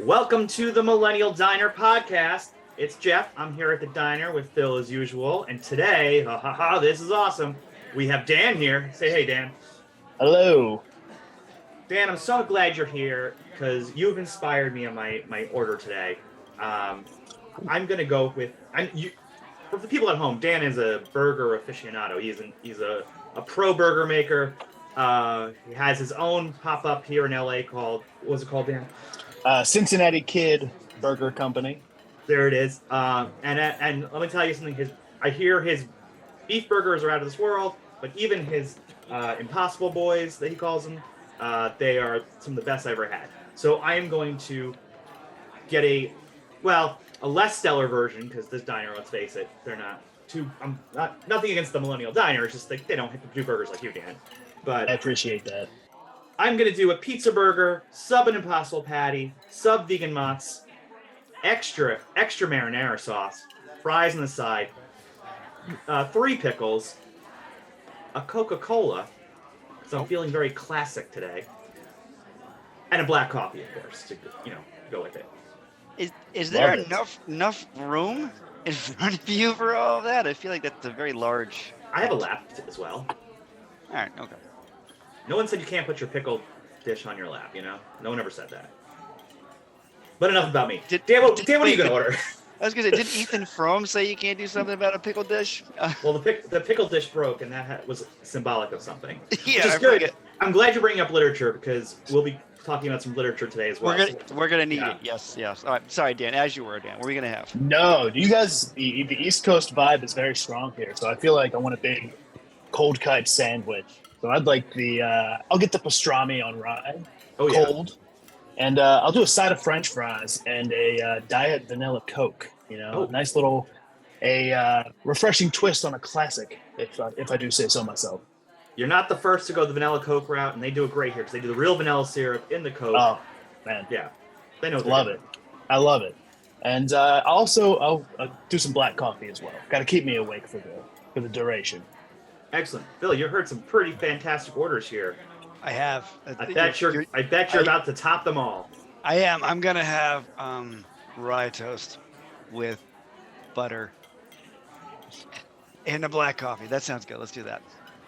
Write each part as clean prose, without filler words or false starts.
Welcome to the Millennial Diner podcast. It's Jeff. I'm here at the diner with Phil as usual. And today, this is awesome. We have Dan here. Say hey, Dan. Hello. Dan, I'm so glad you're here because you've inspired me on my order today. I'm going to go with... for the people at home, Dan is a burger aficionado. He's a pro burger maker. He has his own pop-up here in LA called... What was it called, Dan? Cincinnati Kid Burger Company. There it is. And let me tell you something. I hear his beef burgers are out of this world, but even his Impossible Boys, that he calls them, they are some of the best I've ever had. So I am going to get a less stellar version, because this diner, let's face it, they're not too... nothing against the Millennial Diner, it's just like they don't do burgers like you, Dan. But I appreciate that. I'm going to do a pizza burger, sub an Impossible Patty, sub vegan mozz, extra marinara sauce, fries on the side, 3 pickles, a Coca-Cola, so I'm feeling very classic today, and a black coffee, of course, to go with it. Is there enough room in front of you for all of that? I feel like that's a very large... I have a lap as well. All right, okay. No one said you can't put your pickle dish on your lap, No one ever said that. But enough about me. Dan, what are you going to order? I was going to say, didn't Ethan Frome say you can't do something about a pickle dish? Well, the pickle dish broke, and that was symbolic of something. Yeah, which is good. I'm glad you're bringing up literature, because we'll be talking about some literature today as well. We're gonna need it. Yes. All right. Sorry, Dan. As you were, Dan. What are we gonna have? No, you guys, the East Coast vibe is very strong here, so I feel like I want a big cold cut sandwich. So I'd like I'll get the pastrami on rye, cold, and I'll do a side of French fries and a diet vanilla Coke. A nice little, refreshing twist on a classic, if I do say so myself. You're not the first to go the vanilla Coke route, and they do it great here because they do the real vanilla syrup in the Coke. Oh, man. Yeah. They know. Love it. I love it. And I'll do some black coffee as well. Got to keep me awake for the duration. Excellent. Phil, you heard some pretty fantastic orders here. I have. I bet you're about to top them all. I am. I'm going to have rye toast with butter and a black coffee. That sounds good. Let's do that.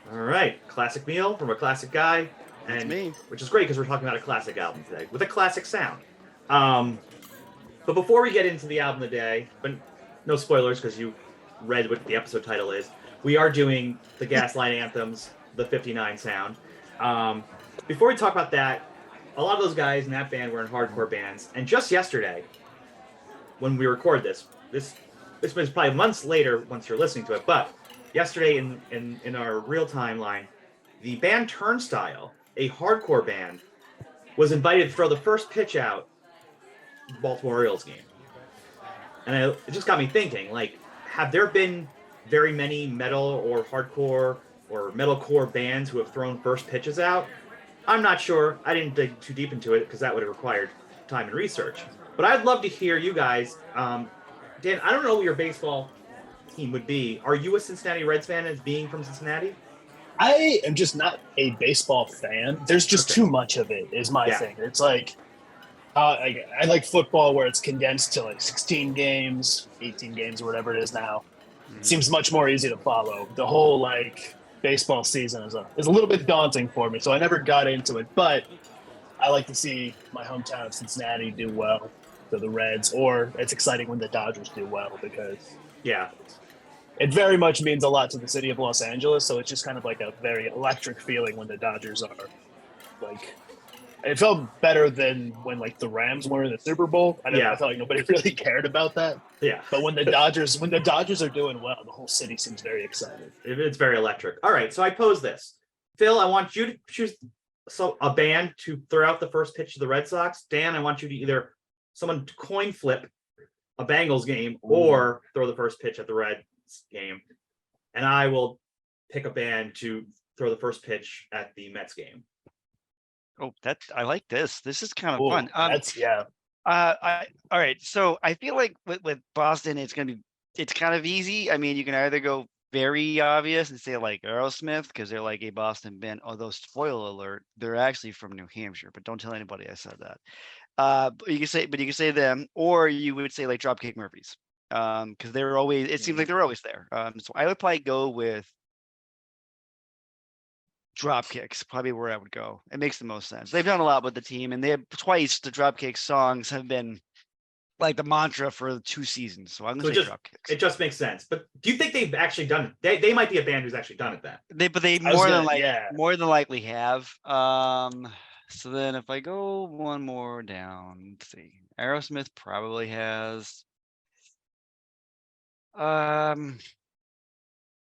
All right, classic meal from a classic guy, That's me. Which is great because we're talking about a classic album today with a classic sound. But before we get into the album today, but no spoilers because you read what the episode title is, we are doing the Gaslight Anthems, the 59 sound. Before we talk about that, a lot of those guys in that band were in hardcore bands, and just yesterday, when we record this was probably months later once you're listening to it, but yesterday in our real timeline, the band Turnstile, a hardcore band, was invited to throw the first pitch out the Baltimore Orioles game. And it just got me thinking, have there been very many metal or hardcore or metalcore bands who have thrown first pitches out? I'm not sure. I didn't dig too deep into it because that would have required time and research. But I'd love to hear you guys. Dan, I don't know what your baseball team would be. Are you a Cincinnati Reds fan as being from Cincinnati? I am just not a baseball fan. There's just too much of it is my thing. It's like I like football where it's condensed to 16 games, 18 games, or whatever it is now. It seems much more easy to follow. The whole baseball season is a little bit daunting for me, so I never got into it. But I like to see my hometown of Cincinnati do well to the Reds, or it's exciting when the Dodgers do well because it very much means a lot to the city of Los Angeles. So it's just kind of like a very electric feeling when the Dodgers are it felt better than when the Rams were in the Super Bowl. I felt like nobody really cared about that. Yeah. But when the Dodgers are doing well, the whole city seems very excited. It's very electric. All right, so I pose this. Phil, I want you to choose a band to throw out the first pitch to the Red Sox. Dan, I want you to either someone coin flip a Bengals game or throw the first pitch at the Reds game. And I will pick a band to throw the first pitch at the Mets game. Oh, I like this. This is kind of fun. All right. So I feel like with Boston, it's kind of easy. I mean, you can either go very obvious and say like Aerosmith because they're like a Boston band. Although spoiler alert, they're actually from New Hampshire, but don't tell anybody I said that. But you can say them, or you would say like Dropkick Murphys, because they're always. It seems like they're always there. So I would probably go with Dropkicks. Probably where I would go. It makes the most sense. They've done a lot with the team, and they have twice the Dropkick songs have been like the mantra for 2 seasons. So I'm So gonna say Dropkicks. it just makes sense. But do you think they've actually done it? They might be a band who's actually done it then. They more than likely have. So then if I go one more down, let's see. Aerosmith probably has.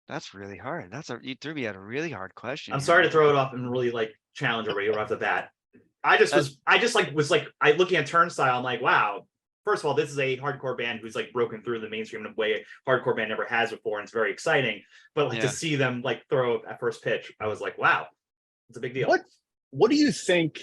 That's really hard. You threw me at a really hard question. I'm sorry to throw it off and really like challenge everybody right off the bat. I looking at Turnstile, I'm like, wow. First of all, this is a hardcore band who's like broken through the mainstream in a way a hardcore band never has before, and it's very exciting. But like to see them like throw at first pitch, I was like, wow, it's a big deal. What do you think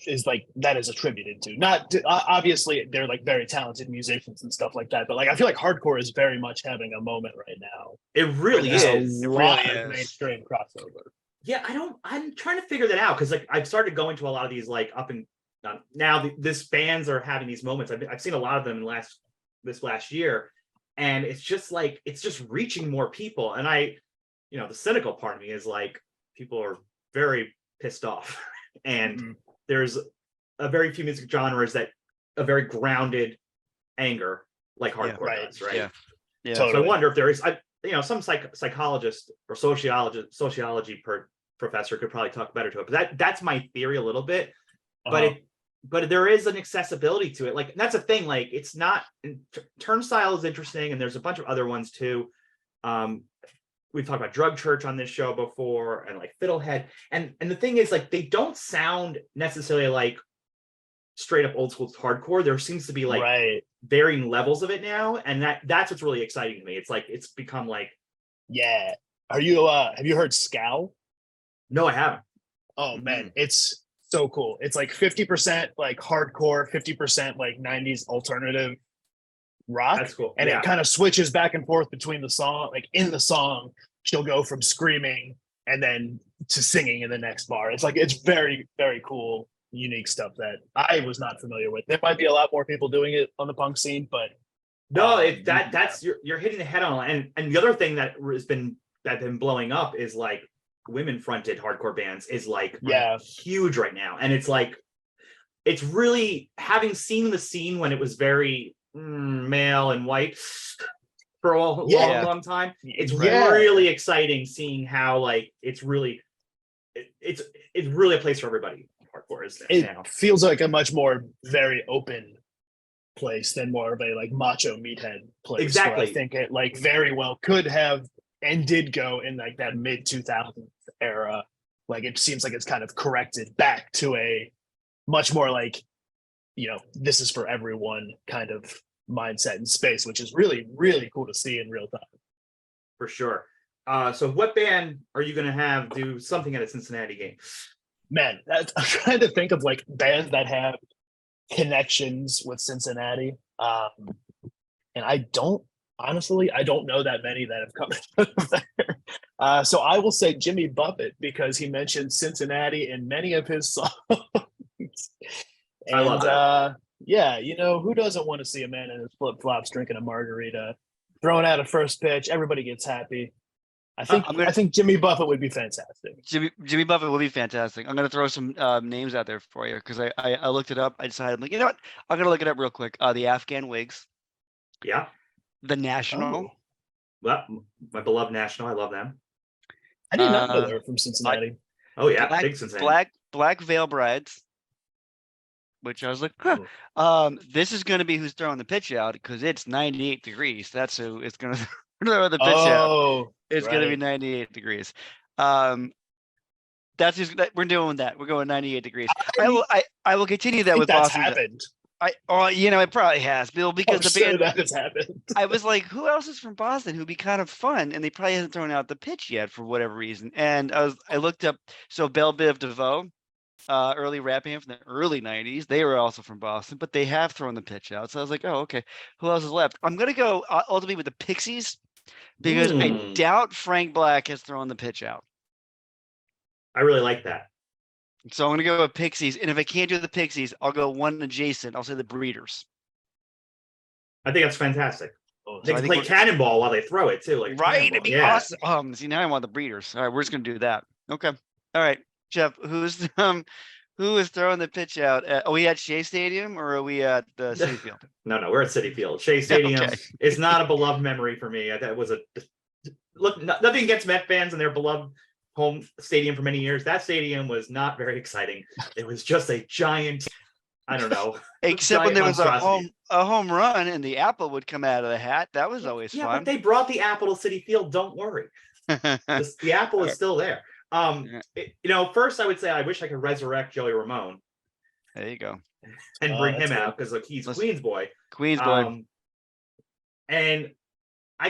is like that is attributed to? Not to, obviously they're like very talented musicians and stuff like that, but like I feel like hardcore is very much having a moment right now. It really is. A lot of mainstream crossover. Yeah, I'm trying to figure that out because like I've started going to a lot of these like up and now this bands are having these moments. I've seen a lot of them in this last year, and it's just like it's just reaching more people. And the cynical part of me is like people are very pissed off, and there's a very few music genres that a very grounded anger like hardcore does, right? Yeah. Totally. So I wonder if there is, some psychologist or sociology professor could probably talk better to it. But that's my theory a little bit. But there is an accessibility to it. Like that's a thing. Like it's not. Turnstile is interesting, and there's a bunch of other ones too. We've talked about Drug Church on this show before, and like Fiddlehead. And the thing is, like they don't sound necessarily like straight up old school hardcore. There seems to be like varying levels of it now, and that's what's really exciting to me. It's like it's become like. Yeah. Are you? Have you heard Scowl? No, I haven't. Oh man, it's so cool. It's like 50% like hardcore, 50% like 90s alternative rock. That's cool. And it kind of switches back and forth between the song. Like in the song, she'll go from screaming and then to singing in the next bar. It's like it's very, very cool, unique stuff that I was not familiar with. There might be a lot more people doing it on the punk scene, but no, that's you're hitting the head on. And the other thing that has been blowing up is like women fronted hardcore bands is like huge right now. And it's like it's really, having seen the scene when it was very male and white for a long time, it's really exciting seeing how like it's really a place for everybody. Hardcore is now. Feels like a much more very open place than more of a like macho meathead place. Exactly. I think it like very well could have and did go in like that mid 2000s era. Like it seems like it's kind of corrected back to a much more like, this is for everyone kind of mindset and space, which is really, really cool to see in real time. For sure. So what band are you going to have do something at a Cincinnati game? Man, I'm trying to think of like bands that have connections with Cincinnati. And I don't know that many that have come there. So I will say Jimmy Buffett because he mentioned Cincinnati in many of his songs. And I love that. Who doesn't want to see a man in his flip-flops drinking a margarita, throwing out a first pitch, everybody gets happy. I think Jimmy Buffett would be fantastic. Jimmy Buffett would be fantastic. I'm going to throw some names out there for you because I looked it up. I decided, like, you know what? I'm going to look it up real quick. The Afghan Wigs. Yeah. The National. Oh. Well, my beloved National. I love them. I did not know they were from Cincinnati. Big Cincinnati. Black Veil Brides. Which I was like, this is going to be who's throwing the pitch out because it's 98 degrees. That's who it's going to throw the pitch out. It's going to be 98 degrees. That's just we're doing that. We're going 98 degrees. I will continue that with that's Boston. Happened. It probably has, Bill, because the band that has happened. I was like, who else is from Boston who'd be kind of fun? And they probably hasn't thrown out the pitch yet for whatever reason. And I looked up Belle Biv DeVoe. Early rap band from the early 90s. They were also from Boston, but they have thrown the pitch out. So I was like, oh, okay. Who else is left? I'm going to go ultimately with the Pixies because I Hmm. doubt Frank Black has thrown the pitch out. I really like that. So I'm going to go with Pixies. And if I can't do the Pixies, I'll go one adjacent. I'll say the Breeders. I think that's fantastic. Oh, They I can think play cannonball while they throw it too, like a right. cannonball. It'd be Yeah. awesome. See, now I want the Breeders. All right, we're just going to do that. Okay. All right, Jeff, who is throwing the pitch out? Are we at Shea Stadium or are we at the City Field? No, we're at City Field. Shea Stadium Okay. is not a beloved memory for me. That was nothing against Met fans and their beloved home stadium for many years. That stadium was not very exciting. It was just a giant, I don't know. Except when giant there was monstrosity. a home run and the apple would come out of the hat. That was always Yeah, fun. but they brought the apple to City Field. Don't worry. The apple is still there. First I would say I wish I could resurrect Joey Ramone There you go. and bring him that's out because he's Let's- Queens boy. Queens boy. And I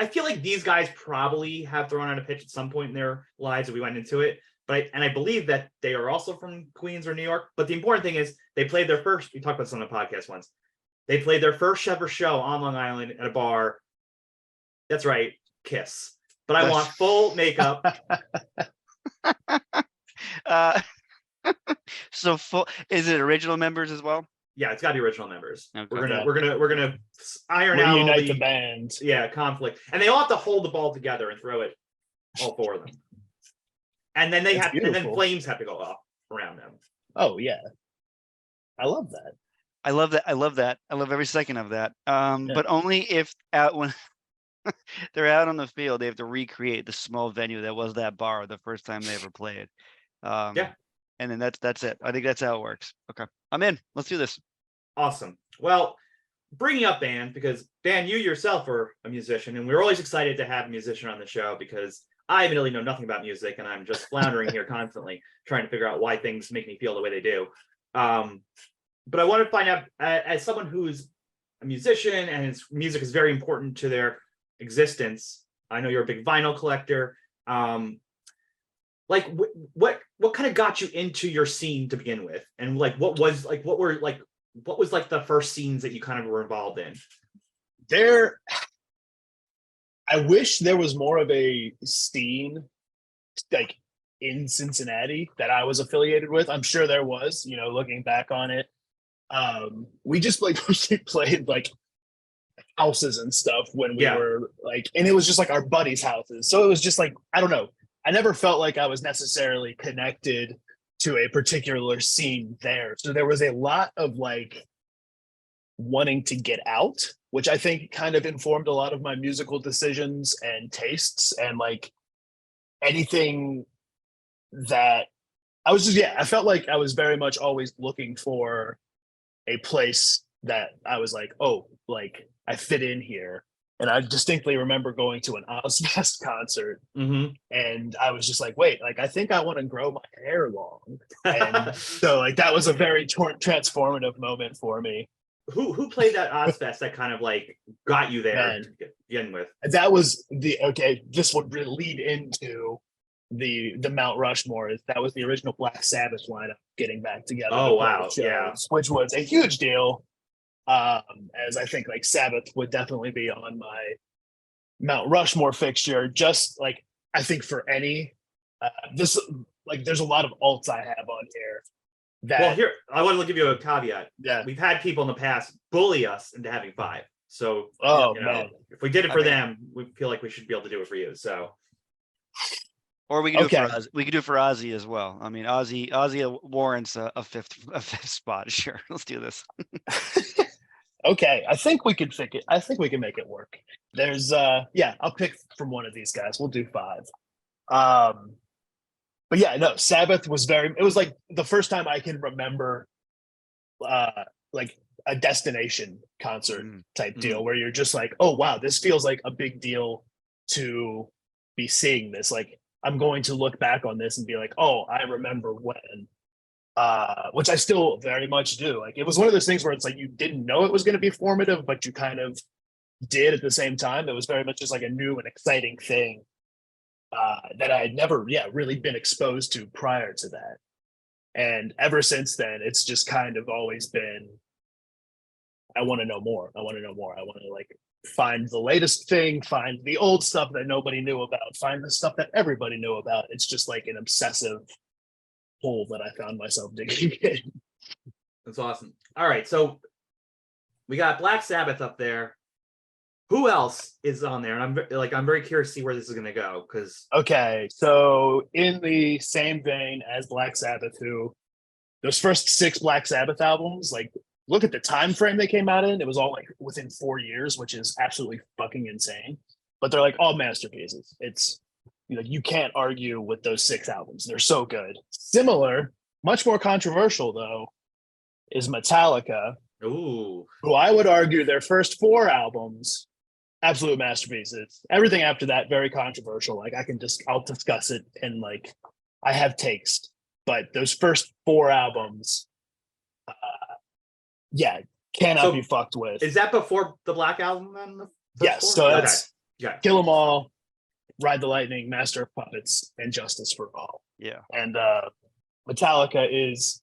feel like these guys probably have thrown out a pitch at some point in their lives if we went into it. But I believe that they are also from Queens or New York. But the important thing is they played their first, we talked about this on the podcast once. They played their first ever show on Long Island at a bar. That's right, Kiss. But I want full makeup. So full, is it original members as well? Yeah, it's got to be original members. Okay. We're gonna iron out all reunite the the band. conflict, and they all have to hold the ball together and throw it, all four of them. And then That's and then beautiful. flames have to go up around them. Oh yeah, I love that. I love that. I love every second of that. But only if when they're out on the field, they have to recreate the small venue that was that bar the first time they ever played. Yeah. And then that's it. I think that's how it works. Okay, I'm in. Let's do this. Awesome. Well, bringing up band, because Dan, you yourself are a musician, and we're always excited to have a musician on the show because I evidently know nothing about music, and I'm just floundering here constantly trying to figure out why things make me feel the way they do. But I want to find out, as someone who's a musician and his music is very important to their existence. I know you're a big vinyl collector. Like what kind of got you into your scene to begin with, and like what was the first scenes that you kind of were involved in? I wish there was more of a scene like in Cincinnati that I was affiliated with. I'm sure there was, looking back on it. We just played like houses and stuff when we were like, and it was just like our buddies' houses. So it was just like, I don't know. I never felt like I was necessarily connected to a particular scene there. So there was a lot of like wanting to get out, which I think kind of informed a lot of my musical decisions and tastes, and like anything that I felt like I was very much always looking for a place that I was like, oh, like I fit in here. And I distinctly remember going to an Ozfest concert, and I was just like, wait, like I think I want to grow my hair long. And so like that was a very transformative moment for me. Who played that Ozfest that kind of like got you there to begin with? That was this would really lead into the Mount Rushmore. That was the original Black Sabbath lineup getting back together. Oh wow, yeah, which was a huge deal. As I think like Sabbath would definitely be on my Mount Rushmore fixture. Just like I think for any there's a lot of alts I have on here. Well, here I want to give you a caveat. Yeah, we've had people in the past bully us into having 5. So man, if we did it for them, we feel like we should be able to do it for you. So. Or we could do it for Ozzy. We could do it for Ozzy as well. I mean, Ozzy warrants a fifth spot. Sure, let's do this. Okay, I think we can make it work. There's I'll pick from one of these guys. We'll do 5. But yeah, no, Sabbath was it was like the first time I can remember like a destination concert type deal where you're just like, oh wow, this feels like a big deal to be seeing this. Like I'm going to look back on this and be like, oh, I remember when. Which I still very much do. Like it was one of those things where it's like you didn't know it was going to be formative, but you kind of did at the same time. It was very much just like a new and exciting thing that I had never really been exposed to prior to that. And ever since then, it's just kind of always been, I want to know more. I want to know more. I want to like find the latest thing, find the old stuff that nobody knew about, find the stuff that everybody knew about. It's just like an obsessive hole that I found myself digging in. That's awesome. All right, so we got Black Sabbath up there. Who else is on there? And I'm very curious to see where this is going to go because. Okay, so in the same vein as Black Sabbath, who those first 6 Black Sabbath albums, like look at the time frame they came out in. It was all like within 4 years, which is absolutely fucking insane. But they're like all masterpieces. It's you can't argue with those 6 albums. They're so good. Similar, much more controversial though, is Metallica. Ooh. Who I would argue their first 4 albums, absolute masterpieces. Everything after that, very controversial. Like I'll discuss it and like I have takes, but those first 4 albums, cannot be fucked with. Is that before the Black Album then? Yes, so that's okay. Kill 'Em All, Ride the Lightning, Master of Puppets, and Justice for All. Yeah. And Metallica is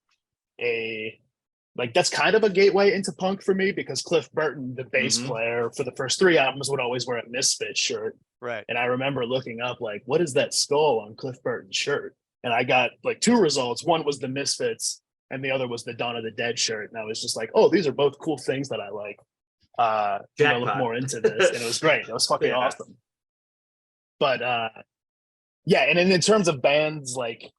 that's kind of a gateway into punk for me because Cliff Burton, the bass player for the first 3 albums, would always wear a Misfits shirt. Right. And I remember looking up like, what is that skull on Cliff Burton's shirt? And I got like 2 results. One was the Misfits and the other was the Dawn of the Dead shirt. And I was just like, oh, these are both cool things that I like. I look more into this. And it was great. It was fucking awesome. But and in terms of bands like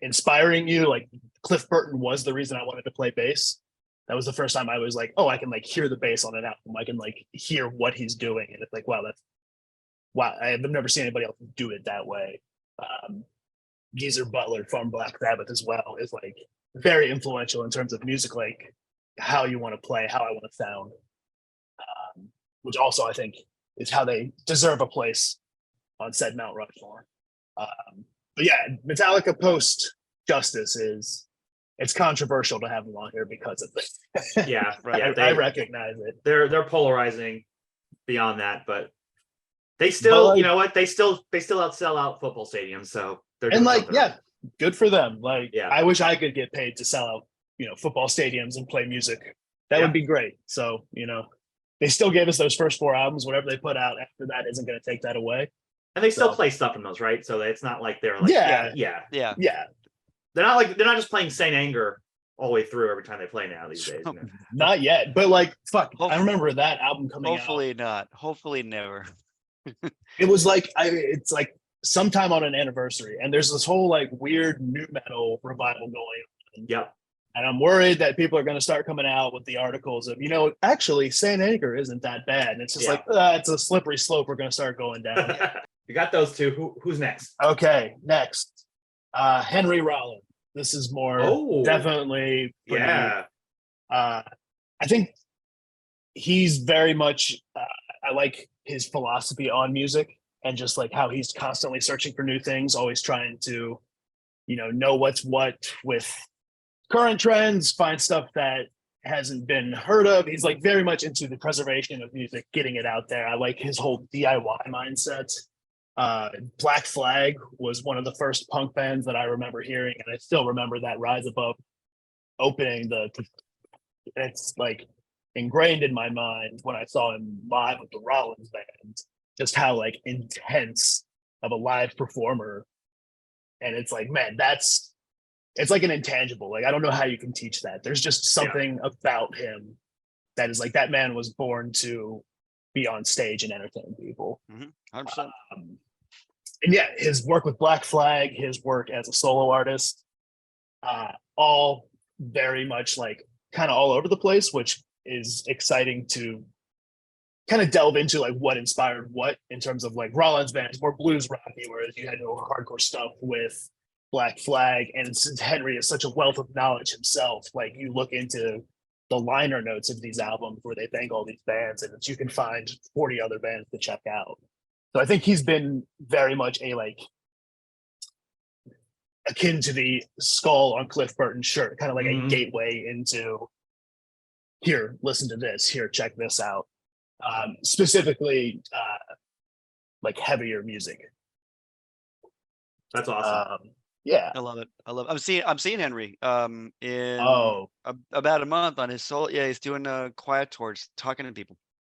inspiring you, like Cliff Burton was the reason I wanted to play bass. That was the first time I was like, oh, I can like hear the bass on an album. I can like hear what he's doing. And it's like, wow, I've never seen anybody else do it that way. Geezer Butler from Black Sabbath as well is like very influential in terms of music, like how you want to play, how I want to sound, which also I think is how they deserve a place on said Mount Rushmore. But yeah, Metallica post Justice it's controversial to have them on here because of this. Yeah, right. I recognize it. They're polarizing beyond that, but they still, like, you know what? They still sell out football stadiums, so they're doing something right. Good for them. Like, I wish I could get paid to sell out, football stadiums and play music. That would be great. So, they still gave us those first 4 albums. Whatever they put out after that isn't going to take that away. And they still play stuff in those, right? So it's not like they're like, yeah. They're not just playing Saint Anger all the way through every time they play now these days. Not yet, but like, fuck, I remember that album coming out. Hopefully not. Hopefully never. It was like, it's like sometime on an anniversary, and there's this whole like weird new metal revival going on. Yep. And I'm worried that people are going to start coming out with the articles of, actually Saint Anger isn't that bad. And it's just it's a slippery slope we're going to start going down. You got those 2. Who's next? Okay, next. Henry Rollins. This is more definitely. Yeah. I think he's very much, I like his philosophy on music and just like how he's constantly searching for new things, always trying to, know what's what with current trends, find stuff that hasn't been heard of. He's like very much into the preservation of music, getting it out there. I like his whole DIY mindset. Black Flag was one of the first punk bands that I remember hearing, and I still remember that Rise Above opening. It's like ingrained in my mind when I saw him live with the Rollins band, just how like intense of a live performer. And it's like, man, it's like an intangible. Like, I don't know how you can teach that. There's just something about him that is like, that man was born to be on stage and entertain people. 100%. And his work with Black Flag, his work as a solo artist, all very much like kind of all over the place, which is exciting to kind of delve into like what inspired what in terms of like Rollins bands, more blues rocky, whereas you had no hardcore stuff with Black Flag. And since Henry is such a wealth of knowledge himself, like you look into the liner notes of these albums where they thank all these bands, and you can find 40 other bands to check out. So I think he's been very much a like akin to the skull on Cliff Burton's shirt, kind of like a gateway into here, listen to this, here, check this out. Specifically like heavier music. That's awesome. I love it. I'm seeing Henry in about a month on his solo. Yeah, he's doing quiet tours, talking to people.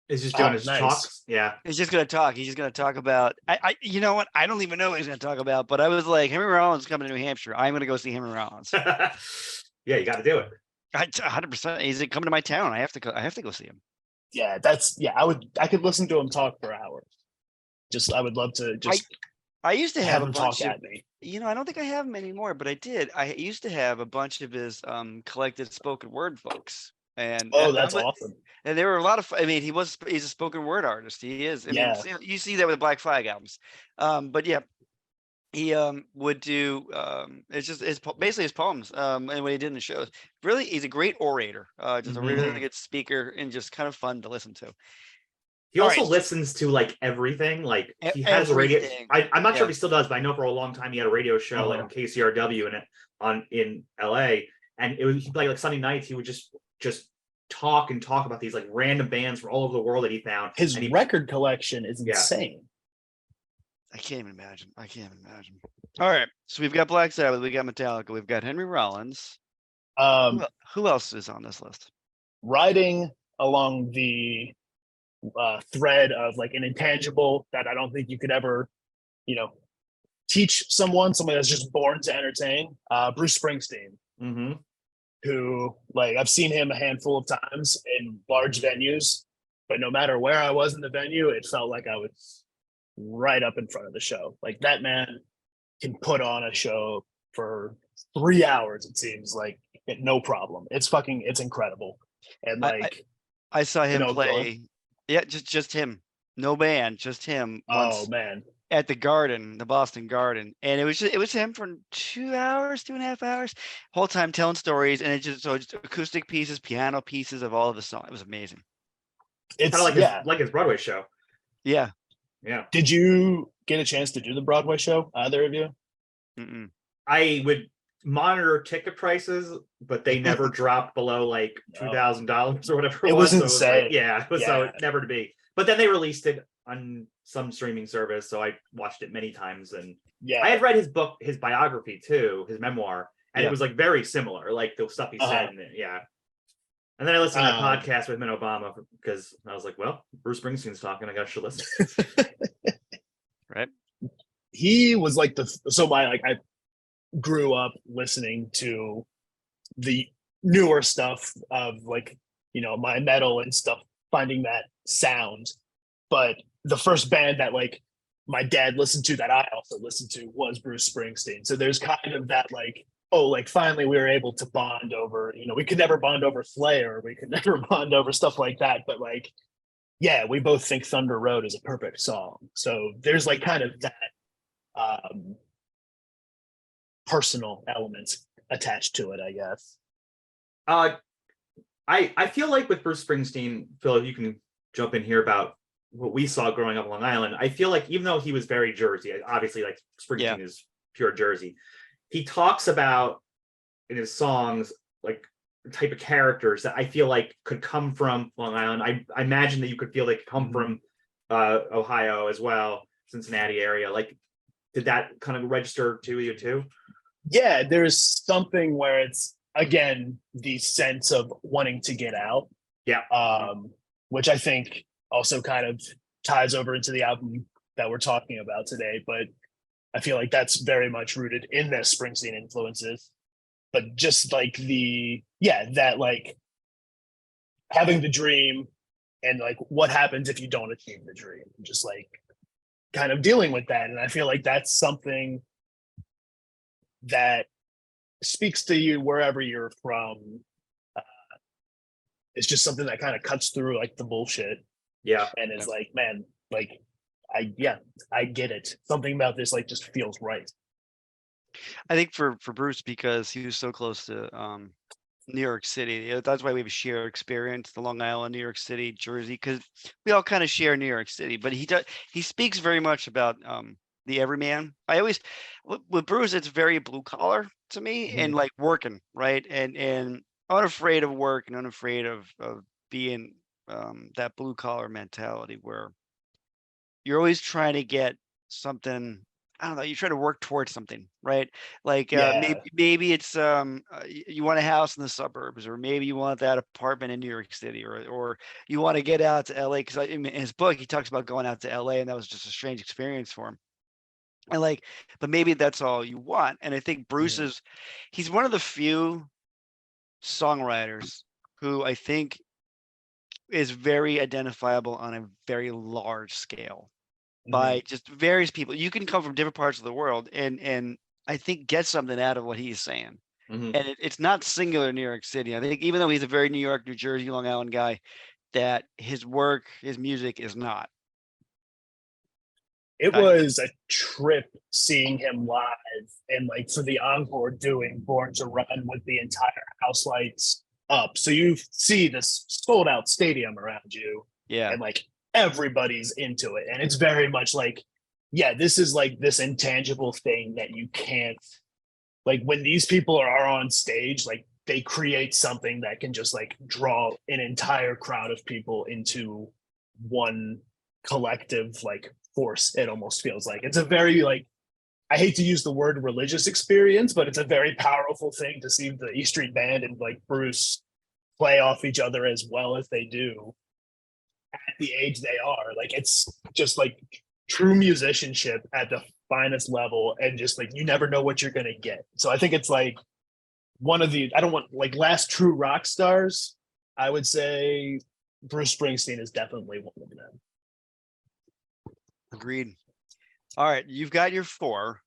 Is just doing Oh, his nice. talks. Yeah. He's just gonna talk. He's just gonna talk about. You know what? I don't even know what he's gonna talk about. But I was like, Henry Rollins is coming to New Hampshire. I'm gonna go see Henry Rollins. Yeah, you got to do it. 100%. He's coming to my town. I have to go. I have to go see him. Yeah, I could listen to him talk for hours. I would love to just I used to have have a him bunch talk of. at me. I don't think I have him anymore, but I did. I used to have a bunch of his collected spoken word books, and Oh, that's awesome. and there were a lot of. I mean, he's a spoken word artist. He is. I mean, Yeah. you see that with the Black Flag albums, but yeah, he would do. It's basically his poems. And what he did in the shows. Really, he's a great orator. Just a really good speaker, and just kind of fun to listen to. He All also right, so- listens to like everything. Like he has a radio. everything. I'm not sure Yeah. if he still does, but I know for a long time he had a radio show like on KCRW in LA, and it was like Sunday nights he would just talk about these like random bands from all over the world that he found. His record collection is insane. I can't even imagine. All right, so we've got Black Sabbath, we got Metallica, we've got Henry Rollins. Who else is on this list? Riding along the thread of like an intangible that I don't think you could ever, teach someone that's just born to entertain. Bruce Springsteen, who like I've seen him a handful of times in large venues, but no matter where I was in the venue, it felt like I was right up in front of the show. Like that man can put on a show for 3 hours. It seems like no problem. It's incredible. And like I saw him play. Yeah, just him. No band, just him. Oh man. At the Garden, the Boston Garden. And it was him for 2 hours, 2.5 hours, whole time telling stories. And just acoustic pieces, piano pieces of all of the songs. It was amazing. It's kind of like his Broadway show. Yeah. Yeah. Did you get a chance to do the Broadway show, either of you? Mm-mm. I would monitor ticket prices, but they never dropped below like $2,000 or whatever. It was insane. So it was so never to be. But then they released it on some streaming service, so I watched it many times. And I had read his biography too, his memoir, and it was like very similar, like the stuff he said in it. Yeah. And then I listened to that podcast with Mint Obama because I was like, well, Bruce Springsteen's talking, I should listen. Right. He was like I grew up listening to the newer stuff of like, my metal and stuff, finding that sound. But the first band that like my dad listened to that I also listened to was Bruce Springsteen. So there's kind of that like, finally we were able to bond over, we could never bond over Slayer. We could never bond over stuff like that. But like, yeah, we both think Thunder Road is a perfect song. So there's like kind of that personal elements attached to it, I guess. I feel like with Bruce Springsteen, Phil, you can jump in here about what we saw growing up on Long Island. I feel like even though he was very Jersey, obviously like Springsteen is pure Jersey, he talks about in his songs like the type of characters that I feel like could come from Long Island. I imagine that you could feel they could come from Ohio as well, Cincinnati area. Like, did that kind of register to you too? Yeah, there's something where it's again the sense of wanting to get out. Yeah. Which I think also kind of ties over into the album that we're talking about today. But I feel like that's very much rooted in the Springsteen influences. But just like that like having the dream and like what happens if you don't achieve the dream, just like kind of dealing with that. And I feel like that's something that speaks to you wherever you're from. It's just something that kind of cuts through like the bullshit. Yeah. And it's like, man, like, I get it. Something about this like just feels right. I think for Bruce, because he was so close to New York City, that's why we have a shared experience, the Long Island, New York City, Jersey, because we all kind of share New York City. But he speaks very much about the everyman. I always with Bruce, it's very blue collar to me, and like working, right, and unafraid of work and unafraid of being that blue collar mentality where you're always trying to get something I don't know, you try to work towards something, right? Like Yeah. maybe it's you want a house in the suburbs, or maybe you want that apartment in New York City, or you want to get out to LA, because in his book he talks about going out to LA, and that was just a strange experience for him. And like, but maybe that's all you want. And I think Bruce Mhm. he's one of the few songwriters who I think is very identifiable on a very large scale by just various people. You can come from different parts of the world and I think get something out of what he's saying. Mhm. And it's not singular New York City. I think even though he's a very New York, New Jersey, Long Island guy, that his work, his music is not. It Kind of. was a trip seeing him live and like for the encore doing Born to Run with the entire house lights up. So you see this sold out stadium around you Yeah. and like everybody's into it. And it's very much like, yeah, this is like this intangible thing that you can't, like when these people are on stage, like they create something that can just like draw an entire crowd of people into one collective like force. It almost feels like it's a very like, I hate to use the word religious experience, but it's a very powerful thing to see the E Street Band and like Bruce play off each other as well as they do at the age they are. Like it's just like true musicianship at the finest level, and just like you never know what you're gonna get. So I think it's like one of the, I don't want like last true rock stars. I would say Bruce Springsteen is definitely one of them. Agreed. All right, you've got your 4.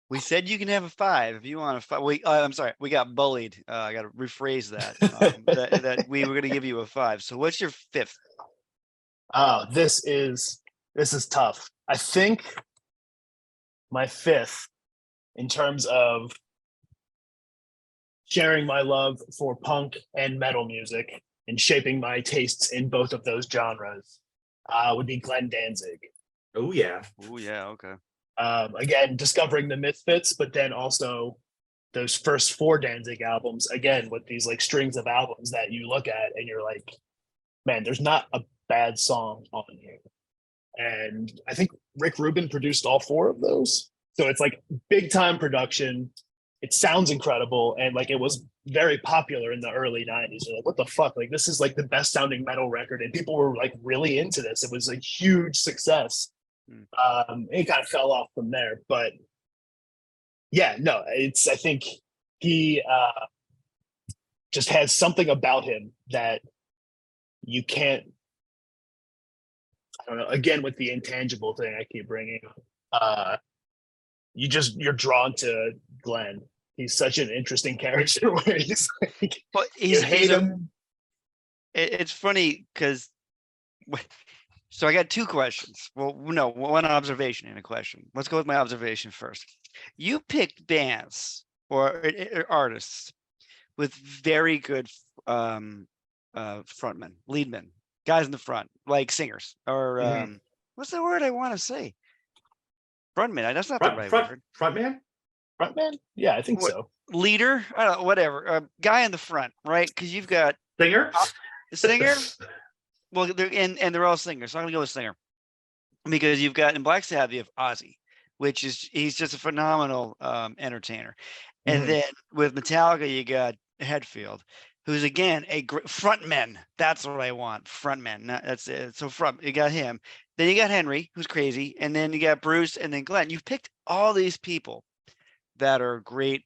We said you can have a 5 if you want a 5. I'm sorry, we got bullied. I got to rephrase that. That we were going to give you a 5. So what's your 5th? Oh, this is tough. I think my 5th, in terms of sharing my love for punk and metal music and shaping my tastes in both of those genres, would be Glenn Danzig. Oh yeah. Oh yeah, okay. Again, discovering the Misfits, but then also those first 4 Danzig albums, again, with these like strings of albums that you look at and you're like, man, there's not a bad song on here. And I think Rick Rubin produced all 4 of those. So it's like big time production. It sounds incredible. And like it was very popular in the early 90s. You're like, what the fuck? Like this is like the best sounding metal record. And people were like really into this. It was a huge success. It kind of fell off from there. But yeah, no, it's, I think he just has something about him that you can't, I don't know, again, with the intangible thing I keep bringing up, you're drawn to Glenn. He's such an interesting character where he's like, but you hate him. It's funny because, so I got 2 questions. Well, no, one observation and a question. Let's go with my observation first. You picked bands or artists with very good frontmen, leadmen, guys in the front, like singers, or what's the word I want to say? Frontman. That's not the right word. Frontman? Frontman? Yeah, I think so. Leader? I don't know, whatever. Guy in the front, right? Because you've got Singer? Singer. Well, they're all singers. So I'm gonna go with singer because you've got in Black Sabbath you have Ozzy, which is he's just a phenomenal entertainer, and then with Metallica you got Hetfield, who's again a great frontman. That's what I want, frontman. That's it. So you got him. Then you got Henry, who's crazy, and then you got Bruce, and then Glenn. You've picked all these people that are great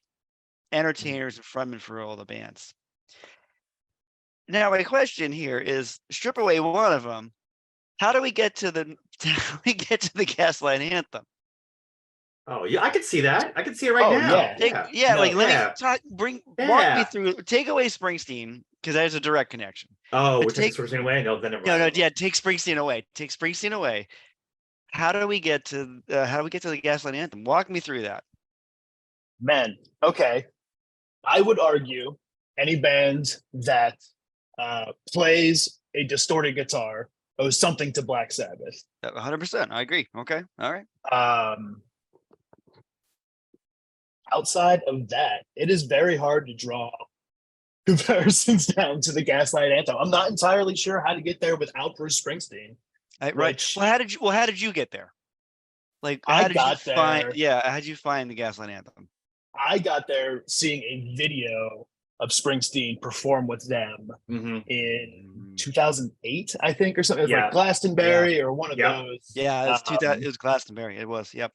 entertainers and frontmen for all the bands. Now, my question here is: strip away one of them. How do we get to the Gaslight Anthem? Oh yeah, I could see that. I can see it right now. Walk me through. Take away Springsteen because there's a direct connection. Oh, we're taking Springsteen away. No, then take Springsteen away. Take Springsteen away. How do we get to the Gaslight Anthem? Walk me through that. Man, okay. I would argue any band that plays a distorted guitar owes something to Black Sabbath. 100%. I agree. Okay. All right. Outside of that, it is very hard to draw comparisons down to the Gaslight Anthem. I'm not entirely sure how to get there without Bruce Springsteen. Right. Well, how did you get there? Like, I how did you got find? there. Yeah, how did you find the Gaslight Anthem? I got there seeing a video of Springsteen perform with them Mm-hmm. in 2008, I think, or something. It was like Yeah. Glastonbury or one of Yep. those. Yeah, it's 2000. It was Glastonbury. It was. Yep.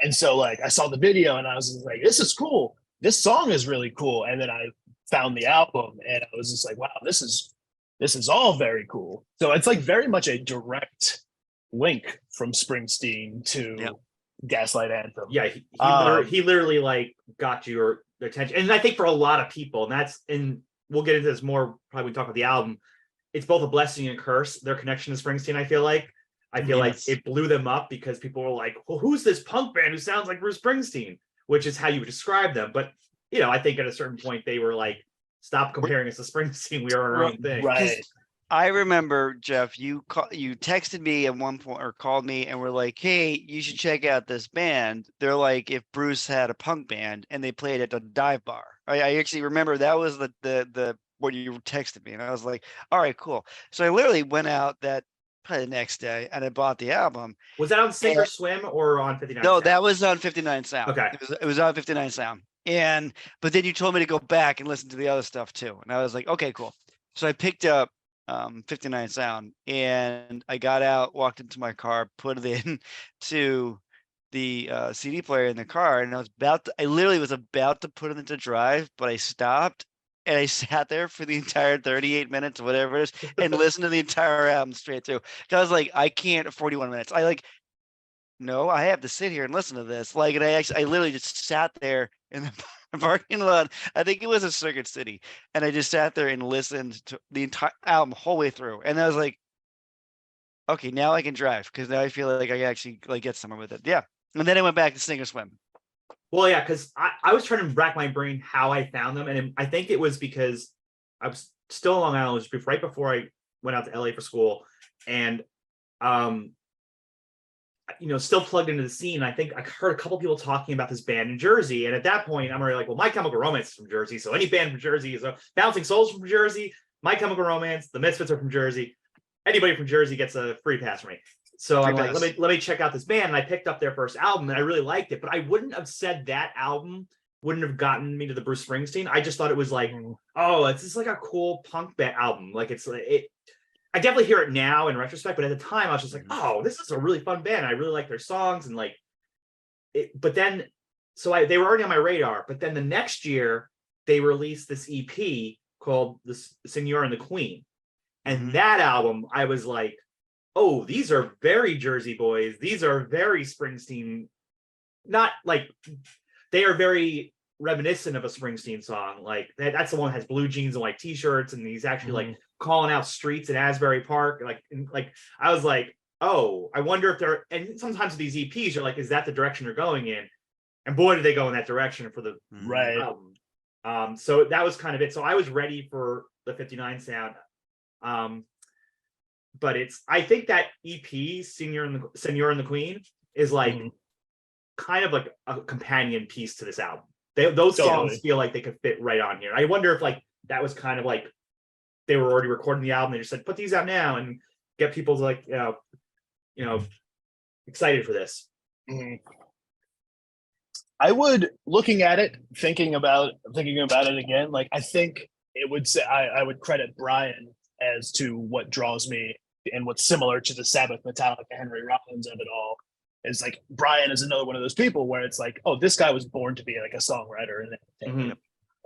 And so like I saw the video and I was just like, this is cool. This song is really cool. And then I found the album and I was just like, wow, this is all very cool. So it's like very much a direct link from Springsteen to Yep. Gaslight Anthem. Yeah, he Um, literally like got your attention, and I think for a lot of people, and we'll get into this more probably when we talk about the album. It's both a blessing and a curse. Their connection to Springsteen, I feel like Yes. it blew them up because people were like, "Well, who's this punk band who sounds like Bruce Springsteen?" Which is how you would describe them. But I think at a certain point they were like, "Stop comparing us to Springsteen. We are our own thing." right. I remember, Jeff, you texted me at one point or called me and were like, "Hey, you should check out this band. They're like if Bruce had a punk band and they played at a dive bar." I actually remember that was the what you texted me, and I was like, "All right, cool." So I literally went out that probably the next day and I bought the album. Was that on Sink or Swim or on 59? No, Sound? that was on 59 Sound. Okay. It was on 59 Sound. But then you told me to go back and listen to the other stuff too. And I was like, okay, cool. So I picked up 59 Sound and I got out, walked into my car, put it in to the CD player in the car, and I literally was about to put it into drive, but I stopped and I sat there for the entire 38 minutes or whatever it is and listened to the entire album straight through. Cause I was like, I can't 41 minutes. No, I have to sit here and listen to this. Like, and I literally just sat there in the parking lot. I think it was a Circuit City, and I just sat there and listened to the entire album whole way through. And I was like, okay, now I can drive because now I feel like I can actually like get somewhere with it. Yeah, and then I went back to Sink or Swim. Well, yeah, because I was trying to rack my brain how I found them, and I think it was because I was still on Long Island just right before I went out to LA for school, and still plugged into the scene. I think I heard a couple people talking about this band in Jersey, and at that point, I'm already like, well, My Chemical Romance is from Jersey, so any band from Jersey is Bouncing Souls from Jersey, My Chemical Romance, the Misfits are from Jersey. Anybody from Jersey gets a free pass from me. So I'm like, let me check out this band, and I picked up their first album, and I really liked it. But I wouldn't have said that album wouldn't have gotten me to the Bruce Springsteen. I just thought it was like, oh, it's just like a cool punk band album. Like I definitely hear it now in retrospect, but at the time I was just like, oh, this is a really fun band. I really like their songs and like it. But then, they were already on my radar. But then the next year they released this EP called "The Signor and the Queen," and that album I was like, oh, these are very Jersey boys. These are very Springsteen. Not like they are very reminiscent of a Springsteen song. Like that's the one that has blue jeans and white t-shirts, and he's actually like calling out streets in Asbury Park. Like I was like, oh, I wonder if they're, and sometimes these EPs are like, is that the direction they're going in? And boy, did they go in that direction for the album. So that was kind of it. So I was ready for the 59 Sound. But I think that EP, Senior and the Queen, is like kind of like a companion piece to this album. Those songs feel like they could fit right on here. I wonder if like that was kind of like they were already recording the album. They just said, put these out now and get people to like, excited for this. I would, looking at it, thinking about it again, like I think it would say I would credit Brian as to what draws me and what's similar to the Sabbath, Metallica, Henry Rollins of it all. Is like Brian is another one of those people where it's like, oh, this guy was born to be like a songwriter and everything.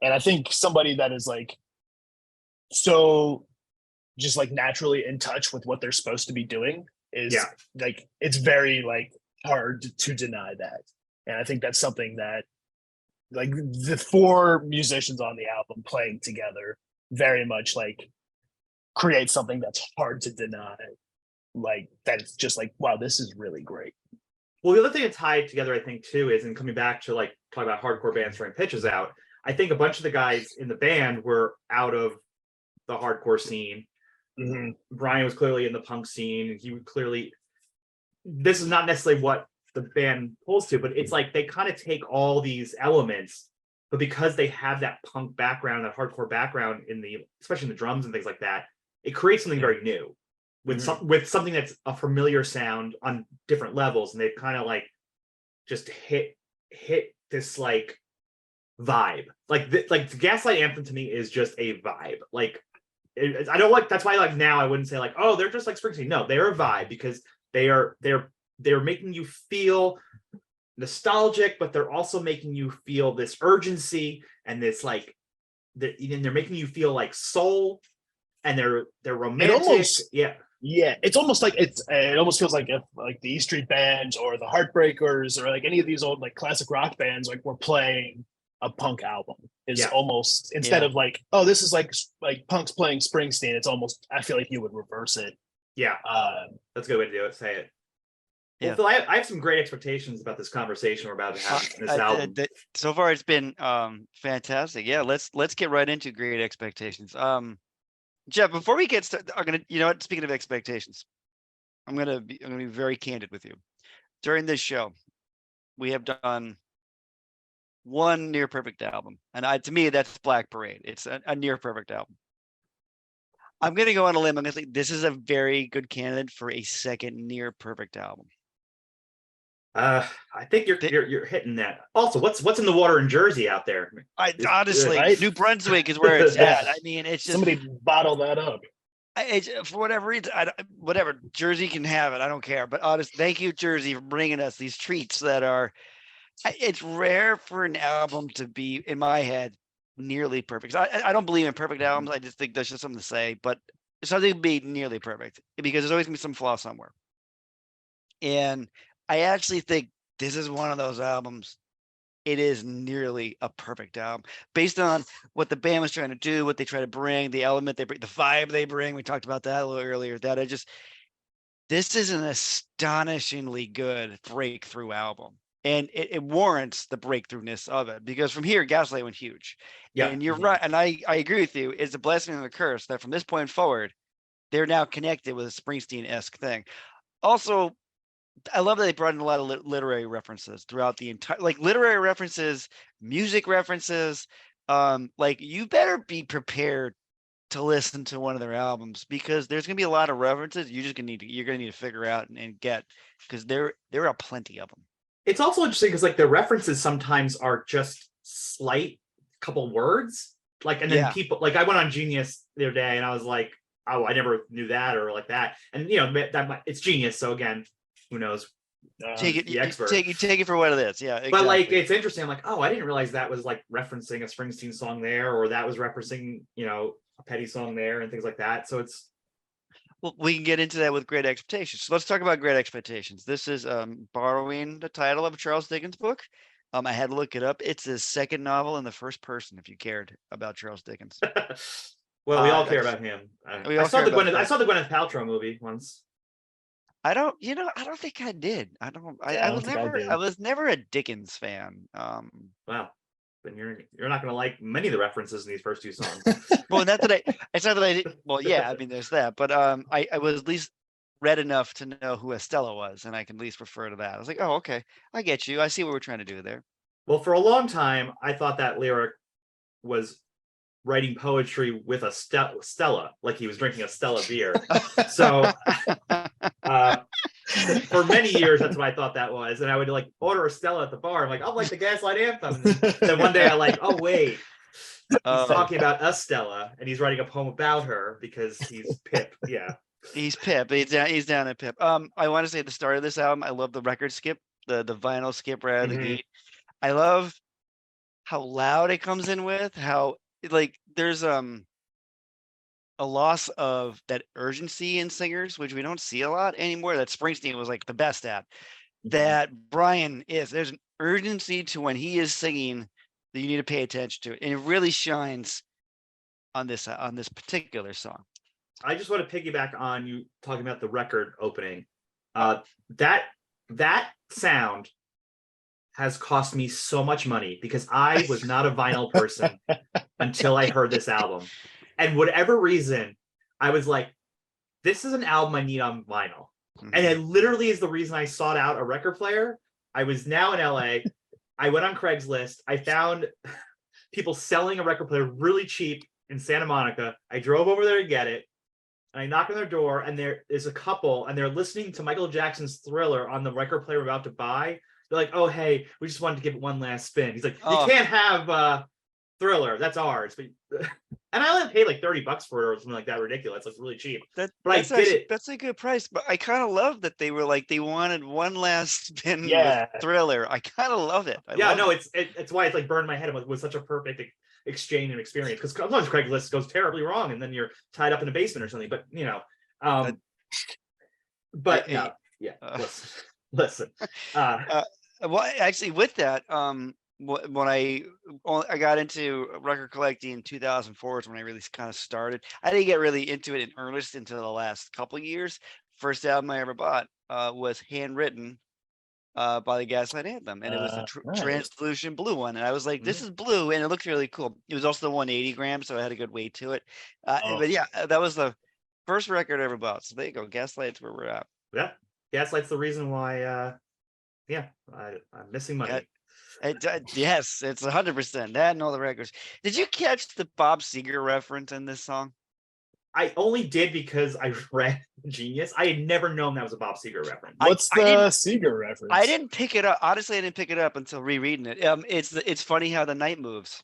And I think somebody that is like so just like naturally in touch with what they're supposed to be doing is like it's very like hard to deny that. And I think that's something that like the four musicians on the album playing together very much like create something that's hard to deny. Like that's just like, wow, this is really great. Well, the other thing to tie it together, I think, too, is, and coming back to like talking about hardcore bands throwing pitches out, I think a bunch of the guys in the band were out of the hardcore scene. Brian was clearly in the punk scene. He would clearly, this is not necessarily what the band pulls to, but it's like they kind of take all these elements, but because they have that punk background, that hardcore background especially in the drums and things like that, it creates something very new. with something that's a familiar sound on different levels, and they've kind of like just hit this like vibe. Like the Gaslight Anthem to me is just a vibe. Like I don't like, that's why like now I wouldn't say like, oh, they're just like Springsteen. No, they're a vibe because they're making you feel nostalgic, but they're also making you feel this urgency and this like they're making you feel like soul, and they're romantic. It's almost like it almost feels like if like the E Street Bands or the Heartbreakers or like any of these old like classic rock bands like were playing a punk album is almost, instead of like, oh, this is like punk's playing Springsteen, it's almost, I feel like you would reverse it. That's a good way to do it. Say it. Well, Phil, I have some great expectations about this conversation we're about to have in this album. So far, it's been fantastic. Yeah, let's get right into great expectations. Jeff, before we get started, I'm gonna, you know what? Speaking of expectations, I'm gonna be very candid with you. During this show, we have done one near perfect album, and to me, that's Black Parade. It's a near perfect album. I'm gonna go on a limb. I'm gonna say this is a very good candidate for a second near perfect album. I think you're hitting that. Also, what's in the water in Jersey out there? Honestly, right? New Brunswick is where it's at. I mean, it's just somebody bottle that up. For whatever reason, whatever, Jersey can have it. I don't care. But honestly, thank you, Jersey, for bringing us these treats that are. It's rare for an album to be, in my head, nearly perfect. I don't believe in perfect albums. I just think that's just something to say. But something to be nearly perfect, because there's always gonna be some flaw somewhere. And I actually think this is one of those albums. It is nearly a perfect album based on what the band was trying to do, what they try to bring, the element they bring, the vibe they bring. We talked about that a little earlier. This is an astonishingly good breakthrough album, and it warrants the breakthroughness of it, because from here, Gaslight went huge. Yeah, and you're right, and I agree with you. It's a blessing and a curse that from this point forward, they're now connected with a Springsteen-esque thing. Also, I love that they brought in a lot of literary references throughout the entire, like literary references, music references. Like you better be prepared to listen to one of their albums, because there's gonna be a lot of references you're gonna need to figure out and get, because there are plenty of them. It's also interesting because like the references sometimes are just slight couple words, like, and then people like, I went on Genius the other day and I was like, oh, I never knew that, or like that, and you know that it's Genius, so again, who knows? Take it, the expert. Take it for what it is. Yeah, exactly. But like, it's interesting. I'm like, oh, I didn't realize that was like referencing a Springsteen song there, or that was referencing, you know, a Petty song there, and things like that. So it's. Well, we can get into that with Great Expectations. So let's talk about Great Expectations. This is borrowing the title of a Charles Dickens book. I had to look it up. It's his second novel in the first person, if you cared about Charles Dickens. Well, we all care about him. I saw the Gwyneth Paltrow movie once. I don't think I did. I was never a Dickens fan. Wow. Then you're not going to like many of the references in these first two songs. Well, it's not that I did. Well, yeah, I mean, there's that, but I was at least read enough to know who Estella was, and I can at least refer to that. I was like, oh, okay, I get you. I see what we're trying to do there. Well, for a long time, I thought that lyric was writing poetry with a Stella, like he was drinking a Stella beer. So for many years, that's what I thought that was. And I would like order a Stella at the bar. I'm like, I'll like the Gaslight Anthem. Then one day I like, oh wait, he's talking about a Stella, and he's writing a poem about her because he's Pip. Yeah, he's Pip. He's down at Pip. I want to say at the start of this album, I love the record skip, the vinyl skip right out of the gate. I love how loud it comes in with, how like there's a loss of that urgency in singers, which we don't see a lot anymore, that Springsteen was like the best at. That Brian there's an urgency to when he is singing that you need to pay attention to, and it really shines on this particular song. I just want to piggyback on you talking about the record opening. That sound has cost me so much money, because I was not a vinyl person until I heard this album. And whatever reason, I was like, this is an album I need on vinyl. Mm-hmm. And it literally is the reason I sought out a record player. I was now in LA. I went on Craigslist. I found people selling a record player really cheap in Santa Monica. I drove over there to get it. and I knock on their door, and there is a couple, and they're listening to Michael Jackson's Thriller on the record player we're about to buy. They're like, "Oh, hey, we just wanted to give it one last spin." He's like, "You Oh. can't have Thriller. That's ours." But and I only paid like $30 for it or something like that. Ridiculous. It's really cheap. But I That's did actually, it. that's a good price. But I kind of love that they were like they wanted one last spin Yeah. with Thriller. I kind of love it. Yeah, love no, it. it's why it's like burned my head. It was such a perfect exchange and experience, because sometimes Craigslist goes terribly wrong, and then you're tied up in a basement or something. But but no, yeah. Listen. Well, actually, with that, when I got into record collecting in 2004 is when I really kind of started. I didn't get really into it in earnest until the last couple of years. First album I ever bought was Handwritten by the Gaslight Anthem, and it was the Nice. Translution Blue one. And I was like, this is blue, and it looked really cool. It was also the 180 grams, so it had a good weight to it. But yeah, that was the first record I ever bought. So there you go, Gaslight's where we're at. Yeah, Gaslight's the reason why. I'm missing money. Yes, it's 100%. That and all the records. Did you catch the Bob Seger reference in this song? I only did because I read Genius. I had never known that was a Bob Seger reference. What's the Seger reference? I didn't pick it up. Honestly, I didn't pick it up until rereading it. It's funny how the night moves.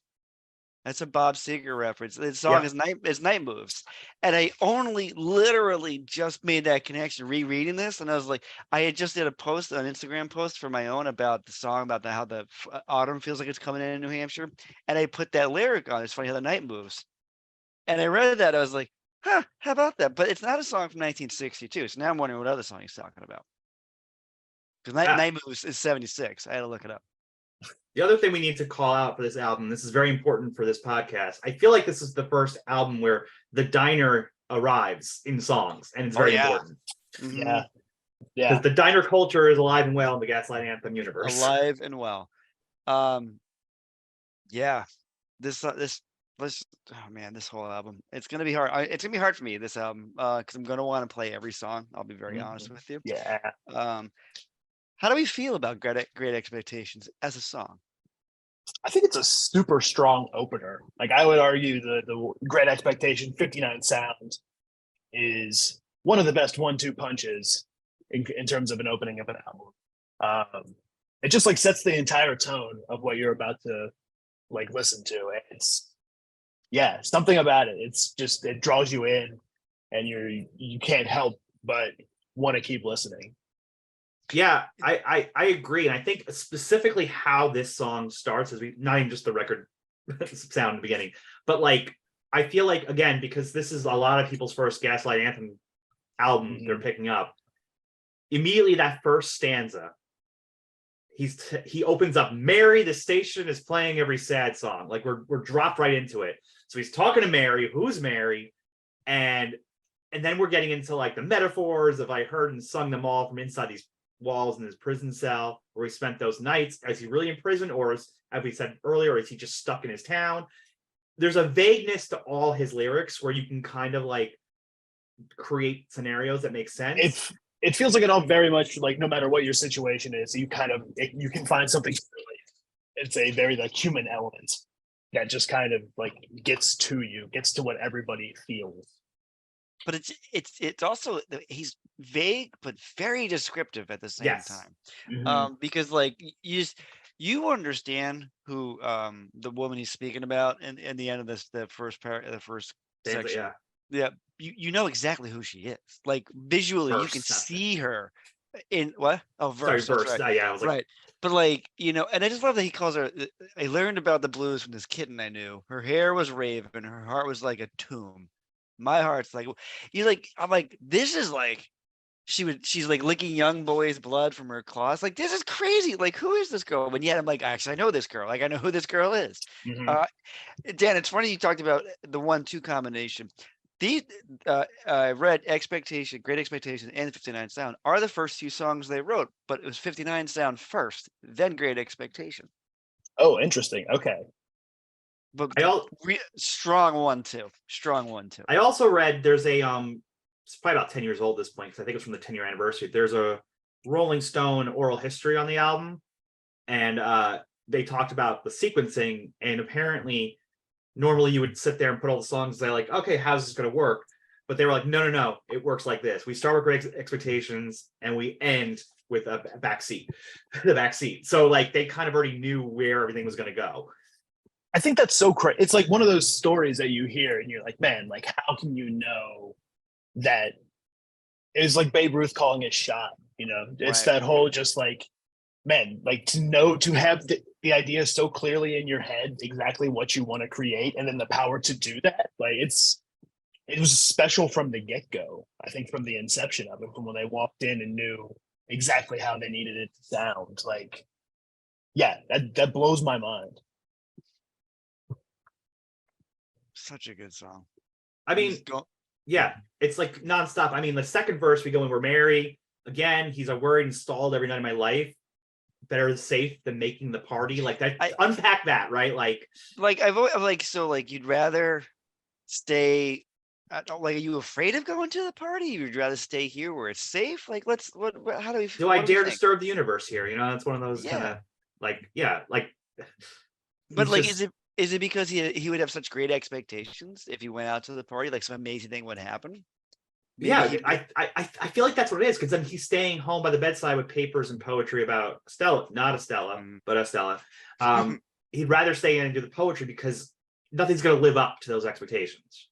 That's a Bob Seger reference. The song is Night Moves. And I only literally just made that connection rereading this. And I was like, I had just did an Instagram post for my own about the song, about how the autumn feels like it's coming in New Hampshire. And I put that lyric on. It's funny how the night moves. And I read that. I was like, huh, how about that? But it's not a song from 1962. So now I'm wondering what other song he's talking about. Because Night Moves is 76. I had to look it up. The other thing we need to call out for this album, this is very important for this podcast. I feel like this is the first album where the diner arrives in songs, and it's very important. Mm-hmm. Yeah. Because the diner culture is alive and well in the Gaslight Anthem universe. Alive and well. Yeah. This whole album. It's gonna be hard. It's gonna be hard for me, this album, because I'm gonna want to play every song. I'll be very honest with you. Yeah. How do we feel about Great Expectations as a song? I think it's a super strong opener. Like, I would argue the Great Expectation 59 Sound is one of the best 1-2 punches in terms of an opening of an album. It just like sets the entire tone of what you're about to like listen to. It's something about it. It's just, it draws you in, and you can't help but want to keep listening. Yeah, I agree. And I think specifically how this song starts is not even just the record sound in the beginning, but like, I feel like, again, because this is a lot of people's first Gaslight Anthem album they're picking up, immediately that first stanza, he opens up, Mary, the station is playing every sad song. Like, we're dropped right into it. So he's talking to Mary, who's Mary, and then we're getting into like the metaphors of I heard and sung them all from inside these walls in his prison cell where he spent those nights. Is he really in prison, or as we said earlier, is he just stuck in his town? There's a vagueness to all his lyrics where you can kind of like create scenarios that make sense. It feels like it all very much like, no matter what your situation is, you can find something. It's a very like human element that just kind of like gets to what everybody feels. But it's also, he's vague but very descriptive at the same time. Mm-hmm. Because like you understand who the woman he's speaking about in the end of the first section. Yeah, you know exactly who she is. Like, visually, you can see her in what? Oh, verse. Sorry, verse. Right. I was like, right. But like, and I just love that he calls her. I learned about the blues from this kitten I knew. Her hair was raven, her heart was like a tomb. My heart's like, I'm like, this is like, she's like licking young boys' blood from her claws. Like, this is crazy. Like, who is this girl? And yet I'm like, actually, I know this girl. Like, I know who this girl is. Mm-hmm. Dan, it's funny you talked about the 1-2 combination. These I read Great Expectation, and 59 Sound are the first two songs they wrote, but it was 59 Sound first, then Great Expectation. Oh, interesting. Okay. But strong 1-2. I also read there's a it's probably about 10 years old at this point, because I think it's from the 10-year anniversary. There's a Rolling Stone oral history on the album, and they talked about the sequencing, and apparently normally you would sit there and put all the songs, they're like, okay, how's this going to work? But they were like, no, it works like this. We start with great expectations and we end with a backseat, the backseat. So like they kind of already knew where everything was going to go. I think that's so crazy. It's like one of those stories that you hear and you're like, man, like how can you know that it was like Babe Ruth calling his shot, you know? It's Right. that whole just like, man, like to know, to have the idea so clearly in your head, exactly what you want to create, and then the power to do that. Like it was special from the get-go. I think from the inception of it, from when they walked in and knew exactly how they needed it to sound. Like, yeah, that blows my mind. Such a good song. I mean, yeah, it's like nonstop. I mean, the second verse we go in, we're married. Again, he's a word installed every night of my life. Better safe than making the party. Like that, unpack that, right? Like I've always, like, so like you'd rather stay, like, are you afraid of going to the party? You'd rather stay here where it's safe? Like, how do we, do I dare disturb the universe here? You know, that's one of those kind of like, but like, is it because he would have such great expectations if he went out to the party, like some amazing thing would happen? Maybe I feel like that's what it is, because then he's staying home by the bedside with papers and poetry about Stella, not Estella, but Estella. He'd rather stay in and do the poetry because nothing's going to live up to those expectations.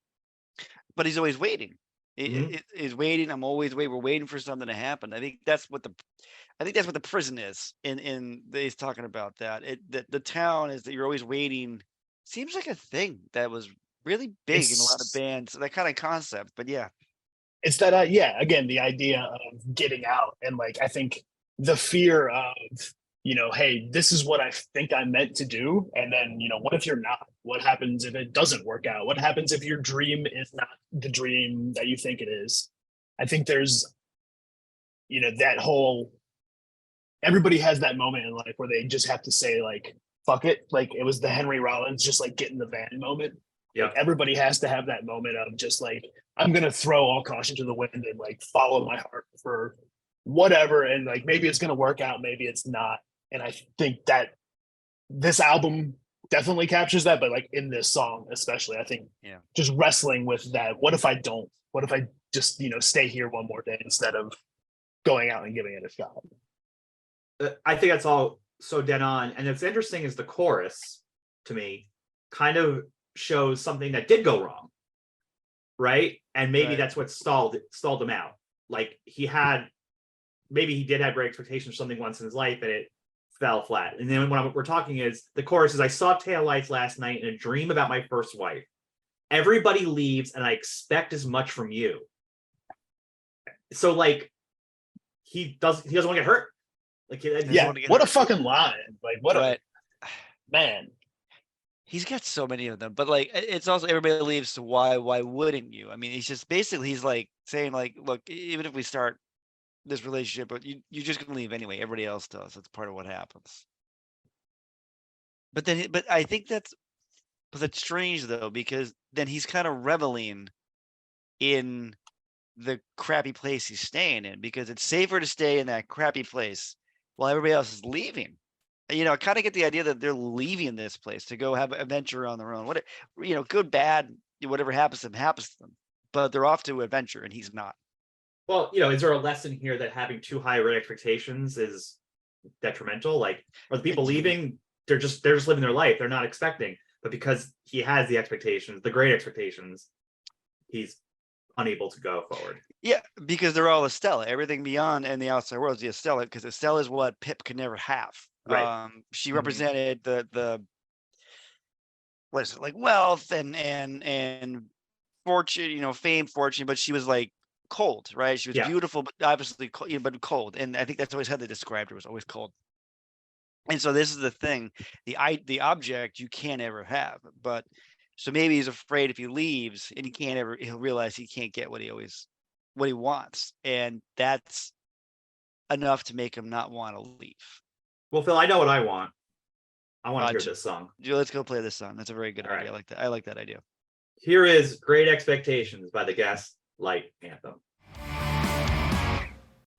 But he's always waiting. He's waiting. I'm always waiting. We're waiting for something to happen. I think that's what the prison is. He's talking about that. The town is that you're always waiting. Seems like a thing that was really big in a lot of bands. That kind of concept, but yeah. It's that, again, the idea of getting out. And like, I think the fear of, you know, hey, this is what I think I meant to do. And then, you know, what if you're not? What happens if it doesn't work out? What happens if your dream is not the dream that you think it is? I think there's, you know, that whole, everybody has that moment in life where they just have to say like, fuck it. Like it was the Henry Rollins, just like get in the van moment. Yeah. Like, everybody has to have that moment of just like, I'm going to throw all caution to the wind and like follow my heart for whatever. And like, maybe it's going to work out, maybe it's not. And I think that this album definitely captures that, but like in this song, especially, I think just wrestling with that. What if I don't? What if I just, you know, stay here one more day instead of going out and giving it a shot? I think that's all so dead on. And what's interesting is the chorus, to me, kind of shows something that did go wrong, right? And maybe that's what stalled him out. Like maybe he did have great expectations for something once in his life, and it fell flat. And then what we're talking is the chorus is, I saw taillights last night in a dream about my first wife. Everybody leaves and I expect as much from you. So like he doesn't want to get hurt. Like what a fucking line. Like what a man. He's got so many of them, but like it's also everybody leaves, so why wouldn't you? I mean, he's like saying like, look, even if we start this relationship, but you're just gonna leave anyway. Everybody else does. That's part of what happens. But I think that's strange though, because then he's kind of reveling in the crappy place he's staying in, because it's safer to stay in that crappy place while everybody else is leaving. You know, I kind of get the idea that they're leaving this place to go have an adventure on their own. What, you know, good, bad, whatever happens to them, but they're off to adventure and he's not. Well, you know, is there a lesson here that having too high rate expectations is detrimental? Like, are the people leaving? They're just living their life. They're not expecting, but because he has the expectations, the great expectations, he's unable to go forward. Yeah, because they're all Estella. Everything beyond and the outside world is the Estella, because Estella is what Pip could never have. Right. She represented the what is it, like wealth and fortune, you know, fame, fortune, but she was like cold, right? She was beautiful, but obviously cold, but cold. And I think that's always how they described her, was always cold. And so this is the thing, the object you can't ever have. But so maybe he's afraid if he leaves and he'll realize he can't get what he wants. And that's enough to make him not want to leave. Well, Phil, I know what I want. I want to hear this song. Let's go play this song. That's a very good idea. Right. I like that idea. Here is Great Expectations by the Gaslight Anthem.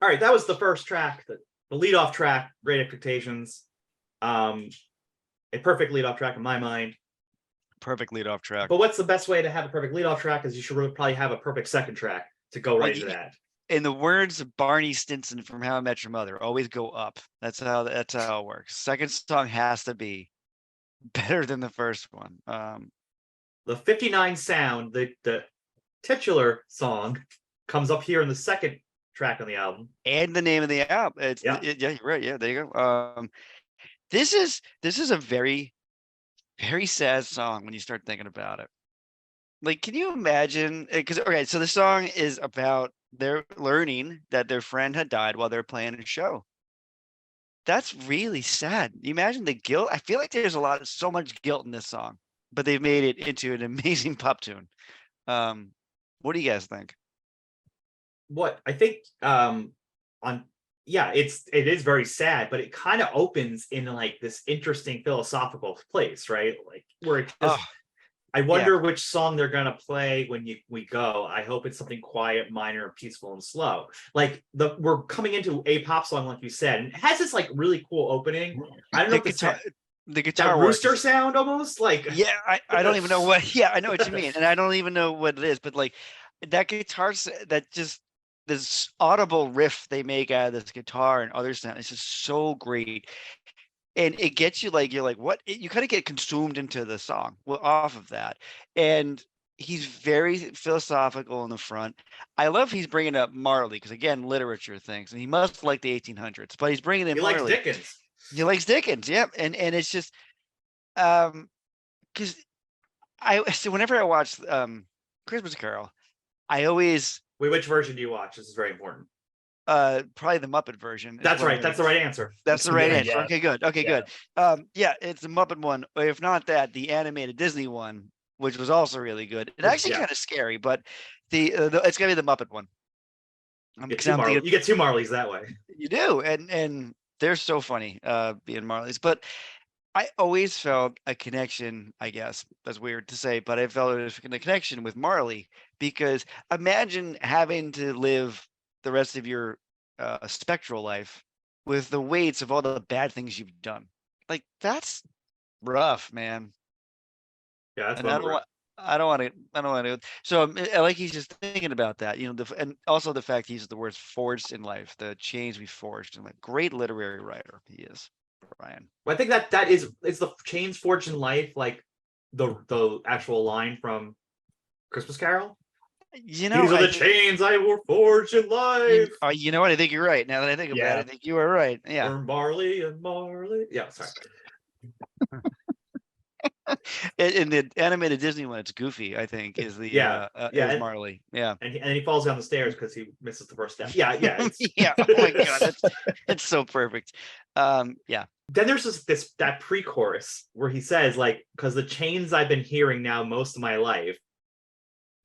All right, that was the first track, the lead-off track, Great Expectations. A perfect lead-off track in my mind. perfect lead-off track. But what's the best way to have a perfect leadoff track? Is you should really probably have a perfect second track to go right into that. In the words of Barney Stinson from How I Met Your Mother, always go up. That's how it works. Second song has to be better than the first one. The 59 sound, the titular song, comes up here in the second track on the album. And the name of the album. Yeah, you're right. Yeah, there you go. This is a very, very sad song when you start thinking about it. Like, can you imagine? Because okay, so the song is about they're learning that their friend had died while they're playing a show. That's really sad. You imagine the guilt. I feel like there's so much guilt in this song, but they've made it into an amazing pop tune. What do you guys think? What I think it is very sad, but it kind of opens in like this interesting philosophical place, right? Like where it just, I wonder which song they're gonna play when we go. I hope it's something quiet, minor, peaceful, and slow. Like we're coming into a pop song, like you said, and it has this like really cool opening. I don't know if the guitar rooster sound almost like I don't even know what I know what you mean, and I don't even know what it is, but like that guitar that just this audible riff they make out of this guitar and other sound, it's just so great. And it gets you like, you're like, what? You kind of get consumed into the song off of that. And he's very philosophical in the front. I love he's bringing up Marley because, again, literature things. And he must like the 1800s, but he's bringing in Marley. He likes Dickens. He likes Dickens, yeah. And it's just because so whenever I watch Christmas Carol, I always... Wait, which version do you watch? This is very important. Probably the Muppet version. That's right. That's the right answer. That's the right answer. Yeah. Okay, good. Okay, good. It's the Muppet one. If not that, the animated Disney one, which was also really good. It's actually kind of scary, but it's gonna be the Muppet one. You get two Marleys that way. You do, and they're so funny, being Marleys. But I always felt a connection. I guess that's weird to say, but I felt a connection with Marley because imagine having to live the rest of your spectral life with the weights of all the bad things you've done. Like that's rough, man. Yeah, that's and I don't want to. So I like he's just thinking about that, and also the fact he uses the words forged in life, the chains we forged, and like great literary writer he is, Brian. Well, I think that is the chains forged in life, like the actual line from Christmas Carol. These are the chains I will forge in life. You know what? I think you're right. Now that I think about it, I think you are right. Yeah. Or Marley and Marley. Yeah, sorry. In the animated Disney one, it's Goofy, I think, is the is Marley. Yeah. And he falls down the stairs because he misses the first step. Yeah. Yeah. Oh my God. It's so perfect. Yeah. Then there's that pre-chorus where he says, like, because the chains I've been hearing now most of my life.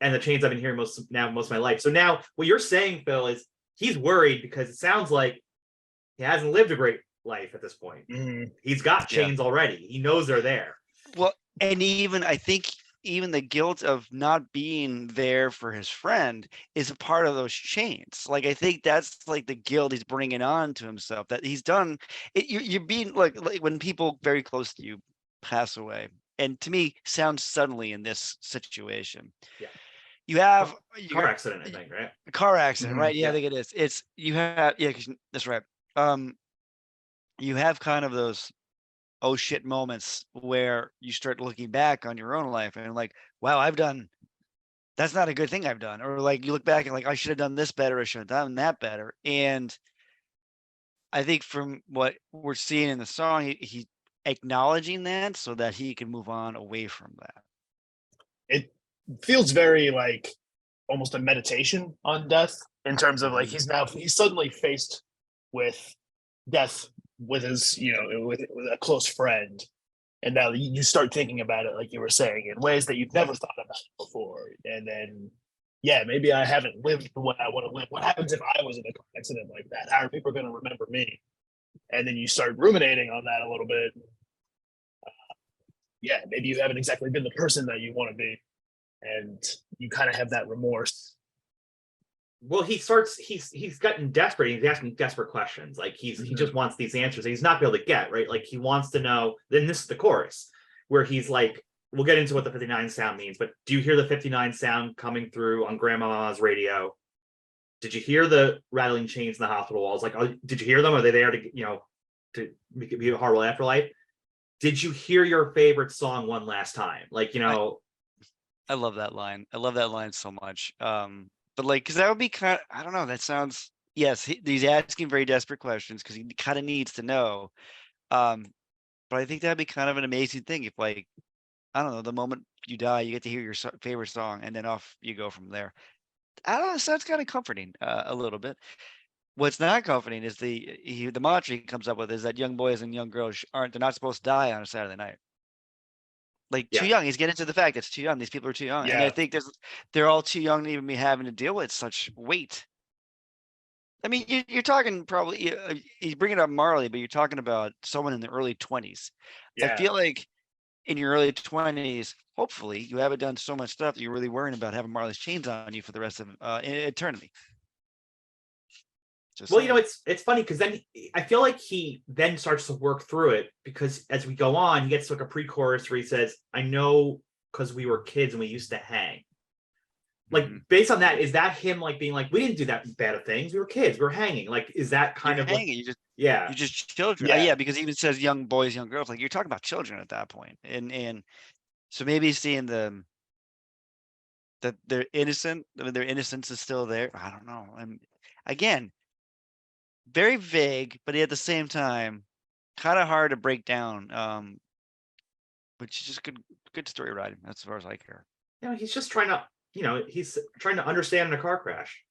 And the chains I've been hearing most of my life. So now what you're saying, Phil, is he's worried because it sounds like he hasn't lived a great life at this point. Mm-hmm. He's got chains already. He knows they're there. Well, and I think even the guilt of not being there for his friend is a part of those chains. Like, I think that's like the guilt he's bringing on to himself that he's done. You're being like when people very close to you pass away. And to me, sounds suddenly in this situation. Yeah. You have car accident, I think, right? A car accident, right? Yeah, yeah, I think it is. That's right. You have kind of those oh shit moments where you start looking back on your own life and like, wow, that's not a good thing I've done. Or like you look back and like, I should have done this better, I should have done that better. And I think from what we're seeing in the song, he acknowledging that so that he can move on away from that. It feels very like almost a meditation on death in terms of like he's suddenly faced with death with his with a close friend, and now you start thinking about it like you were saying in ways that you've never thought about before. And then maybe I haven't lived the way I want to live. What happens if I was in a car accident like that? How are people going to remember me? And then you start ruminating on that a little bit. Maybe you haven't exactly been the person that you want to be. And you kind of have that remorse. Well, he's gotten desperate. He's asking desperate questions. Like he just wants these answers. And he's not able to get, right? Like he wants to know. Then this is the chorus where he's like we'll get into what the 59 sound means, but do you hear the 59 sound coming through on Grandma's radio? Did you hear the rattling chains in the hospital walls? Like, did you hear them? Are they there to make it be a horrible afterlife? Did you hear your favorite song one last time? Like, I love that line. I love that line so much. But like, because that would be kind of, I don't know. That sounds, yes, he's asking very desperate questions because he kind of needs to know. But I think that'd be kind of an amazing thing if, like, I don't know, the moment you die, you get to hear your favorite song, and then off you go from there. I don't know. It sounds kind of comforting a little bit. What's not comforting is the mantra he comes up with is that young boys and young girls they're not supposed to die on a Saturday night. Like, too young. He's getting to the fact it's too young. These people are too young. And I think they're all too young to even be having to deal with such weight. I mean, you're talking probably, he's bringing up Marley, but you're talking about someone in the early 20s. I feel like in your early 20s, hopefully you haven't done so much stuff that you're really worrying about having Marley's chains on you for the rest of eternity. Well, it's funny because then I feel like he then starts to work through it, because as we go on, he gets like a pre-chorus where he says, "I know because we were kids and we used to hang." Like, based on that, is that him like being like, we didn't do that bad of things, we were kids, we were hanging? Like, is that kind of hanging? You're just children. Yeah, because he even says young boys, young girls. Like, you're talking about children at that point, and so maybe seeing that they're innocent. I mean, their innocence is still there. I don't know. And again, very vague, but at the same time, kind of hard to break down. But it's just good story writing. That's as far as I care. He's just trying to, he's trying to understand in a car crash.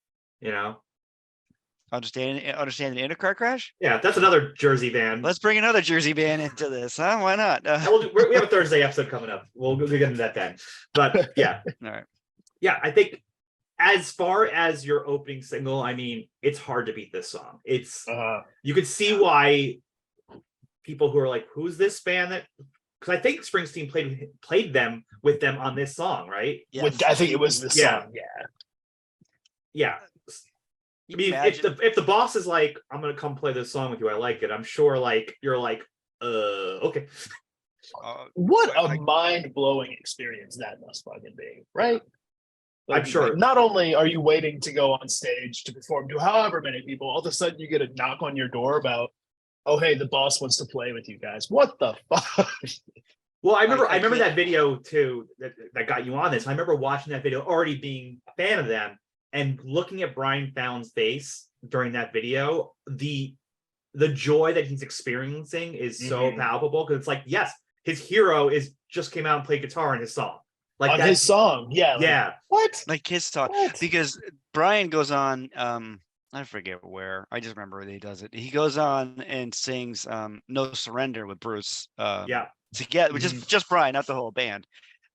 Understanding in a car crash. Yeah, that's another Jersey band. Let's bring another Jersey band into this, huh? Why not? We have a Thursday episode coming up. We'll get into that then. But yeah, all right. Yeah, I think as far as your opening single, I mean, it's hard to beat this song. It's you could see why people who are like, "Who's this band?" That, because I think Springsteen played them with them on this song, right? Yeah, I think it was the song. Yeah. I mean, if the boss is like, "I'm gonna come play this song with you, I like it," I'm sure like you're like, okay. What a mind-blowing experience that must fucking be, right? Like, I'm sure. Not only are you waiting to go on stage to perform to however many people, all of a sudden you get a knock on your door about, "Oh, hey, the boss wants to play with you guys." What the fuck? Well, I remember that video too that got you on this. I remember watching that video, already being a fan of them, and looking at Brian Fallon's face during that video. The joy that he's experiencing is so palpable, because it's like, yes, his hero just came out and played guitar in his song. Like on his song, what? Like his song, because Brian goes on. I forget where. I just remember that he does it. He goes on and sings "No Surrender" with Bruce. Together, which is just Brian, not the whole band.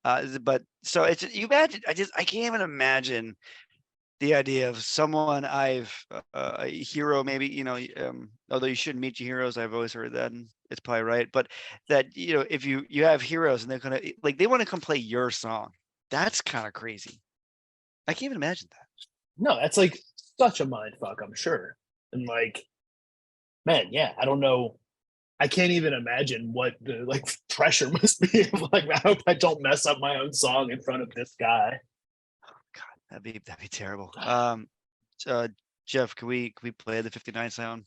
But so it's, you imagine. I can't even imagine the idea of someone a hero, maybe, although you shouldn't meet your heroes. I've always heard that, and it's probably right. But that, if you have heroes and they're gonna, like, they want to come play your song, that's kind of crazy. I can't even imagine that. No, that's like such a mind fuck, I'm sure. And like, man, yeah, I don't know. I can't even imagine what the pressure must be. Like, I hope I don't mess up my own song in front of this guy. That'd be terrible. Jeff, can we play the 59 sound?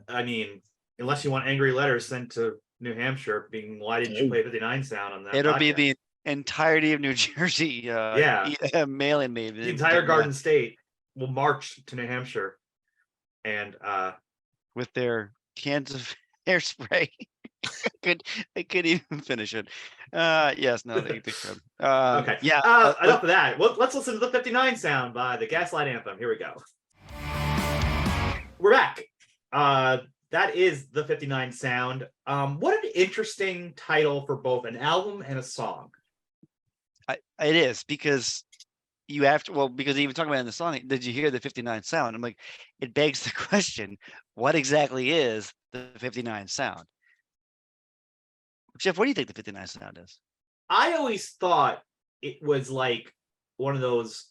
I mean, unless you want angry letters sent to New Hampshire being, "Why didn't you play 59 sound on that?" It'll podcast? be the entirety of New Jersey. Mailing me. The entire Garden State will march to New Hampshire, and with their cans of hairspray. I couldn't even finish it. Yes, no, they could. Okay. Yeah. Enough of that. Let's listen to the 59 sound by the Gaslight Anthem. Here we go. We're back. That is the 59 sound. What an interesting title for both an album and a song. It is, because you have to, because even talking about in the song, did you hear the 59 sound? I'm like, it begs the question, what exactly is the 59 sound? Jeff, what do you think the 59 sound is? I always thought it was like one of those,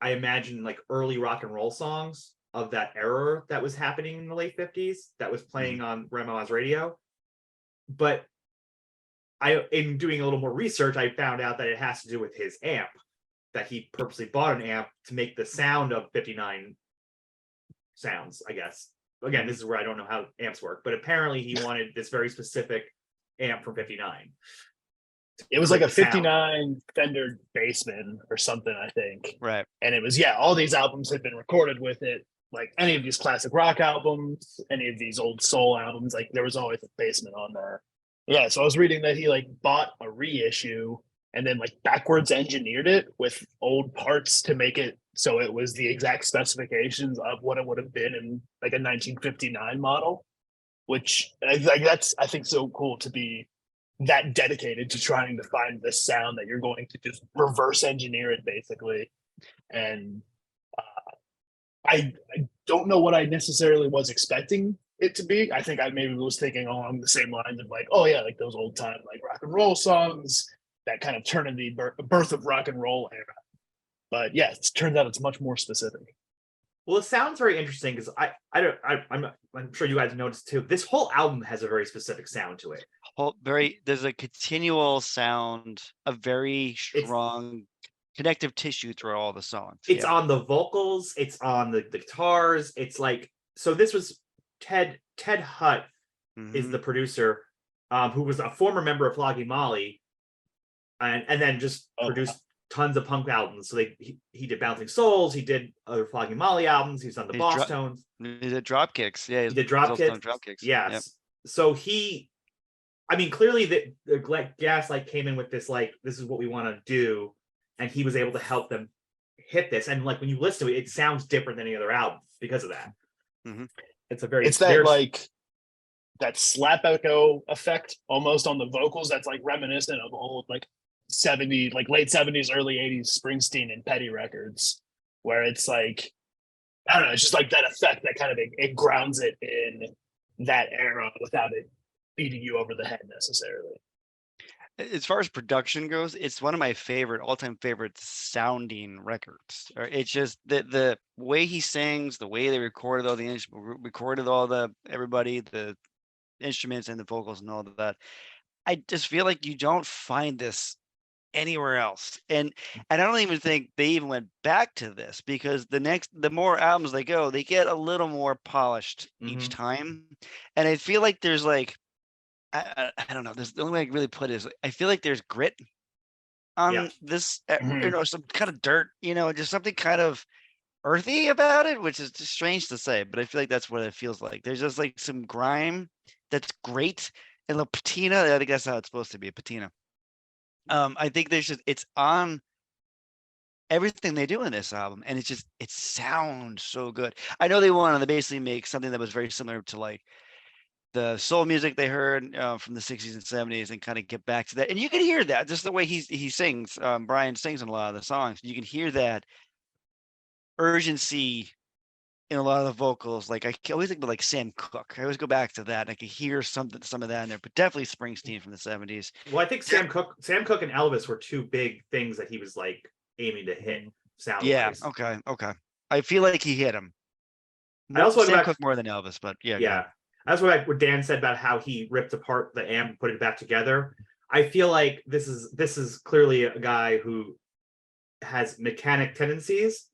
I imagine, like early rock and roll songs of that era that was happening in the late 50s that was playing on Grandma's radio. But in doing a little more research, I found out that it has to do with his amp, that he purposely bought an amp to make the sound of 59 sounds, I guess. Again, this is where I don't know how amps work, but apparently he wanted this very specific amp from 59. It was like a 59 Fender Bassman or something, I think. Right. And it was, all these albums had been recorded with it. Like any of these classic rock albums, any of these old soul albums, like there was always a Bassman on there. Yeah, so I was reading that he like bought a reissue and then like backwards engineered it with old parts to make it so it was the exact specifications of what it would have been in like a 1959 model, which like that's, I think, so cool to be that dedicated to trying to find the sound that you're going to just reverse engineer it basically. And I don't know what I necessarily was expecting it to be. I think I maybe was thinking along the same lines of like, oh yeah, like those old time like rock and roll songs that kind of turn in the birth of rock and roll era. But yeah, it turns out it's much more specific. Well, it sounds very interesting because I'm sure you guys noticed too. This whole album has a very specific sound to it. There's a continual sound, a very strong connective tissue through all the songs. It's on the vocals, it's on the guitars. It's like, so this was Ted Hutt is the producer, who was a former member of Flogging Molly, and then just produced tons of punk albums. So he did Bouncing Souls, he did other Flogging Molly albums, he's done the Boss Tones. He did Dropkicks. Yeah, he did Dropkicks. Yes. Yep. So clearly the Gaslight came in with this, like, this is what we want to do, and he was able to help them hit this. And like when you listen to it, it sounds different than any other album because of that. It's that slap echo effect almost on the vocals that's like reminiscent of old like 70s, like late 70s, early 80s Springsteen and Petty records, where it's like, I don't know, it's just like that effect that kind of it grounds it in that era without it beating you over the head necessarily. As far as production goes, it's one of my all-time favorite sounding records. It's just the way he sings, the way they recorded all the everybody, the instruments and the vocals and all of that. I just feel like you don't find this anywhere else. And I don't even think they even went back to this, because the more albums they go, they get a little more polished each time. And I feel like there's like, I don't know. The only way I can really put it is I feel like there's grit on this, some kind of dirt, just something kind of earthy about it, which is just strange to say, but I feel like that's what it feels like. There's just like some grime that's great, and the patina. I think that's how it's supposed to be, a patina. I think it's on everything they do in this album, and it sounds so good. I know they wanted to basically make something that was very similar to like the soul music they heard from the 60s and 70s, and kind of get back to that. And you can hear that just the way he sings. Brian sings in a lot of the songs. You can hear that urgency in a lot of the vocals. Like I always think of like Sam Cooke. I always go back to that, and I can hear some of that in there, but definitely Springsteen from the 70s. Well, I think Sam Cooke and Elvis were two big things that he was like aiming to hit sound wise. Okay. I feel like he hit him. I also Sam Cooke more than Elvis, but yeah. That's what Dan said about how he ripped apart the amp and put it back together. I feel like this is clearly a guy who has mechanic tendencies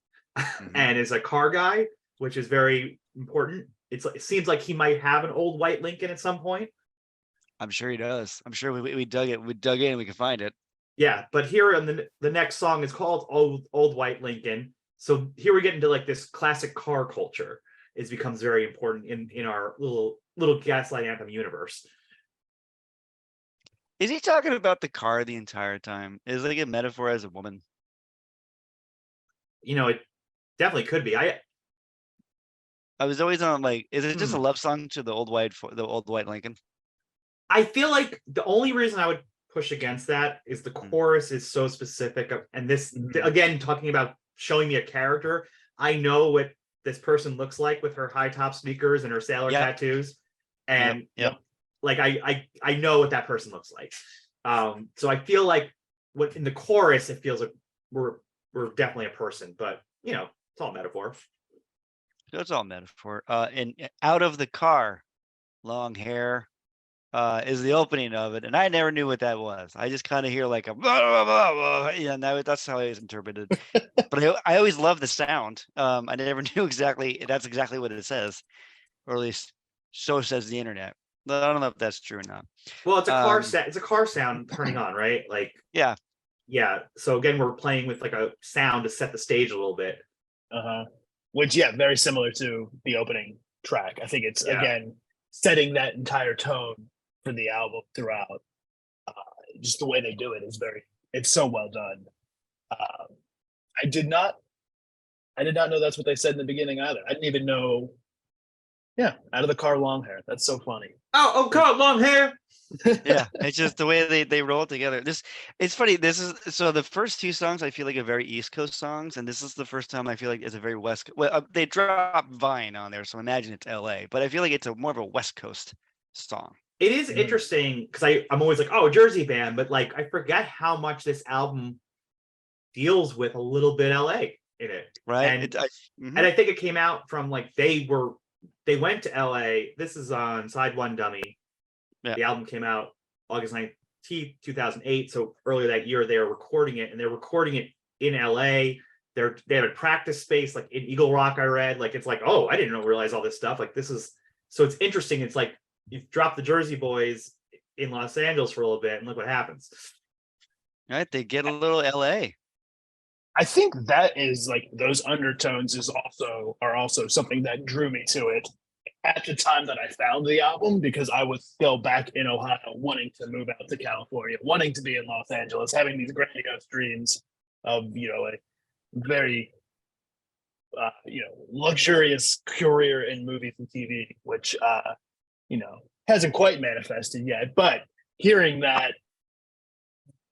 and is a car guy, which is very important. It seems like he might have an old white Lincoln at some point. I'm sure he does. I'm sure we dug it. We dug in, we can find it. Yeah, but here on the next song is called Old White Lincoln. So here we get into like this classic car culture. It becomes very important in our little Gaslight Anthem universe. Is he talking about the car the entire time? Is it like a metaphor as a woman? It definitely could be. I was always on like, is it just a love song to the old white Lincoln? I feel like the only reason I would push against that is the chorus is so specific, and this again talking about showing me a character. I know what this person looks like with her high top sneakers and her sailor tattoos, and like I know what that person looks like. So I feel like in the chorus it feels like we're definitely a person, but it's all metaphor. So it's all metaphor. And out of the car, long hair, is the opening of it, and I never knew what that was. I just kind of hear like a blah, blah, blah, blah, yeah, and that's how I always interpreted. But I always love the sound. I never knew exactly that's exactly what it says, or at least so says the internet. But I don't know if that's true or not. Well, it's a car it's a car sound turning on, right? Like Yeah. Yeah. So again, we're playing with like a sound to set the stage a little bit. Which, yeah, very similar to the opening track. I think it's again setting that entire tone for the album throughout. Just the way they do it is it's so well done. I did not know that's what they said in the beginning either. I didn't even know. Yeah, out of the car, long hair. That's so funny. Oh, God, long hair. Yeah, it's just the way they roll it together. It's funny. This is so the first two songs I feel like are very East Coast songs, and this is the first time I feel like it's a very West. Well, they drop Vine on there, so imagine it's L.A. But I feel like it's more of a West Coast song. It is interesting because I'm always like, oh, a Jersey band, but like I forget how much this album deals with a little bit LA in it, right? And I think it came out from like they went to LA. This is on Side One Dummy. Yeah. The album came out August 19th, 2008. So earlier that year, they were recording it, and they're recording it in LA. They have a practice space like in Eagle Rock. I read like it's like, oh, I didn't realize all this stuff. Like this is so it's interesting. It's like you drop the Jersey Boys in Los Angeles for a little bit, and look what happens. Right, they get a little LA. I think that is like those undertones are also something that drew me to it at the time that I found the album, because I was still back in Ohio wanting to move out to California, wanting to be in Los Angeles, having these grandiose dreams of, a very, luxurious career in movies and TV, which, hasn't quite manifested yet. But hearing that,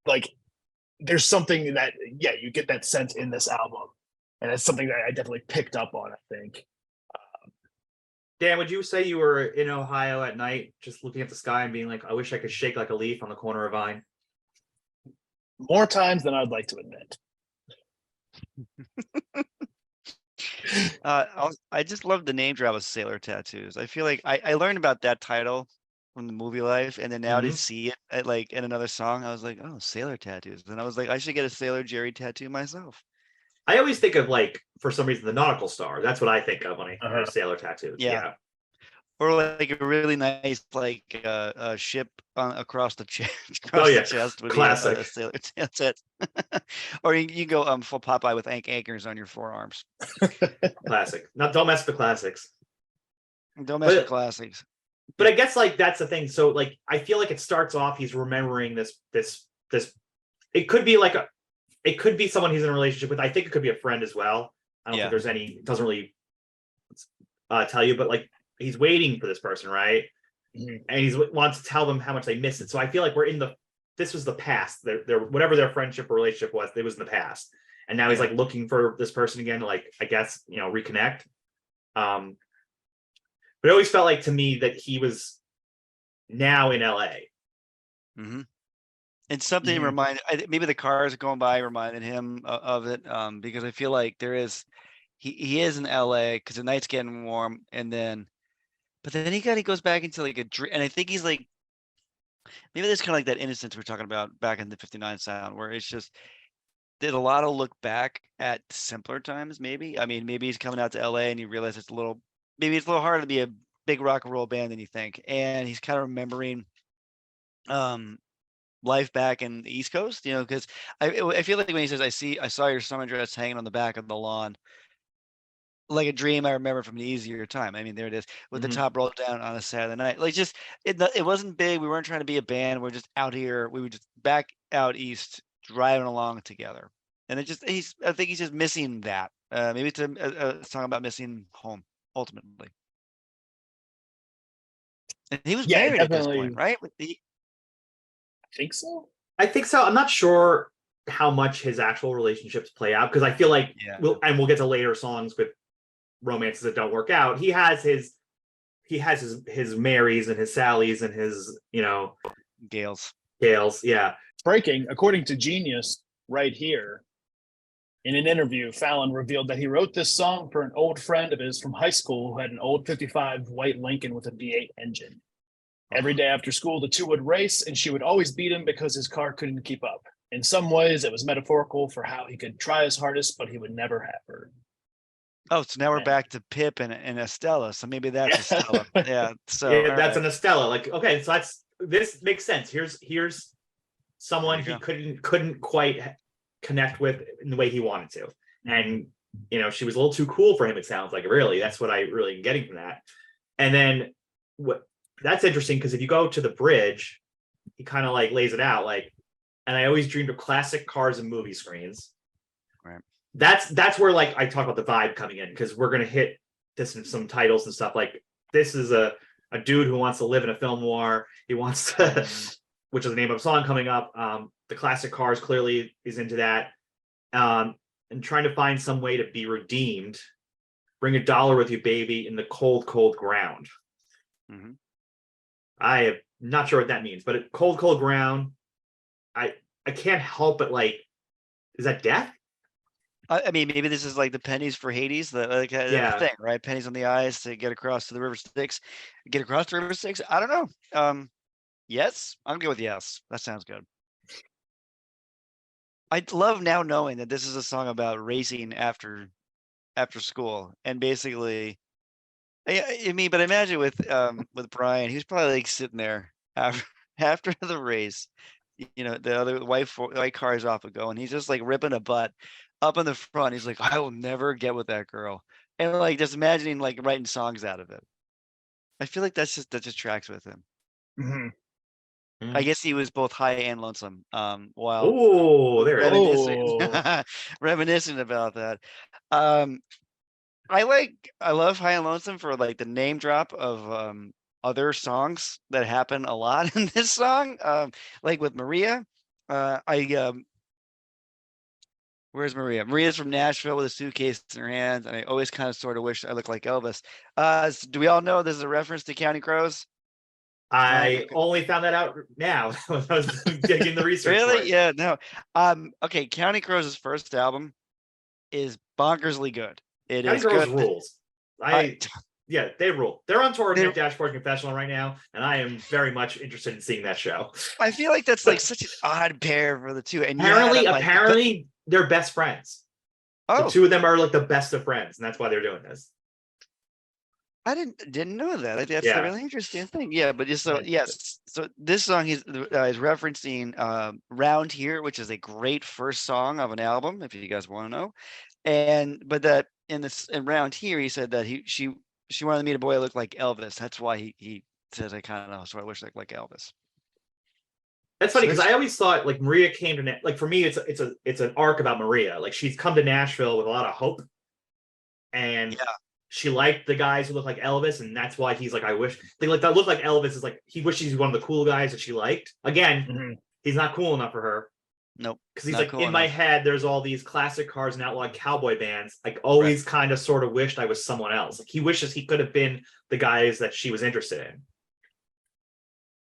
like, there's something that, you get that sense in this album. And it's something that I definitely picked up on, I think. Dan, would you say you were in Ohio at night, just looking at the sky and being like, I wish I could shake like a leaf on the corner of Vine? More times than I'd like to admit. I just love the name drop of Sailor Tattoos. I feel like I learned about that title from the movie Life, and then now to see it like in another song, I was like, oh, Sailor Tattoos. And I was like, I should get a Sailor Jerry tattoo myself. I always think of like, for some reason, the nautical star. That's what I think of when I hear Sailor Tattoos. Yeah. Or like a really nice like ship across the chest. The chest would classic. Be a sailor. That's it. Or you go full Popeye with anchors on your forearms. Classic. Don't mess with the classics. Don't mess with classics. But I guess like that's the thing. So like I feel like it starts off he's remembering this. It could be like it could be someone he's in a relationship with. I think it could be a friend as well. I don't think there's any. It doesn't really tell you, but like he's waiting for this person, right? Mm-hmm. And he wants to tell them how much they miss it. So I feel like we're in this was the past. Their whatever their friendship or relationship was, it was in the past. And now he's like looking for this person again to like, I guess, reconnect. But it always felt like to me that he was now in LA. Mm-hmm. And something reminded, maybe the cars going by reminded him of it, because I feel like he is in LA because the night's getting warm, but then he goes back into like a dream, and I think he's like, maybe there's kind of like that innocence we're talking about back in the '59 sound, where it's just did a lot of look back at simpler times. Maybe maybe he's coming out to LA and he realizes it's a little harder to be a big rock and roll band than you think, and he's kind of remembering life back in the East Coast, because I feel like when he says, I saw your summer dress hanging on the back of the lawn like a dream I remember from the easier time. I mean, there it is with the top rolled down on a Saturday night. Like just it wasn't big. We weren't trying to be a band. We're just out here. We were just back out east driving along together. And I think he's just missing that. Maybe it's a song about missing home ultimately. And he was married at this point, right? I think so. I'm not sure how much his actual relationships play out, because I feel like we'll get to later songs with romances that don't work out. He has his Marys and his Sallys and his Gales. Yeah. Breaking, according to Genius, right here, in an interview, Fallon revealed that he wrote this song for an old friend of his from high school who had an old '55 white Lincoln with a V8 engine. Every day after school, the two would race, and she would always beat him because his car couldn't keep up. In some ways, it was metaphorical for how he could try his hardest, but he would never have her. Oh, so now we're And- back to Pip and Estella. So maybe that's Estella. Yeah. So Yeah, that's all an Estella. Like, okay, so this makes sense. Here's someone There he you couldn't quite connect with in the way he wanted to, and she was a little too cool for him. It sounds like, really, that's what I really am getting from that. And then that's interesting, because if you go to the bridge, he kind of like lays it out like, and I always dreamed of classic cars and movie screens. Right. That's where like I talk about the vibe coming in, because we're gonna hit this in some titles and stuff. Like, this is a dude who wants to live in a film noir. He wants to, which is the name of a song coming up. The classic cars clearly is into that. And trying to find some way to be redeemed. Bring $1 with you, baby, in the cold, cold ground. Mhm. I am not sure what that means, but cold, cold ground. I can't help but like, is that death? I mean, maybe this is like the pennies for Hades, that Yeah. thing, right? Pennies on the eyes to get across to the river Styx. Get across the river Styx. I don't know. Yes, I'm good with yes. That sounds good. I love now knowing that this is a song about racing after school, and basically, I mean, but imagine with Brian, he's probably like sitting there after the race, the other white car is off a go, and he's just like ripping a butt up in the front. He's like, I will never get with that girl, and like just imagining like writing songs out of it. I feel like that just tracks with him. Mhm. I guess he was both high and lonesome. While Oh, there it is. Oh. reminiscing about that. I love High and Lonesome for like the name drop of other songs that happen a lot in this song. Like with Maria. Where's Maria? Maria's from Nashville with a suitcase in her hands, and I always kind of sort of wish I looked like Elvis. So do we all know this is a reference to Counting Crows? I only found that out now when I was digging the research. for Really? it. Yeah, no. Okay, Counting Crows' first album is bonkersly good. It Counting is Girls good. rules. Yeah, they rule. They're on tour with Dashboard Confessional right now, and I am very much interested in seeing that show. I feel like that's like such an odd pair for the two. And apparently, they're best friends. The two of them are like the best of friends, and that's why they're doing this. I didn't know that. I think that's Yeah. a really interesting thing. Yeah, but just yes. So this song is referencing "Round Here," which is a great first song of an album, if you guys want to know. But that in "Round Here," he said that she wanted to meet a boy that looked like Elvis. That's why he says I kind of sort of wish like Elvis. That's funny, because I always thought like Maria came to like, for me it's an arc about Maria. Like, she's come to Nashville with a lot of hope, and she liked the guys who look like Elvis, and that's why he's like, I wish they like that look like Elvis is like, he wishes he's one of the cool guys that she liked. Again, he's not cool enough for her. Nope. Because he's like, cool in my head, there's all these classic cars and outlaw cowboy bands. Like, always kind of sort of wished I was someone else. Like, he wishes he could have been the guys that she was interested in.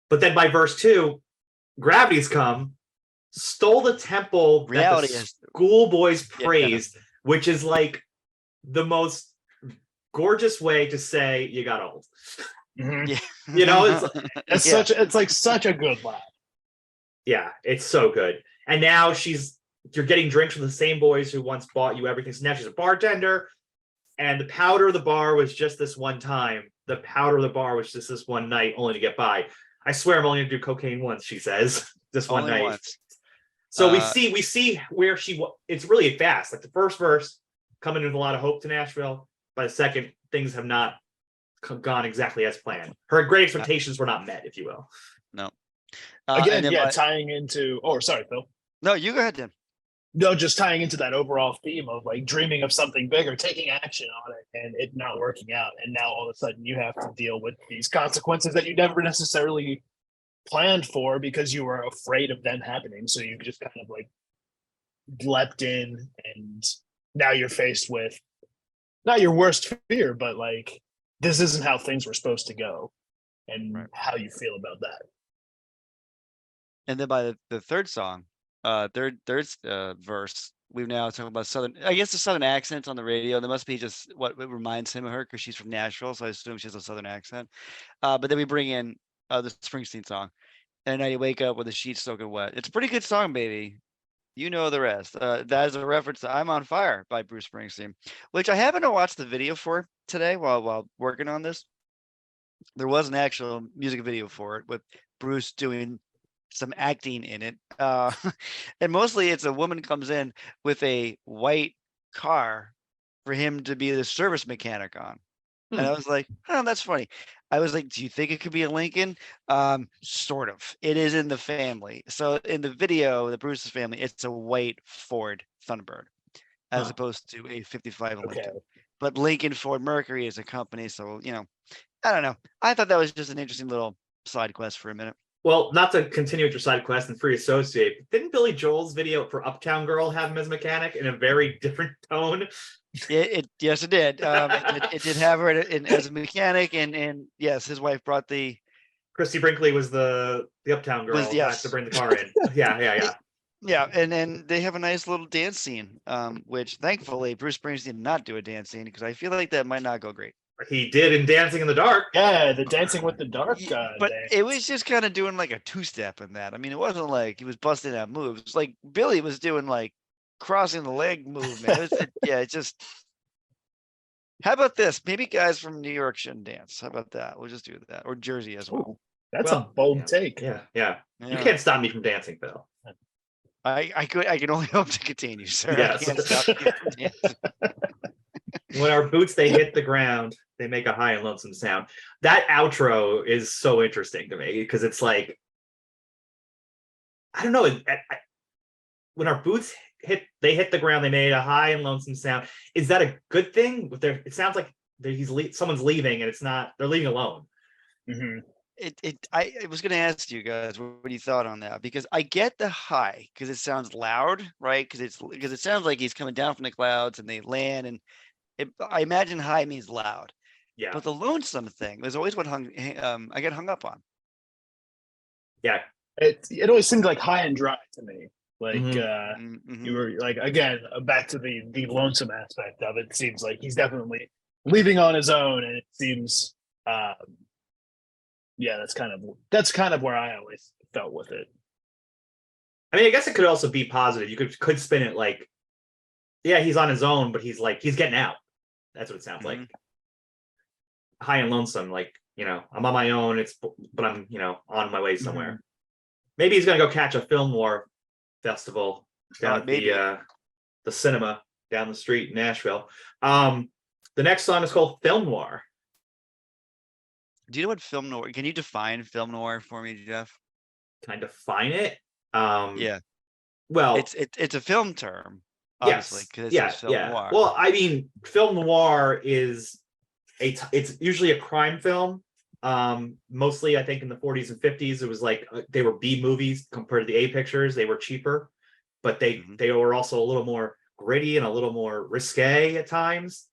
But then by verse 2, Gravity's come, stole the temple that the schoolboys praised, which is like the most gorgeous way to say you got old. Yeah. It's like such a good line. Yeah, it's so good. And now you're getting drinks from the same boys who once bought you everything. So now she's a bartender, and the powder of the bar was just this one time. The powder of the bar was just this one night, only to get by. I swear I'm only gonna do cocaine once, she says. This one night. Once. So we see where it's really fast. Like, the first verse coming with a lot of hope to Nashville. By the second, things have not gone exactly as planned. Her great expectations were not met, if you will. No. Again, tying into. Oh, sorry, Phil. No, you go ahead, then. No, just tying into that overall theme of like dreaming of something bigger, taking action on it, and it not working out, and now all of a sudden you have to deal with these consequences that you never necessarily planned for because you were afraid of them happening. So you just kind of like leapt in, and now you're faced with not your worst fear, but like, this isn't how things were supposed to go, and how you feel about that. And then by the third song, third verse, we've now talked about the southern accent on the radio. There must be just what reminds him of her, because she's from Nashville, so I assume she has a southern accent. But then we bring in the Springsteen song. And now you wake up with the sheets soaking wet. It's a pretty good song, baby. You know the rest. That is a reference to "I'm on Fire" by Bruce Springsteen, which I happened to watch the video for today while working on this. There was an actual music video for it with Bruce doing some acting in it. And mostly it's a woman comes in with a white car for him to be the service mechanic on. And I was like, oh, that's funny. I was like, do you think it could be a Lincoln? Sort of. It is in the family. So in the video, the Bruce's family, it's a white Ford Thunderbird as opposed to a 55 Lincoln. But Lincoln Ford Mercury is a company. So, I don't know. I thought that was just an interesting little side quest for a minute. Well, not to continue with your side quest and free associate, didn't Billy Joel's video for Uptown Girl have him as mechanic in a very different tone? Yes, it did. It did have her as a mechanic, and yes, his wife brought the. Christy Brinkley was the Uptown Girl. Yes. To bring the car in. Yeah. Yeah, and then they have a nice little dance scene, which thankfully Bruce Springsteen did not do a dance scene because I feel like that might not go great. He did in Dancing in the Dark. Yeah, the Dancing with the Dark. But it was just kind of doing like a two-step in that. I mean, it wasn't like he was busting out moves. It was like Billy was doing like crossing the leg movement. It just. How about this? Maybe guys from New York shouldn't dance. How about that? We'll just do that, or Jersey as well. Ooh, that's a bold take. Yeah. You can't stop me from dancing, Phil. I can only hope to continue, sir. Yes. I can't stop you from dancing. When our boots they hit the ground, they make a high and lonesome sound. That outro is so interesting to me because it's like, I don't know. When our boots hit the ground, they made a high and lonesome sound. Is that a good thing? It sounds like someone's leaving, and it's not. They're leaving alone. Mm-hmm. I was going to ask you guys what you thought on that, because I get the high because it sounds loud, right? Because it sounds like he's coming down from the clouds and they land, and I imagine high means loud. Yeah. But the lonesome thing was always what I get hung up on. Yeah. It always seemed like high and dry to me. Like Mm-hmm. you were like, again, back to the lonesome aspect of it. It seems like he's definitely leaving on his own, and it seems that's kind of where I always felt with it. I mean, I guess it could also be positive. You could spin it like, yeah, he's on his own, but he's getting out. That's what it sounds like. High and lonesome, like, I'm on my own. But I'm, on my way somewhere. Mm-hmm. Maybe he's gonna go catch a film noir festival down at the cinema down the street in Nashville. The next song is called Film Noir. Do you know what film noir? Can you define film noir for me, Jeff? Can I define it? Yeah. Well, it's a film term, obviously, because it's film noir. Well, I mean, film noir is it's usually a crime film. Mostly, I think in the 40s and 50s, it was like they were B movies compared to the A pictures. They were cheaper, but they were also a little more gritty and a little more risque at times.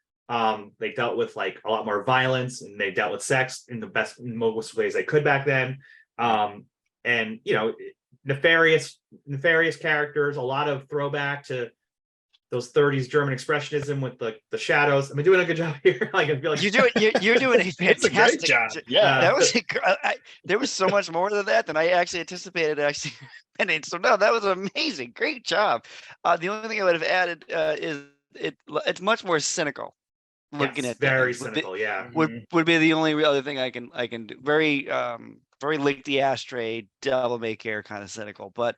They dealt with like a lot more violence, and they dealt with sex in most ways they could back then. And nefarious characters, a lot of throwback to those 30s German expressionism with the shadows. Am I doing a good job here? Like, I feel like you're doing a fantastic a great job. Yeah, that was there was so much more to that than I actually anticipated. So no, that was amazing. Great job. The only thing I would have added is it's much more cynical. Looking at very cynical, would be the only other thing I can do. Very lick the ashtray, devil may care kind of cynical. But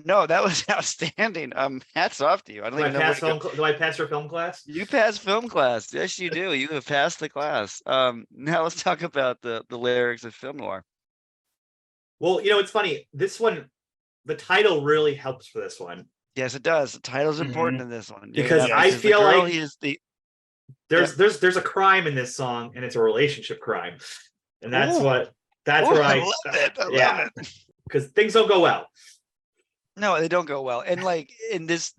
no, that was outstanding. Hats off to you. I don't even know. Do I pass your film class? You passed film class. Yes, you do. You have passed the class. Now let's talk about the lyrics of film noir. Well, it's funny. This one, the title really helps for this one. Yes, it does. The title's important in this one because I feel like he is there's a crime in this song, and it's a relationship crime, and that's where I love it. Because things don't go well. No, they don't go well. And like in this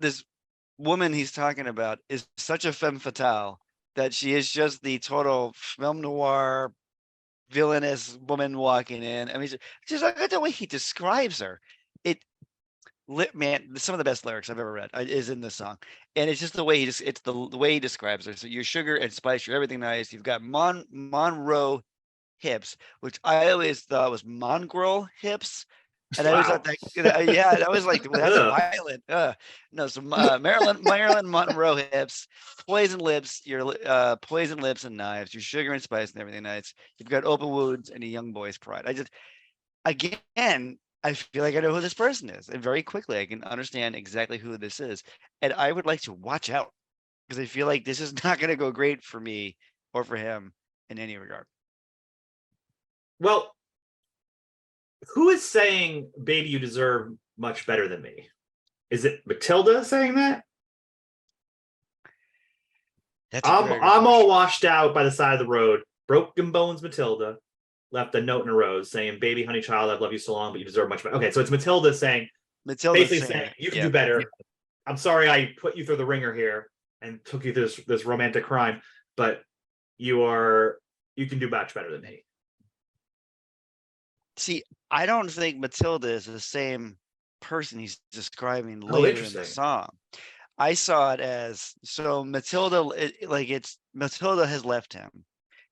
woman he's talking about is such a femme fatale that she is just the total film noir villainous woman walking in. I mean, just like the way he describes her. Man, some of the best lyrics I've ever read is in this song, and it's just the way it's the way he describes her. So you're sugar and spice, you're everything nice. You've got Monroe hips, which I always thought was mongrel hips. And I always Wow. thought that, yeah, that was like, well, that's a Ugh. violent. No, some Marilyn Monroe hips, poison lips, your poison lips and knives, your sugar and spice and everything nice. You've got open wounds and a young boy's pride. Again, I feel like I know who this person is, and very quickly I can understand exactly who this is, and I would like to watch out because I feel like this is not going to go great for me or for him in any regard. Well, who is saying, "Baby, you deserve much better than me"? Is it Matilda saying that? That's a I'm very good all question. washed out by the side of the road. Broken bones, Matilda left a note in a rose saying, "Baby, honey, child, I've loved you so long, but you deserve much better." Okay, so it's Matilda saying, Matilda's basically saying, saying, "You can yeah, do better. I'm sorry I put you through the ringer here and took you through this romantic crime, but you can do much better than me." see, I don't think Matilda is the same person he's describing Oh, later in the interesting. song. I saw it as so Matilda, it's Matilda has left him.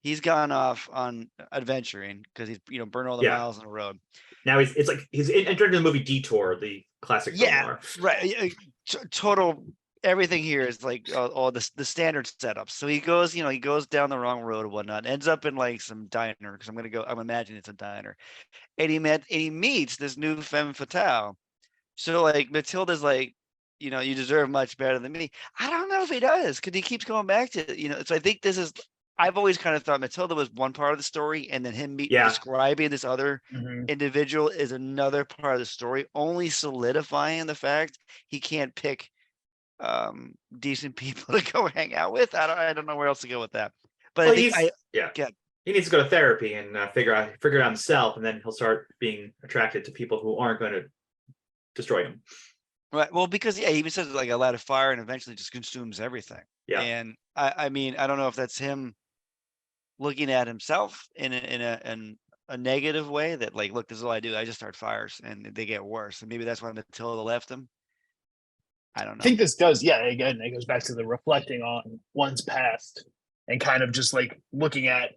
He's gone off on adventuring because he's burned all the Yeah. miles on the road. Now it's like he's entered into the movie Detour, the classic film Yeah, noir. right. Total everything here is like all the standard setups. So he goes, he goes down the wrong road and whatnot, ends up in like some diner because I'm imagining it's a diner, and he meets this new femme fatale. So like Matilda's like, you deserve much better than me. I don't know if he does because he keeps going back to, So I think I've always kind of thought Matilda was one part of the story, and then him Yeah. describing this other Mhm. individual is another part of the story, only solidifying the fact he can't pick decent people to go hang out with. I don't know where else to go with that. But I Well, think yeah. get He needs to go to therapy and figure it out himself, and then he'll start being attracted to people who aren't going to destroy him. right. Well, because he even says like a lot of fire and eventually just consumes everything. Yeah. And I mean, I don't know if that's him looking at himself in a negative way that like, look, this is all I do. I just start fires and they get worse. And maybe that's why Matilda left him. I don't I know. think this does, yeah, again, it goes back to the reflecting on one's past and kind of just like looking at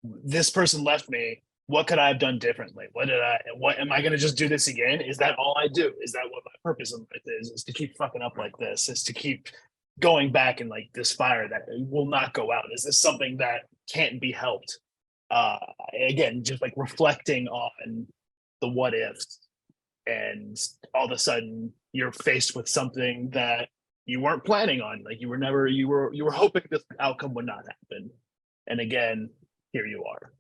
this person left me. What could I have done differently? What am I going to just do this again? Is that all I do? Is that what my purpose in life is to keep fucking up like this? Is to keep going back and like this fire that will not go out? Is this something that can't be helped? Uh, Again, just like reflecting on the what ifs, and all of a sudden you're faced with something that you weren't planning on. Like you were hoping this outcome would not happen. And again, here you are.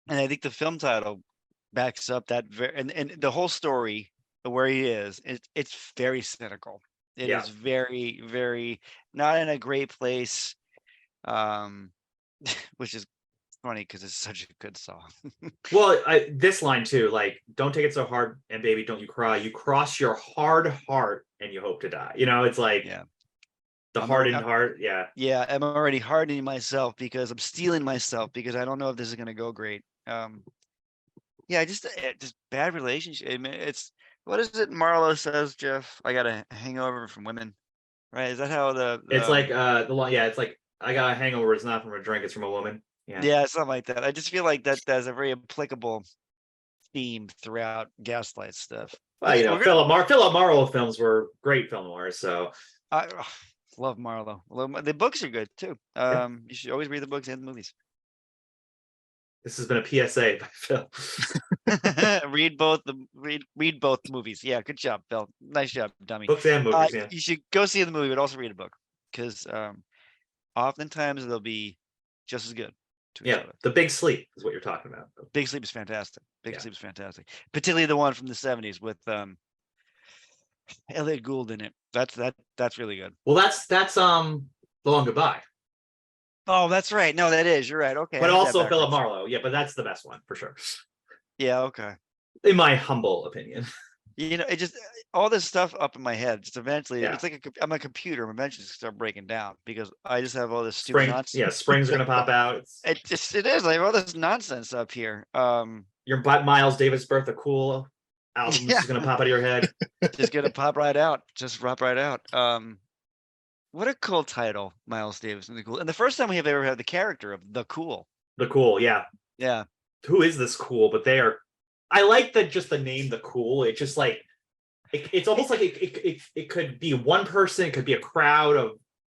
And I think the film title backs up that and the whole story of where he is, it's very cynical. It Yeah. is very, very not in a great place. Which is funny because it's such a good song. Well, this line too, like, "Don't take it so hard, and baby, don't you cry. You cross your hard heart, and you hope to die." It's like Yeah. the I'm already, hardened heart. Yeah. yeah, I'm already hardening myself because I'm stealing myself because I don't know if this is gonna go great. Yeah, just bad relationship. I mean, it's what is it Marlo says, Jeff? I got a hangover from women, right? Is that how It's like the line. Yeah, it's like, "I got a hangover. It's not from a drink. It's from a woman." Yeah. yeah, something like that. I just feel like that's a very applicable theme throughout Gaslight stuff. Well, We're gonna. Philip Marlowe films were great film noirs. So I love Marlo. The books are good too. yeah. You should always read the books and the movies. This has been a PSA by Phil. read both movies. Yeah, good job, Bill. Nice job, dummy. Books and movies. Yeah. You should go see the movie, but also read a book because oftentimes they'll be just as good to each Yeah. other. The Big Sleep is what you're talking about. Big Sleep is fantastic. Big Yeah. Sleep is fantastic, particularly the one from the '70s with Elliot Gould in it. That's really good. Well, that's The Long Goodbye, Oh, that's right. No, that is. You're right. Okay, I but had that also Philip backwards. Marlowe. Yeah, but that's the best one for sure, Yeah. Okay. in my humble opinion. It just all this stuff up in my head. Just eventually, Yeah. it's like I'm a computer. I'm eventually just start breaking down because I just have all this stupid nonsense. Yeah, springs are gonna pop out. It is. I have all this nonsense up here. Your Miles Davis Bertha Cool album Yeah. is gonna pop out of your head. Just gonna pop right out. Just pop right out. What a cool title, Miles Davis and the Cool. And the first time we have ever had the character of the Cool. The Cool, yeah. Yeah. who is this cool? But they are. I like that just the name, the cool. It's just like it's almost like it could be one person. It could be a crowd of,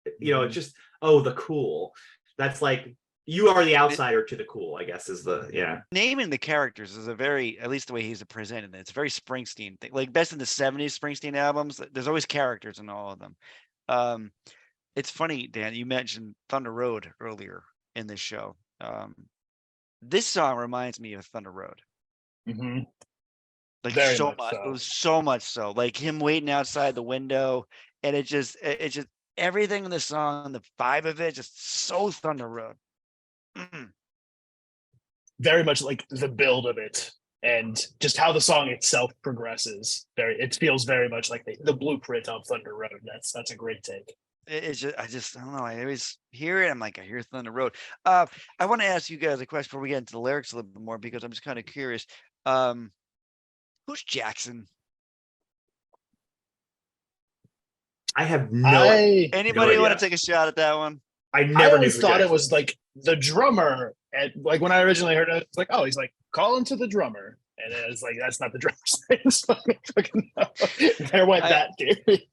it's just the cool. That's like you are the outsider to the cool. I guess is the naming the characters is a very, at least the way he's presented. It's a very Springsteen thing. Like best in the '70s Springsteen albums. There's always characters in all of them. It's funny, Dan, you mentioned Thunder Road earlier in this show. This song reminds me of Thunder Road. Mm-hmm. Like Very so much much. so. It was so much so. Like him waiting outside the window, and it just everything in the song, the vibe of it, just so Thunder Road. Very much like the build of it and just how the song itself progresses. It feels very much like the blueprint of Thunder Road. That's a great take. It's just I don't know. I always hear it. I'm like, I hear Thunder Road. I want to ask you guys a question before we get into the lyrics a little bit more because I'm just kind of curious. Who's Jackson? I have no. Anybody no want idea. to take a shot at that one? I I never always knew thought Jackson. it was like the drummer. And like when I originally heard it, it's like, oh, he's like calling to the drummer, and it was like that's not the drummer's name. There went that theory.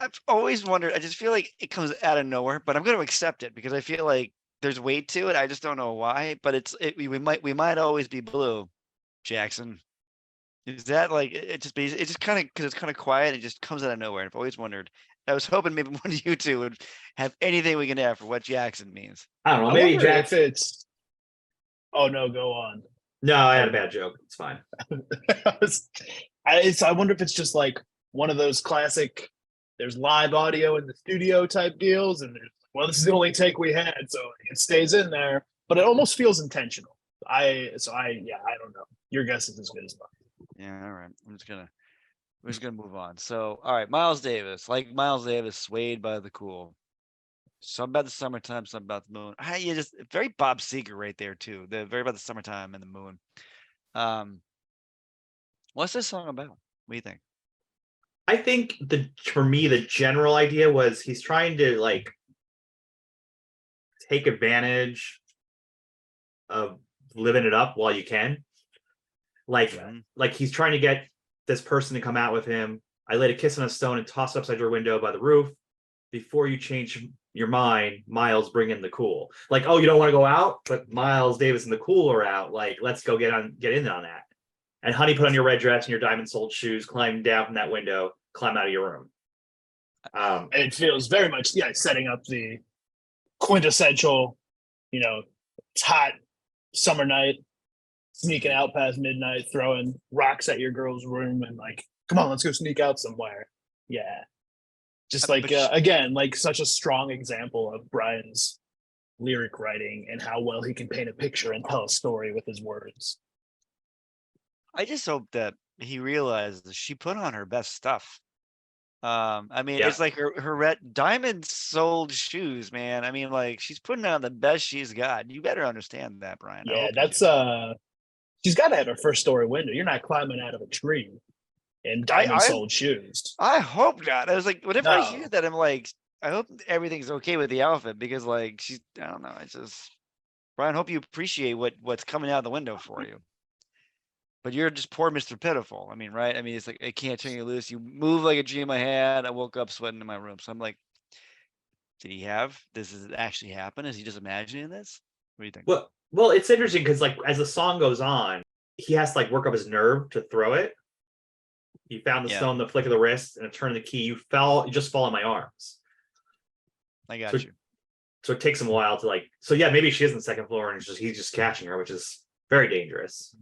I've always wondered. I just feel like it comes out of nowhere, but I'm going to accept it because I feel like there's weight to it. I just don't know why, but we might always be blue, Jackson. Is that like it just kind of because it's kind of quiet. It just comes out of nowhere. And I've always wondered. I was hoping maybe one of you two would have anything we can have for what Jackson means. I don't know. I Maybe wonder Jackson. if it's. Oh no, go on. No, I had a bad joke. It's fine. I wonder if it's just like one of those classic. There's live audio in the studio type deals, and well, this is the only take we had, so it stays in there. But it almost feels intentional. I don't know. Your guess is as good as mine. Yeah, all right. We're just gonna move on. So, all right, Miles Davis, swayed by the cool. Some about the summertime, some about the moon. Just very Bob Seger right there too. The very about the summertime and the moon. What's this song about? What do you think? I think for me, the general idea was he's trying to like take advantage of living it up while you can. Like he's trying to get this person to come out with him. I laid a kiss on a stone and tossed upside your window by the roof. Before you change your mind, Miles, bring in the cool. Like, oh, you don't want to go out, but Miles Davis and the cool are out. Like, let's go get in on that. And honey, put on your red dress and your diamond-soled shoes, climb down from that window, climb out of your room. And it feels very much, setting up the quintessential, it's hot summer night, sneaking out past midnight, throwing rocks at your girl's room and like, come on, let's go sneak out somewhere. Yeah. Just like, again, like such a strong example of Brian's lyric writing and how well he can paint a picture and tell a story with his words. I just hope that he realizes she put on her best stuff. It's like her red diamond soled shoes, man. I mean, like she's putting on the best she's got. You better understand that, Brian. Yeah, that's she's got to have her first story window. You're not climbing out of a tree in diamond soled shoes. I hope not. I was like, whenever I hear that, I'm like, I hope everything's okay with the outfit because, like, I don't know. It's just, Brian, hope you appreciate what's coming out the window for you. But you're just poor Mr. Pitiful. I mean, right? I mean, it's like, I can't turn you loose. You move like a dream I had. I woke up sweating in my room. So I'm like, this has actually happened? Is he just imagining this? What do you think? Well, it's interesting because like as the song goes on, he has to like work up his nerve to throw it. You found the stone, the flick of the wrist, and a turn of the key. You just fall in my arms. I got you. So it takes him a while to like. So yeah, maybe she is on the second floor, and he's just catching her, which is very dangerous.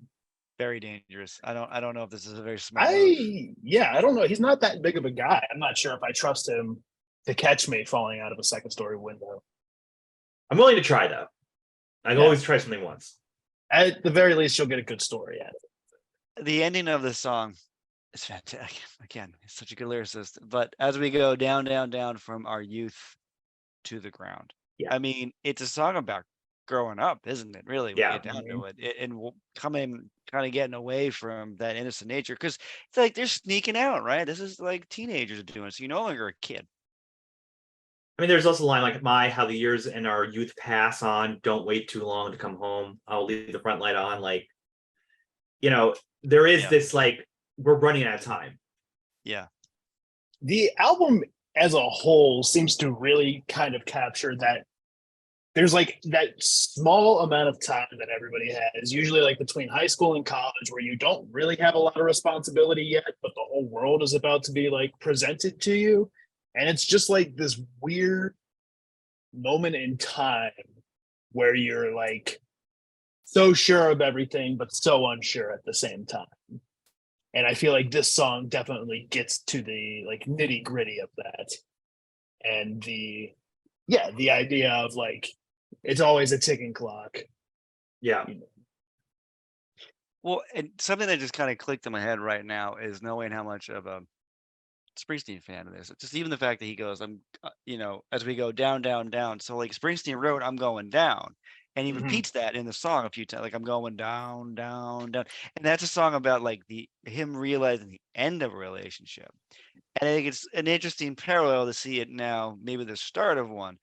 Very dangerous. I don't know if this is a very smart move. I don't know. He's not that big of a guy. I'm not sure if I trust him to catch me falling out of a second story window. I'm willing to try though. I always try something once. At the very least, you'll get a good story out of it. The ending of the song is fantastic. Again, he's such a good lyricist. But as we go down, down, down from our youth to the ground, I mean, it's a song about growing up, isn't it? Really, when you get down to it, and coming, kind of getting away from that innocent nature, because it's like they're sneaking out, right? This is like teenagers are doing it, so you're no longer a kid. I mean, there's also a line like how the years in our youth pass on. Don't wait too long to come home. I'll leave the front light on. Like, there is this like we're running out of time. Yeah. The album as a whole seems to really kind of capture that. There's like that small amount of time that everybody has, usually like between high school and college, where you don't really have a lot of responsibility yet, but the whole world is about to be like presented to you. And it's just like this weird moment in time where you're like so sure of everything, but so unsure at the same time. And I feel like this song definitely gets to the like nitty gritty of that. And the idea of like, it's always a ticking clock. Yeah. Well, and something that just kind of clicked in my head right now is knowing how much of a Springsteen fan it is. Just even the fact that he goes, I'm, as we go down, down, down. So like Springsteen wrote, I'm going down. And he repeats that in the song a few times, like I'm going down, down, down. And that's a song about like him realizing the end of a relationship. And I think it's an interesting parallel to see it now, maybe the start of one.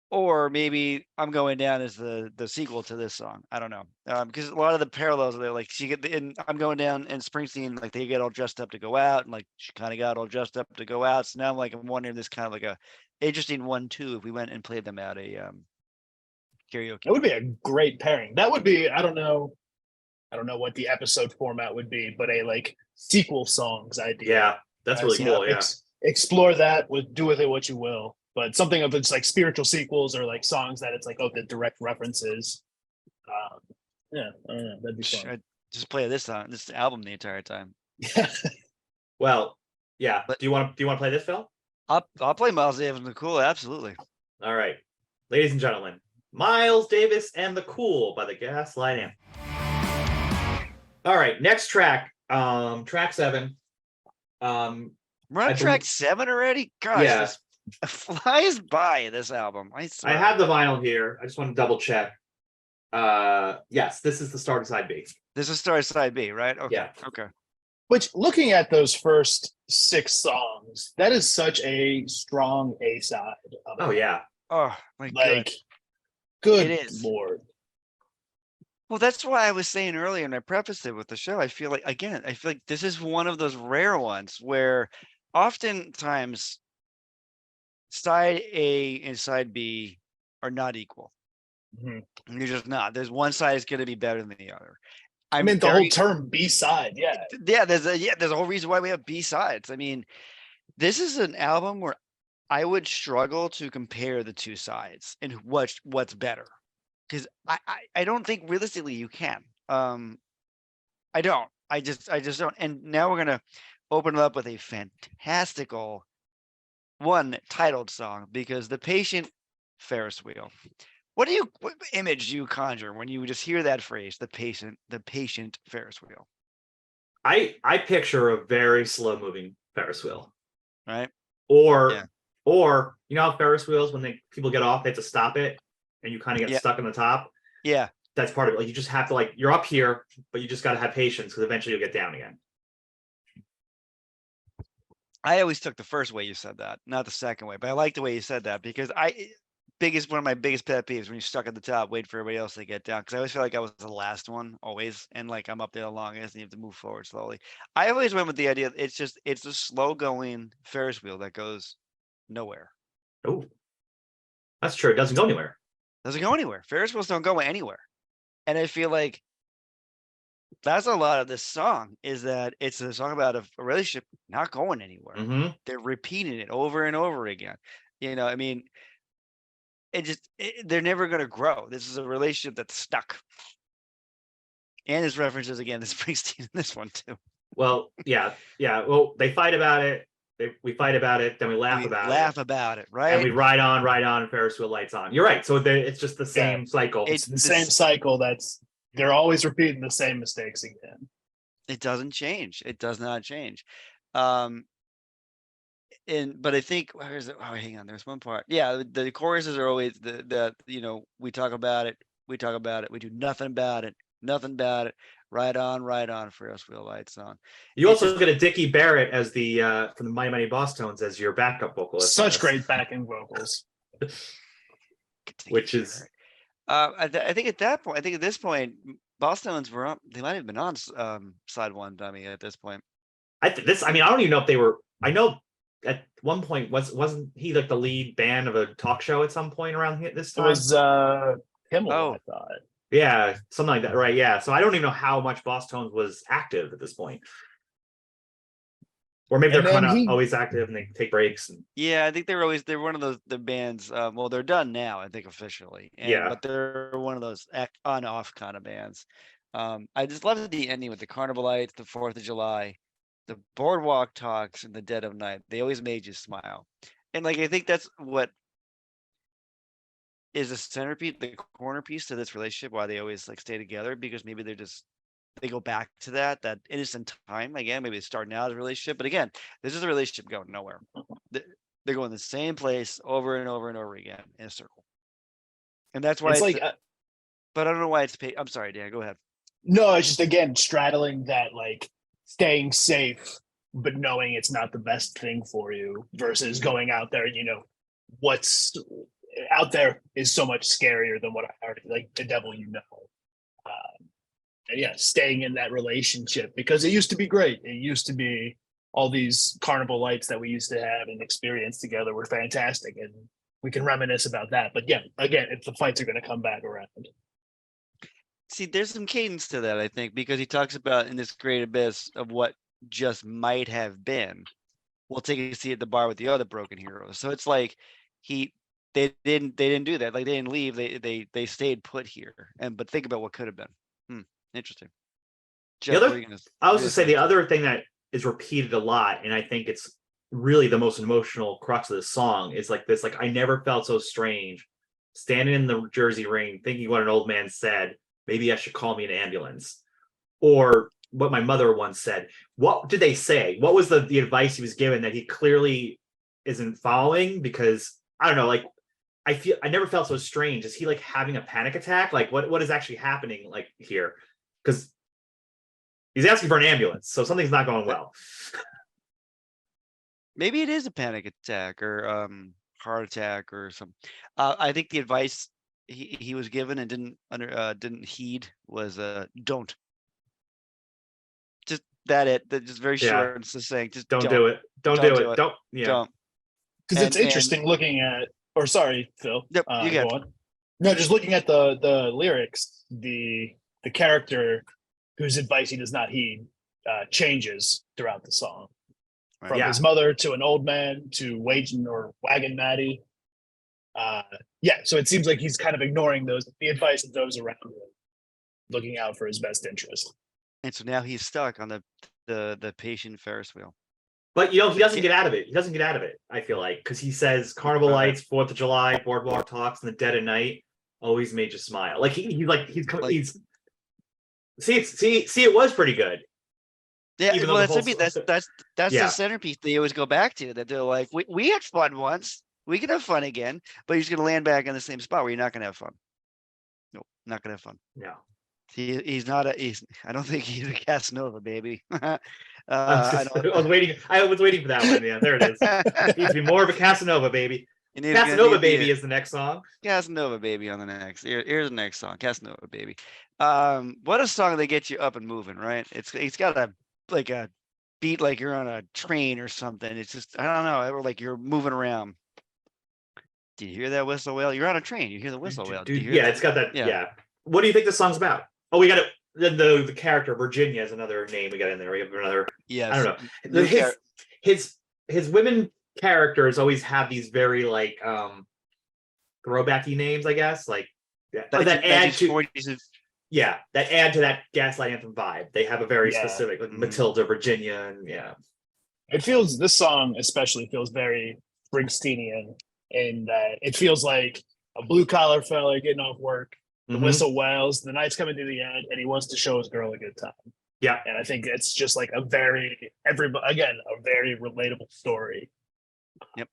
Or maybe I'm going down as the sequel to this song. I don't know, because a lot of the parallels are there. Like I'm going down, and Springsteen, like they get all dressed up to go out, and like she kind of got all dressed up to go out. So now I'm wondering this kind of like a interesting 1-2 if we went and played them at a karaoke. That would be a great pairing. That would be I don't know what the episode format would be, but a like sequel songs idea. Yeah, that's really cool. Explore that do with it what you will. But something of it's like spiritual sequels or like songs that it's like, the direct references. I don't know. That'd be fun. Should just play this album the entire time. Well, yeah. Do you want to play this, Phil? I'll play Miles Davis and the Cool. Absolutely. All right, ladies and gentlemen, Miles Davis and the Cool by the Gaslight Anthem. All right, next track, track 7. We're on track 7 already. Gosh, this flies by this album. I have the vinyl here. I just want to double check. Yes, this is the start of side B. This is start of side B, right? Okay. Yeah. Okay. Which, looking at those first 6 songs, that is such a strong A side. Oh yeah. Oh my god. Good Lord. Well, that's why I was saying earlier, and I prefaced it with the show. I feel like this is one of those rare ones where oftentimes side A and side B are not equal. Mm-hmm. You're just not. There's one side is going to be better than the other. I mean, the whole term B side, there's a whole reason why we have B sides. I mean, this is an album where I would struggle to compare the two sides and what's better, because I don't think realistically you can. I just don't. And now we're gonna open it up with a fantastical one titled song, because The Patient Ferris Wheel. What image do you conjure when you just hear that phrase, the patient Ferris wheel? I picture a very slow moving Ferris wheel. Right. Or you know how Ferris wheels, when people get off, they have to stop it and you kind of get stuck on the top. Yeah. That's part of it. Like you just have to you're up here, but you just got to have patience because eventually you'll get down again. I always took the first way you said that, not the second way, but I like the way you said that, because one of my biggest pet peeves when you're stuck at the top, wait for everybody else to get down. Because I always feel like I was the last one, always, and like I'm up there the longest, and you have to move forward slowly. I always went with the idea it's a slow going Ferris wheel that goes nowhere. Oh, that's true. It doesn't go anywhere. Doesn't go anywhere. Ferris wheels don't go anywhere, and I feel like that's a lot of this song. Is that it's a song about a relationship not going anywhere. Mm-hmm. They're repeating it over and over again. I mean. They're never going to grow. This is a relationship that's stuck. And his references again to Springsteen in this one too. Well, yeah. Well, they fight about it. We fight about it. Then we laugh about it. Right? And we ride on, and Ferris wheel lights on. You're right. So it's just the same cycle. It's the same cycle. They're always repeating the same mistakes again. It doesn't change. It does not change. But I think where is it? Oh, hang on. There's one part. Yeah, the choruses are always we talk about it. We do nothing about it. Right on, Ferris wheel lights on. You It's also get a Dickie Barrett as the from the Mighty Mighty Boss Tones as your backup vocalist. Such great backing vocals. Which is I think at that point, I think at this point, Boston's were on, they might have been on side one dummy at this point. I mean, I don't even know if they were. I know at one point wasn't he like the lead band of a talk show at some point around this It time? was Kimmel, Oh. I thought. Yeah, something like that, right? Yeah. So I don't even know how much Boss Tones was active at this point. Or maybe And they're then kind of he- always active and they take breaks. And Yeah, I think they're one of those the bands. Well, they're done now, I think officially. Yeah. But they're one of those on off kind of bands. I just love the ending with the Carnival Lights, the 4th of July, the Boardwalk Talks, in the dead of night. They always made you smile, and like I think that's what is the centerpiece, the corner piece to this relationship. Why they always like stay together, because maybe they go back to that innocent time again. Maybe they start now as a relationship, but again, this is a relationship going nowhere. They're going the same place over and over and over again in a circle, and that's why It's like but I don't know why it's paid. I'm sorry, Dan. Go ahead. no, it's just again straddling that like staying safe, but knowing it's not the best thing for you versus going out there and what's out there is so much scarier than what I already like the devil and yeah, staying in that relationship because it used to be great. It used to be all these carnival lights that we used to have and experience together were fantastic, and we can reminisce about that. But yeah, again, if the fights are going to come back around. See, there's some cadence to that, I think, because he talks about in this great abyss of what just might have been. We'll take a seat at the bar with the other broken heroes. So it's like they didn't do that. Like they didn't leave. They stayed put here. But think about what could have been. Interesting. Jeff, other- what are you gonna- I was what are you to say gonna the other thing that is repeated a lot, and I think it's really the most emotional crux of this song is like this, like I never felt so strange, standing in the Jersey rain, thinking what an old man said. Maybe I should call me an ambulance, or what my mother once said. What did they say? What was the advice he was given that he clearly isn't following? Because I don't know, like I never felt so strange. Is he like having a panic attack? Like what is actually happening like here? Because he's asking for an ambulance, so something's not going well. Maybe it is a panic attack or heart attack or something. I think the advice he was given and didn't heed was don't. Just that just very Yeah. short and succinct. Just Don't do it. Don't do it. Don't. Yeah. Don't. Because it's And- interesting looking at, or sorry, Phil. Yep, you go get on. No, just looking at the lyrics, the character whose advice he does not heed changes throughout the song. Right. From Yeah. his mother to an old man to Wagon Matty. Yeah, so it seems like he's kind of ignoring the advice of those around him, looking out for his best interest. And so now he's stuck on the patient Ferris wheel. But he doesn't get out of it. He doesn't get out of it. I feel like because he says Carnival Lights, 4th of July, Boardwalk Talks, in the dead of night always made you smile. Like he's see it was pretty good. Yeah, Even though well, the that's whole- Yeah. the centerpiece they always go back to. That they're like, we had fun once, we can have fun again, but you're just gonna land back in the same spot where you're not gonna have fun. Nope, not gonna have fun. Yeah. He's not I don't think he's a Casanova, baby. I I was waiting for that one. Yeah, there it is. He needs to be more of a Casanova baby. Casanova baby is the next song. Casanova baby on the next. Here's the next song, Casanova baby. What a song that gets you up and moving, right? It's got a beat like you're on a train or something. It's just I don't know, or like you're moving around. Do you hear that whistle wail? You're on a train. You hear the whistle wail. Dude, Do you hear yeah, that? it's got that. Yeah. Yeah. What do you think this song's about? Oh, we got it. The character Virginia is another name we got in there. We have another. Yes. I don't know. His women characters always have these very like throwbacky names, I guess. Like that add to that add to that Gaslight Anthem vibe. They have a very specific like Matilda, Virginia, and yeah. This song especially feels very Springsteenian in that it feels like a blue collar fella getting off work. The whistle wails, the night's coming to the end, and he wants to show his girl a good time. Yeah. And I think it's just like a very relatable story. Yep.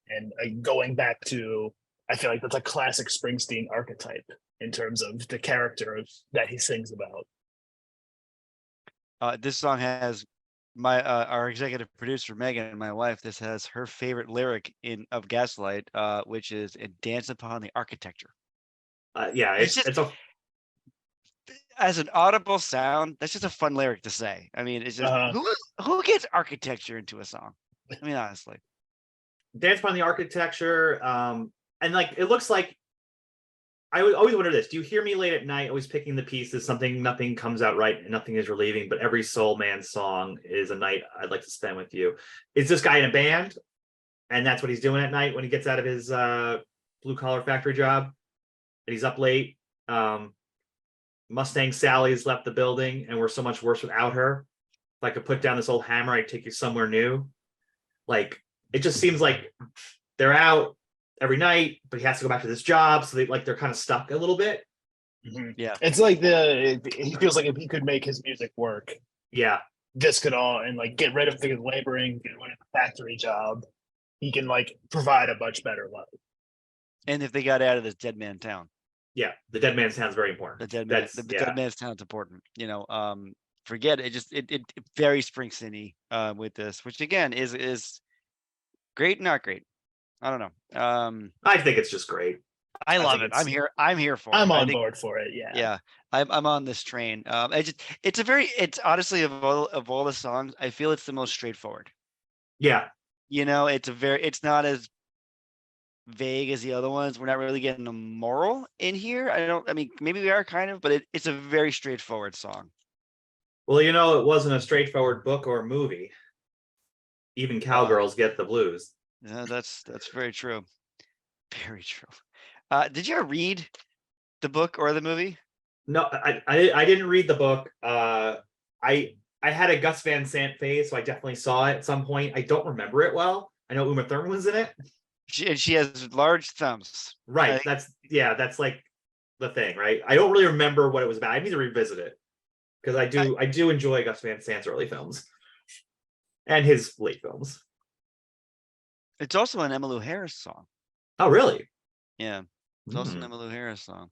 And going back to, I feel like that's a classic Springsteen archetype in terms of the character that he sings about. This song has my our executive producer Megan and my wife. This has her favorite lyric of Gaslight, which is "It dance upon the architecture." Yeah, It's just it's a as an audible sound. That's just a fun lyric to say. I mean, it's just who gets architecture into a song? I mean, honestly, dance upon the architecture. And like it looks like I would always wonder this. Do you hear me late at night, always picking the pieces, nothing comes out right and nothing is relieving, but every soul man song is a night I'd like to spend with you. Is this guy in a band? And that's what he's doing at night when he gets out of his blue collar factory job. And he's up late. Mustang Sally's left the building and we're so much worse without her. If I could put down this old hammer, I'd take you somewhere new. Like, it just seems like they're out every night, but he has to go back to this job. So they're kind of stuck a little bit. Mm-hmm. Yeah. It's like he feels like if he could make his music work, Yeah. this could all, and like get rid of the laboring, get rid of the factory job, he can like provide a much better life. and if they got out of this dead man town, Yeah. The dead man's sound is very important. the dead man, dead man's town's important. Forget it. It very Springsteen-y with this, which again is great, not great. I don't know. I think it's just great. I love think it. I'm here for it. I'm on board for it. Yeah. Yeah, I'm on this train. It's honestly of all the songs, I feel it's the most straightforward. Yeah. It's not as vague as the other ones. We're not really getting a moral in here. I mean, maybe we are kind of, but it's a very straightforward song. Well, it wasn't a straightforward book or movie. Even cowgirls get the blues. Yeah, that's very true. Very true. Did you ever read the book or the movie? No, I didn't read the book. I had a Gus Van Sant phase, so I definitely saw it at some point. I don't remember it well. I know Uma Thurman was in it. She has large thumbs. Right. That's like the thing, right? I don't really remember what it was about. I need to revisit it because I do enjoy Gus Van Sant's early films and his late films. It's also an Emmylou Harris song. Oh, really? Yeah, it's also an Emmylou Harris song.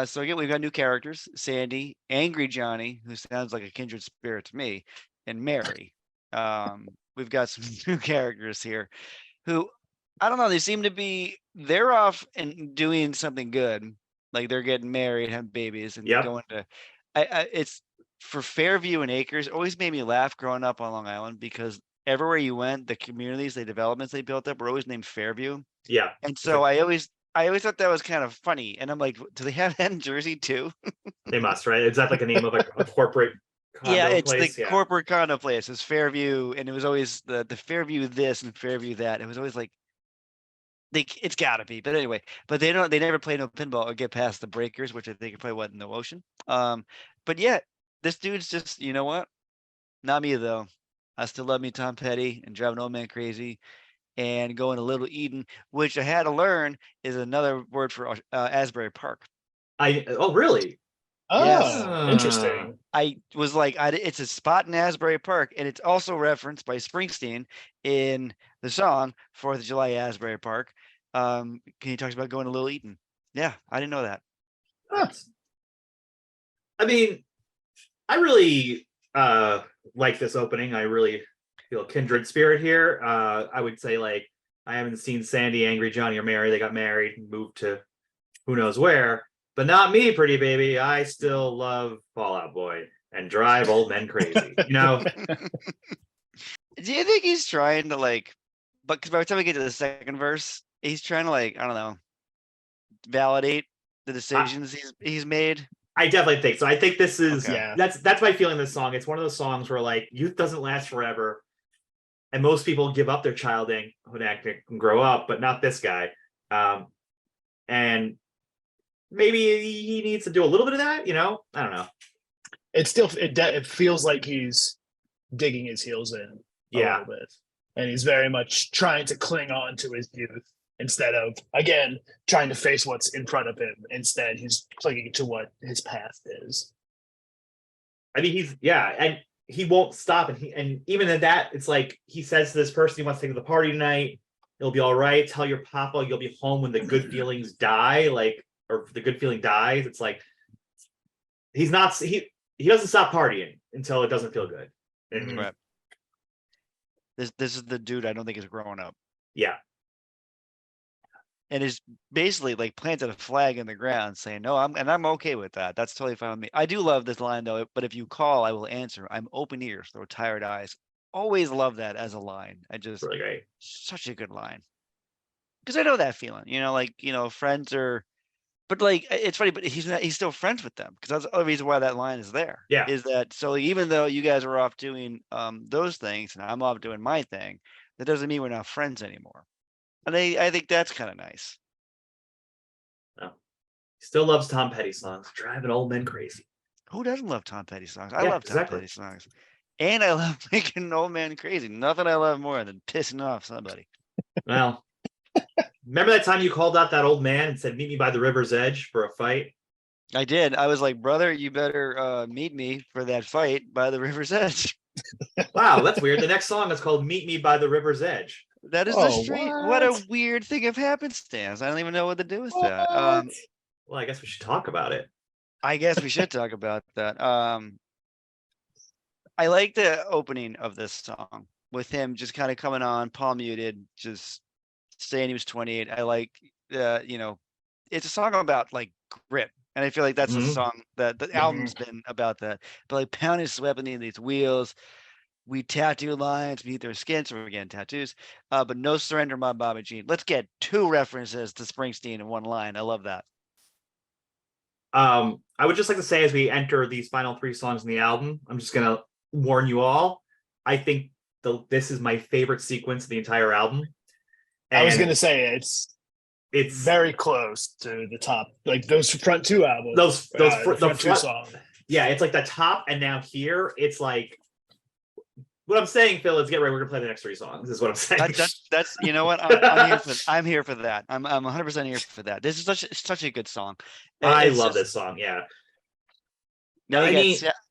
So again, we've got new characters: Sandy, Angry Johnny, who sounds like a kindred spirit to me, and Mary. We've got some new characters here, who I don't know. They're off and doing something good, like they're getting married, having babies, and going to. It's for Fairview and Acres. Always made me laugh growing up on Long Island because everywhere you went, the communities, the developments they built up were always named Fairview. Yeah. And so I always thought that was kind of funny. And I'm like, do they have that in Jersey too? They must, right? Is that like a name of a corporate condo it's place? the corporate condo place. It's Fairview, and it was always the Fairview this and Fairview that. It was always like it's gotta be. But anyway, they never play no pinball or get past the breakers, which I think are probably what in the ocean. But yeah, this dude's just, you know what? Not me though. I still love me Tom Petty and driving old man crazy and going to Little Eden, which I had to learn is another word for Asbury Park. Oh, really? Oh, Yes. Interesting. I was like, it's a spot in Asbury Park, and it's also referenced by Springsteen in the song 4th of July, Asbury Park. He talks about going to Little Eden. Yeah, I didn't know that. I mean, I really like this opening. I really feel kindred spirit here. I would say like I haven't seen Sandy, Angry Johnny, or Mary. They got married and moved to who knows where, but not me, pretty baby. I still love Fall Out Boy and drive old men crazy. Do you think he's trying to but because by the time we get to the second verse, he's trying to I don't know, validate the decisions he's made? I definitely think so. I think this is that's my feeling. This song. It's one of those songs where youth doesn't last forever, and most people give up their childhood and grow up, but not this guy. And maybe he needs to do a little bit of that. I don't know. It feels like he's digging his heels in a little bit, and he's very much trying to cling on to his youth. Instead of, again, trying to face what's in front of him. Instead, he's clinging to what his past is. I mean, and he won't stop. And even in that, it's like he says to this person he wants to take to the party tonight. It'll be all right. Tell your papa you'll be home when the good feelings die, or the good feeling dies. It's like he doesn't stop partying. until it doesn't feel good. And Right. This is the dude I don't think is growing up, yeah, and is basically like planted a flag in the ground saying, no, I'm okay with that. That's totally fine with me. I do love this line though, but if you call, I will answer. I'm open ears, throw tired eyes. Always love that as a line. really great. Such a good line. Because I know that feeling, like, friends are, but like, it's funny, but he's still friends with them because that's the other reason why that line is there. Yeah. Is that so even though you guys are off doing those things and I'm off doing my thing, that doesn't mean we're not friends anymore. And I think that's kind of nice. No. He still loves Tom Petty songs, driving old men crazy. Who doesn't love Tom Petty songs? I Yeah, love Tom Petty songs. And I love making an old man crazy. Nothing I love more than pissing off somebody. Well, remember that time you called out that old man and said, "Meet me by the river's edge for a fight"? I did. I was like, brother, you better meet me for that fight by the river's edge. Wow, that's weird. The next song is called "Meet Me by the River's Edge." That is the street. What a weird thing of happenstance. I don't even know what to do with that. Well, I guess we should talk about it. I guess we should talk about that. I like the opening of this song with him just kind of coming on, palm muted, just saying he was 28. I like, it's a song about like grit. And I feel like that's a song that the album's been about that. But like pounding sweat beneath these wheels, we tattoo lines beneath their skin. So we're getting tattoos. But no surrender, my Bobby Jean. Let's get 2 references to Springsteen in one line. I love that. I would just like to say, as we enter these final 3 songs in the album, I'm just gonna warn you all. I think this is my favorite sequence of the entire album. And I was gonna say it's very close to the top, like those front 2 albums. The front 2 songs. Yeah, it's like the top, and now here it's like. What I'm saying, Phil, is get ready. We're gonna play the next 3 songs. Is what I'm saying. That's you know what I'm here for that. I'm 100% here for that. This is such a good song. I love this song. Yeah. Now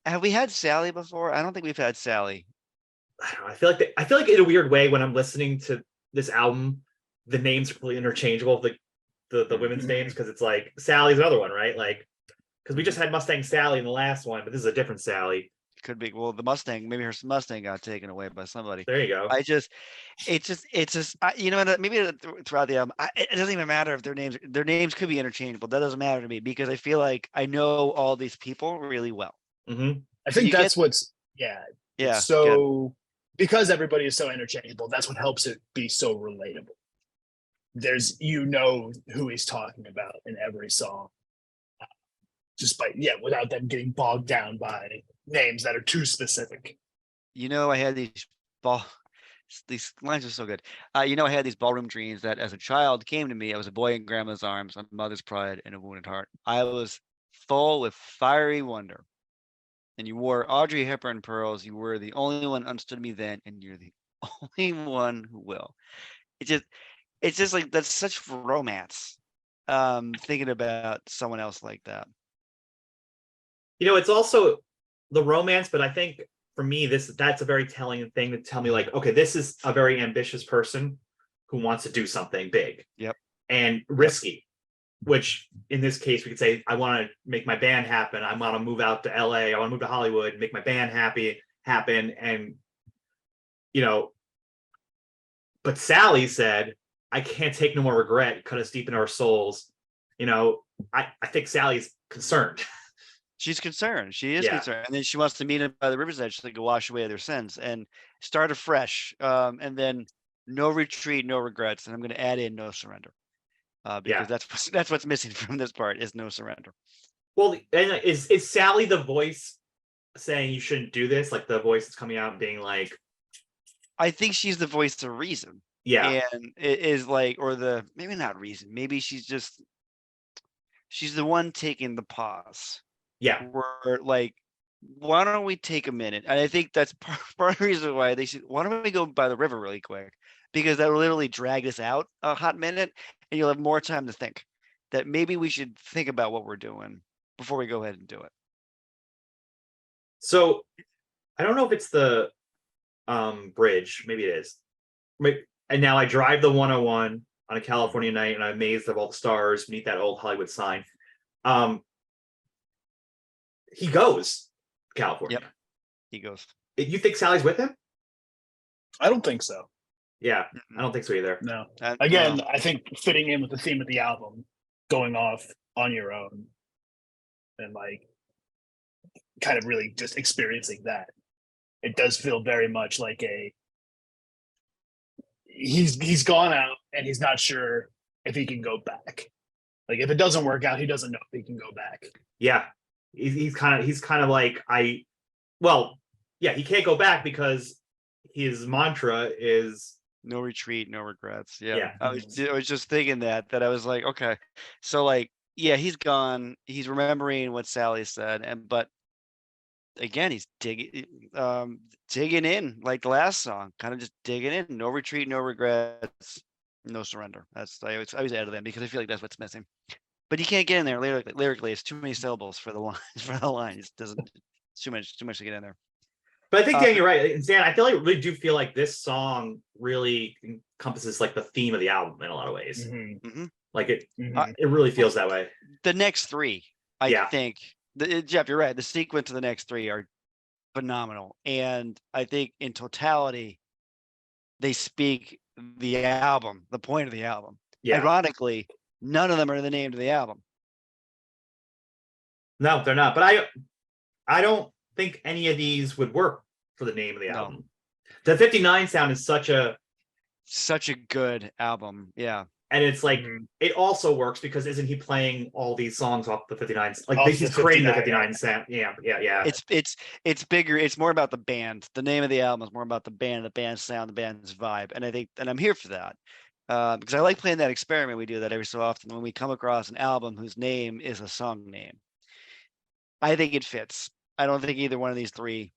have we had Sally before? I don't think we've had Sally. I don't know. I feel like in a weird way when I'm listening to this album, the names are completely interchangeable. The women's names, because it's like Sally's another one, right? Like, because we just had Mustang Sally in the last one, but this is a different Sally. Could be. Well, the Mustang, maybe her Mustang got taken away by somebody. There you go. It's just maybe throughout the album, it doesn't even matter if their names could be interchangeable. That doesn't matter to me because I feel like I know all these people really well. I think that's what's so because everybody is so interchangeable. That's what helps it be so relatable. There's who he's talking about in every song, just without them getting bogged down by names that are too specific. I had these lines are so good. I had these ballroom dreams that as a child came to me. I was a boy in grandma's arms, a mother's pride, and a wounded heart. I was full with fiery wonder. And you wore Audrey Hepburn pearls. You were the only one understood me then, and you're the only one who will. It's just like that's such romance. Thinking about someone else like that. It's also the romance, but I think for me, that's a very telling thing to tell me, like, okay, this is a very ambitious person who wants to do something big. Yep. And risky, which in this case, we could say, I want to make my band happen. I want to move out to LA. I want to move to Hollywood, make my band happen. And, but Sally said, I can't take no more regret, cut us deep into our souls. I think Sally's concerned. She's concerned. She is concerned. And then she wants to meet him by the river's edge so they can wash away their sins and start afresh. And then no retreat, no regrets. And I'm going to add in no surrender. Because that's what's missing from this part is no surrender. Well, and is Sally the voice saying you shouldn't do this? Like the voice that's coming out and being like, I think she's the voice of reason. Yeah. And it is like, maybe not reason. Maybe she's the one taking the pause. Yeah. We're like, why don't we take a minute? And I think that's part of the reason why they should, why don't we go by the river really quick? Because that will literally drag us out a hot minute and you'll have more time to think that maybe we should think about what we're doing before we go ahead and do it. So I don't know if it's the bridge. Maybe it is. And now I drive the 101 on a California night and I'm amazed of all the stars beneath that old Hollywood sign. He goes to California. Yep. He goes. You think Sally's with him? I don't think so. Yeah, I don't think so either. No. No. Again, I think fitting in with the theme of the album, going off on your own, and like kind of really just experiencing that. It does feel very much like he's gone out and he's not sure if he can go back. Like if it doesn't work out, he doesn't know if he can go back. Yeah, he's kind of like he can't go back because his mantra is No retreat, no regrets. Yeah. Yeah. I was just thinking that I was like, okay. So like, yeah, he's gone. He's remembering what Sally said. But again, he's digging in like the last song, kind of just digging in. No retreat, no regrets, no surrender. I always add to them because I feel like that's what's missing. But you can't get in there lyrically. It's too many syllables for the line. It doesn't. It's too much to get in there. But I think, Dan, you're right. And Dan, I really do feel like this song really encompasses like the theme of the album in a lot of ways. Mm-hmm. Like it really feels that way. The next three, I think, Jeff, you're right. The sequence of the next three are phenomenal. And I think in totality, they speak the album, the point of the album. Yeah. Ironically, none of them are the name of the album. No, they're not. But I don't think any of these would work for the name of the album. The 59 sound is such a good album. Yeah. And it's like it also works because isn't he playing all these songs off the 59? Like he's creating the 59 sound. Yeah. It's bigger. It's more about the band. The name of the album is more about the band sound, the band's vibe. And I think, and I'm here for that. Because I like playing that experiment. We do that every so often when we come across an album whose name is a song name. I think it fits. I don't think either one of these three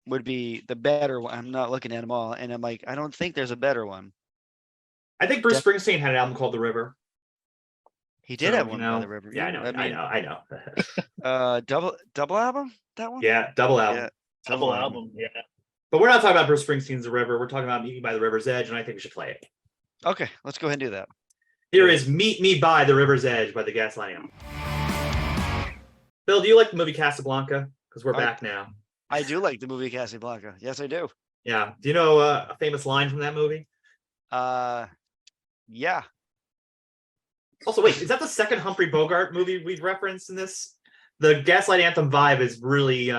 would be the better one. I'm not looking at them all, and I'm like, I don't think there's a better one. I think Bruce Springsteen had an album called The River. He did have one called The River. Yeah, I know. Double album? That one? Yeah, double album. Yeah, double album. Yeah. But we're not talking about Bruce Springsteen's The River. We're talking about Meet Me by the River's Edge, and I think we should play it. Okay, let's go ahead and do that. Here is Meet Me by the River's Edge by the Gaslight Anthem. Bill, do you like the movie Casablanca? Because we're back now. I do like the movie Casablanca. Yes, I do. Yeah. Do you know a famous line from that movie? Yeah. Also, wait, is that the second Humphrey Bogart movie we've referenced in this? The Gaslight Anthem vibe is really,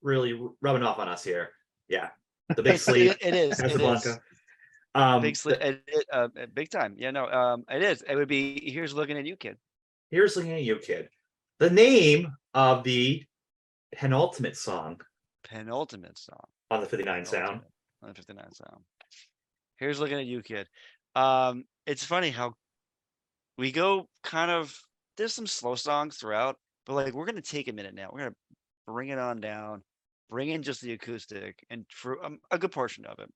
really rubbing off on us here. Yeah. The Big Sleep. It is. Casablanca. Big Sleep. Big time. Yeah, no, it is. It would be Here's Looking at You, Kid. Here's Looking at You, Kid. The name of the penultimate song on the 59 sound. On the 59 sound. Here's Looking at You, Kid. It's funny how we go kind of, there's some slow songs throughout, but like we're gonna take a minute now. We're gonna bring it on down, bring in just the acoustic and for a good portion of it.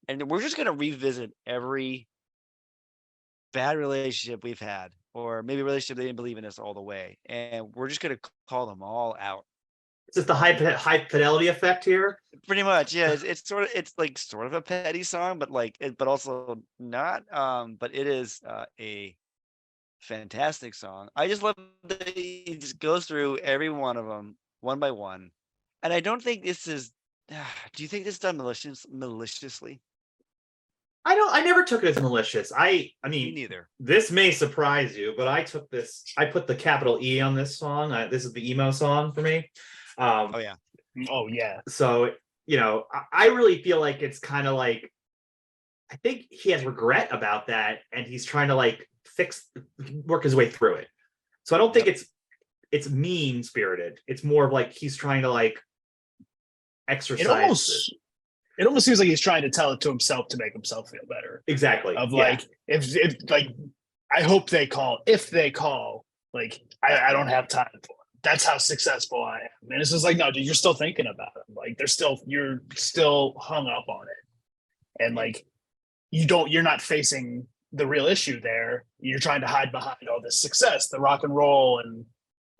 And we're just gonna revisit every bad relationship we've had, or maybe a relationship they didn't believe in us all the way. And we're just gonna call them all out. Is this the high fidelity effect here? Pretty much, yeah. It's sort of a petty song, but but also not. But it is a fantastic song. I just love that he just goes through every one of them one by one. And I don't think this is. Do you think this is done maliciously? I never took it as malicious. I mean, me neither. This may surprise you, but I put the capital E on this song. This is the emo song for me. Oh yeah. So, I really feel like it's kind of like, I think he has regret about that, and he's trying to work his way through it. So I don't think it's mean spirited. It's more of like he's trying to exercise. It almost seems like he's trying to tell it to himself to make himself feel better. Exactly. If I hope they call. If they call, I don't have time for it. That's how successful I am. And it's just like, no, dude, you're still thinking about it. You're still hung up on it. And you're not facing the real issue there. You're trying to hide behind all this success, the rock and roll. And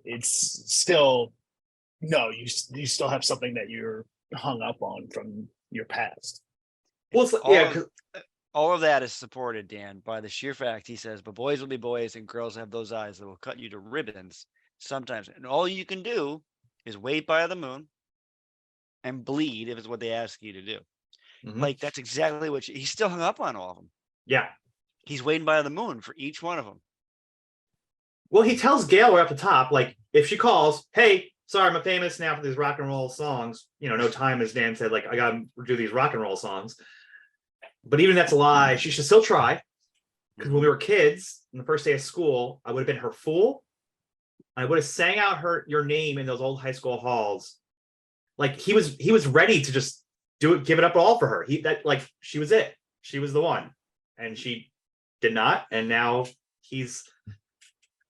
it's still, no, you still have something that you're hung up on from your past. Well, all of that is supported, Dan, by the sheer fact he says, but boys will be boys and girls have those eyes that will cut you to ribbons sometimes. And all you can do is wait by the moon and bleed if it's what they ask you to do. Mhm. Like that's exactly what he's still hung up on all of them. Yeah. He's waiting by the moon for each one of them. Well, he tells Gail right up the top, like, if she calls, hey, sorry, I'm famous now for these rock and roll songs. No time, as Dan said, like, I got to do these rock and roll songs. But even that's a lie. She should still try. Because when we were kids, on the first day of school, I would have been her fool. I would have sang out your name in those old high school halls. Like he was ready to just do it, give it up all for her. She was it. She was the one. And she did not. And now he's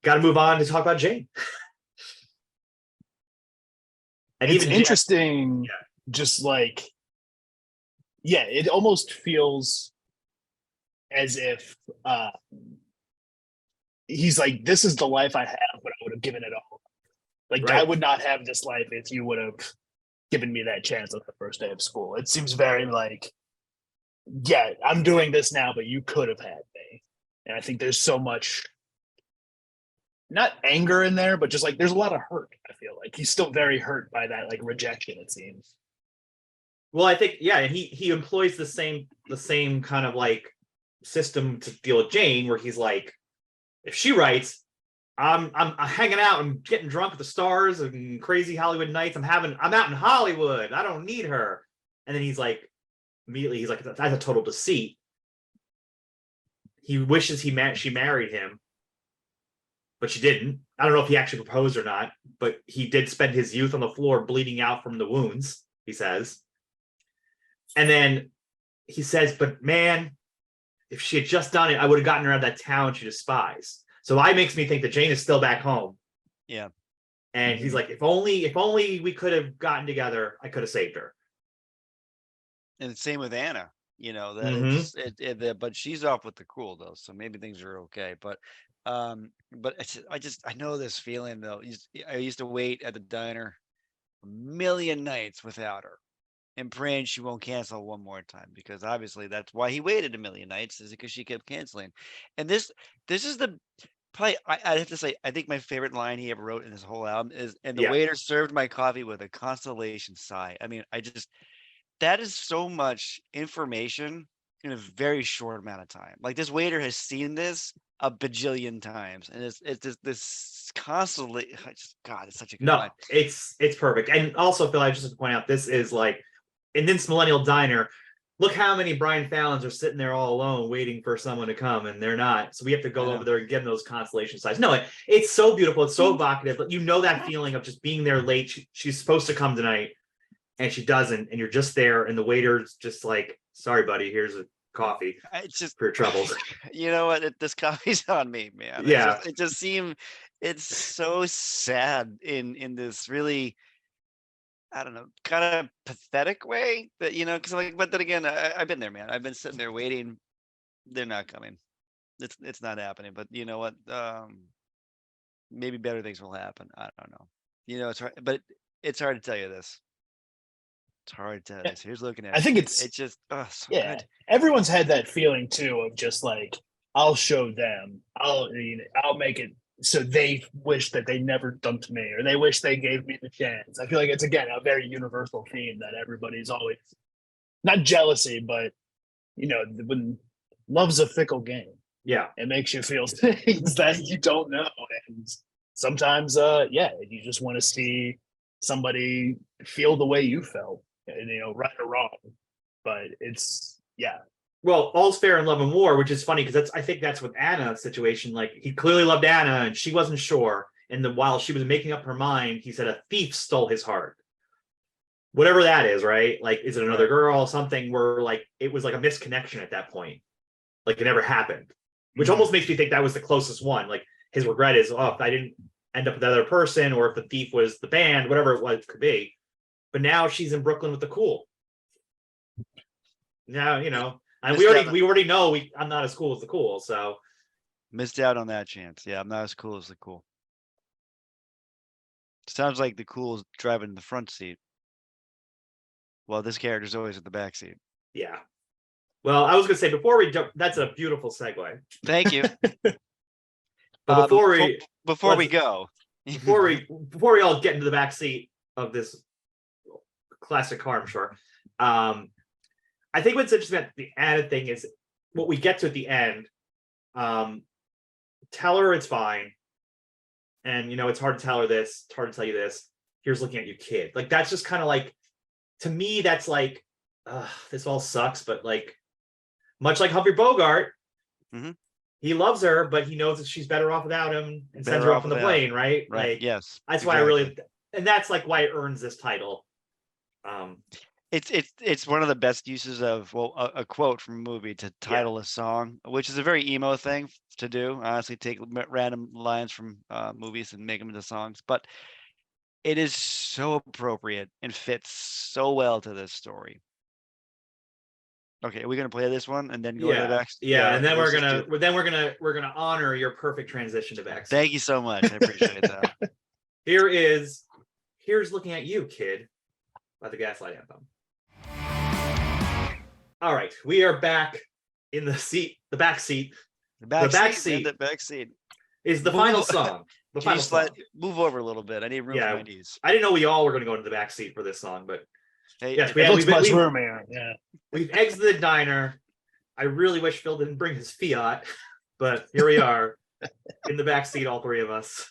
got to move on to talk about Jane. And it's interesting, just like, it almost feels as if he's like, this is the life I have, but I would have given it all. Like, right. I would not have this life if you would have given me that chance on the first day of school. It seems very like, I'm doing this now, but you could have had me. And I think there's so much, not anger in there, but just like there's a lot of hurt. I feel like he's still very hurt by that like rejection, it seems. Well, I think and he employs the same kind of like system to deal with Jane, where he's like, if she writes, I'm hanging out and getting drunk at the stars and crazy Hollywood nights. I'm out in Hollywood. I don't need her. And then he's like, immediately he's like, that's a total deceit. He wishes she married him, but she didn't. I don't know if he actually proposed or not, but he did spend his youth on the floor bleeding out from the wounds, he says. And then he says, but man, if she had just done it, I would have gotten her out of that town she despised. So that makes me think that Jane is still back home. Yeah. And he's like, if only we could have gotten together, I could have saved her. And the same with Anna, that but she's off with the cool though, so maybe things are okay. But I know this feeling though. I used to wait at the diner a million nights without her, and praying she won't cancel one more time, because obviously that's why he waited a million nights, is because she kept canceling. And this is probably I have to say, I think my favorite line he ever wrote in this whole album is, and the waiter served my coffee with a consolation sigh. I mean, that is so much information in a very short amount of time. Like, this waiter has seen this a bajillion times, and it's just this constantly. God, it's such a good line. It's perfect. And also, Phil, I just have to point out, this is like in this Millennial Diner. Look how many Brian Fallons are sitting there all alone waiting for someone to come, and they're not. So we have to go over there and give them those consolation sighs. No, it's so beautiful. It's so evocative. But that feeling of just being there late. She's supposed to come tonight, and she doesn't, and you're just there, and the waiter's just like, sorry, buddy, here's a coffee. It's just for your troubles. You know what? This coffee's on me, man. Yeah. It just seemed, it's so sad in this really, I don't know, kind of pathetic way that, because but then again, I've been there, man. I've been sitting there waiting. They're not coming. It's not happening. But you know what? Maybe better things will happen. I don't know. It's hard, but it's hard to tell you this. It's hard to tell you this. Here's looking at it. I think it's just so good. Everyone's had that feeling too of just like, I'll show them. I'll make it so they wish that they never dumped me, or they wish they gave me the chance. I feel like it's, again, a very universal theme that everybody's always, not jealousy, but when love's a fickle game. Yeah. It makes you feel things that you don't know. And sometimes, you just want to see somebody feel the way you felt, right or wrong. But it's, Well, all's fair in love and war, which is funny because I think that's with Anna's situation. Like, he clearly loved Anna and she wasn't sure. And while she was making up her mind, he said a thief stole his heart. Whatever that is, right? Like, is it another girl? Something where like it was like a misconnection at that point. Like, it never happened. Which almost makes me think that was the closest one. Like, his regret is, if I didn't end up with the other person, or if the thief was the band, whatever it could be. But now she's in Brooklyn with the cool. Now, and we already know I'm not as cool as the cool, so missed out on that chance. Yeah, I'm not as cool as the cool. Sounds like the cool is driving in the front seat. Well, this character's always at the back seat. Yeah. Well, I was gonna say, before we jump, that's a beautiful segue. Thank you. But before we go, before we all get into the back seat of this classic car, I'm sure. I think what's interesting about the added thing is what we get to at the end. Tell her it's fine. And, it's hard to tell her this. It's hard to tell you this. Here's looking at you, kid. Like, that's just kind of like, to me, that's like, this all sucks. But like, much like Humphrey Bogart, he loves her, but he knows that she's better off without him and sends her off on the plane, right? Right. Like, yes. That's why I really, and that's like why it earns this title. It's one of the best uses of a quote from a movie to title a song, which is a very emo thing to do. Honestly, take random lines from movies and make them into songs, but it is so appropriate and fits so well to this story. Okay, are we gonna play this one and then go to the next? Yeah, and then we're gonna honor your perfect transition to backseat. Thank you so much. I appreciate that. Here's Looking at You, Kid, by the Gaslight Anthem. All right, we are back in the seat, the back seat. The back seat is the final song. The final song. Move over a little bit. I need room for my knees. I didn't know we all were going to go into the back seat for this song, but hey, yes, we've exited the diner. I really wish Phil didn't bring his Fiat, but here we are in the back seat, all three of us,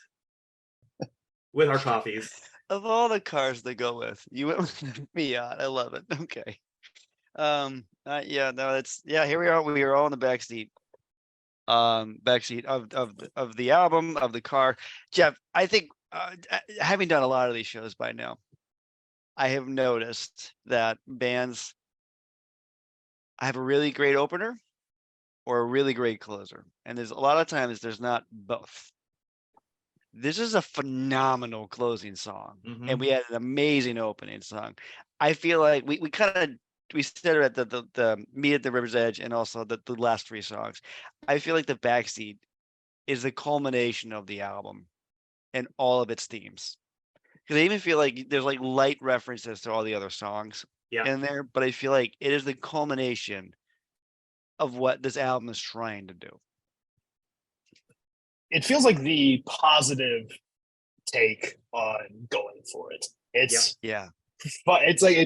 with our coffees. Of all the cars they go with, you went with the Fiat. I love it. Okay. Here we are. We are all in the backseat. Backseat of the album, of the car. Jeff, I think having done a lot of these shows by now, I have noticed that bands have a really great opener or a really great closer. And there's a lot of times there's not both. This is a phenomenal closing song. And we had an amazing opening song. I feel like we said it at the Meet at the River's Edge and also the last three songs. I feel like the backseat is the culmination of the album and all of its themes. Because I even feel like there's like light references to all the other songs in there, but I feel like it is the culmination of what this album is trying to do. It feels like the positive take on going for it. But it's like,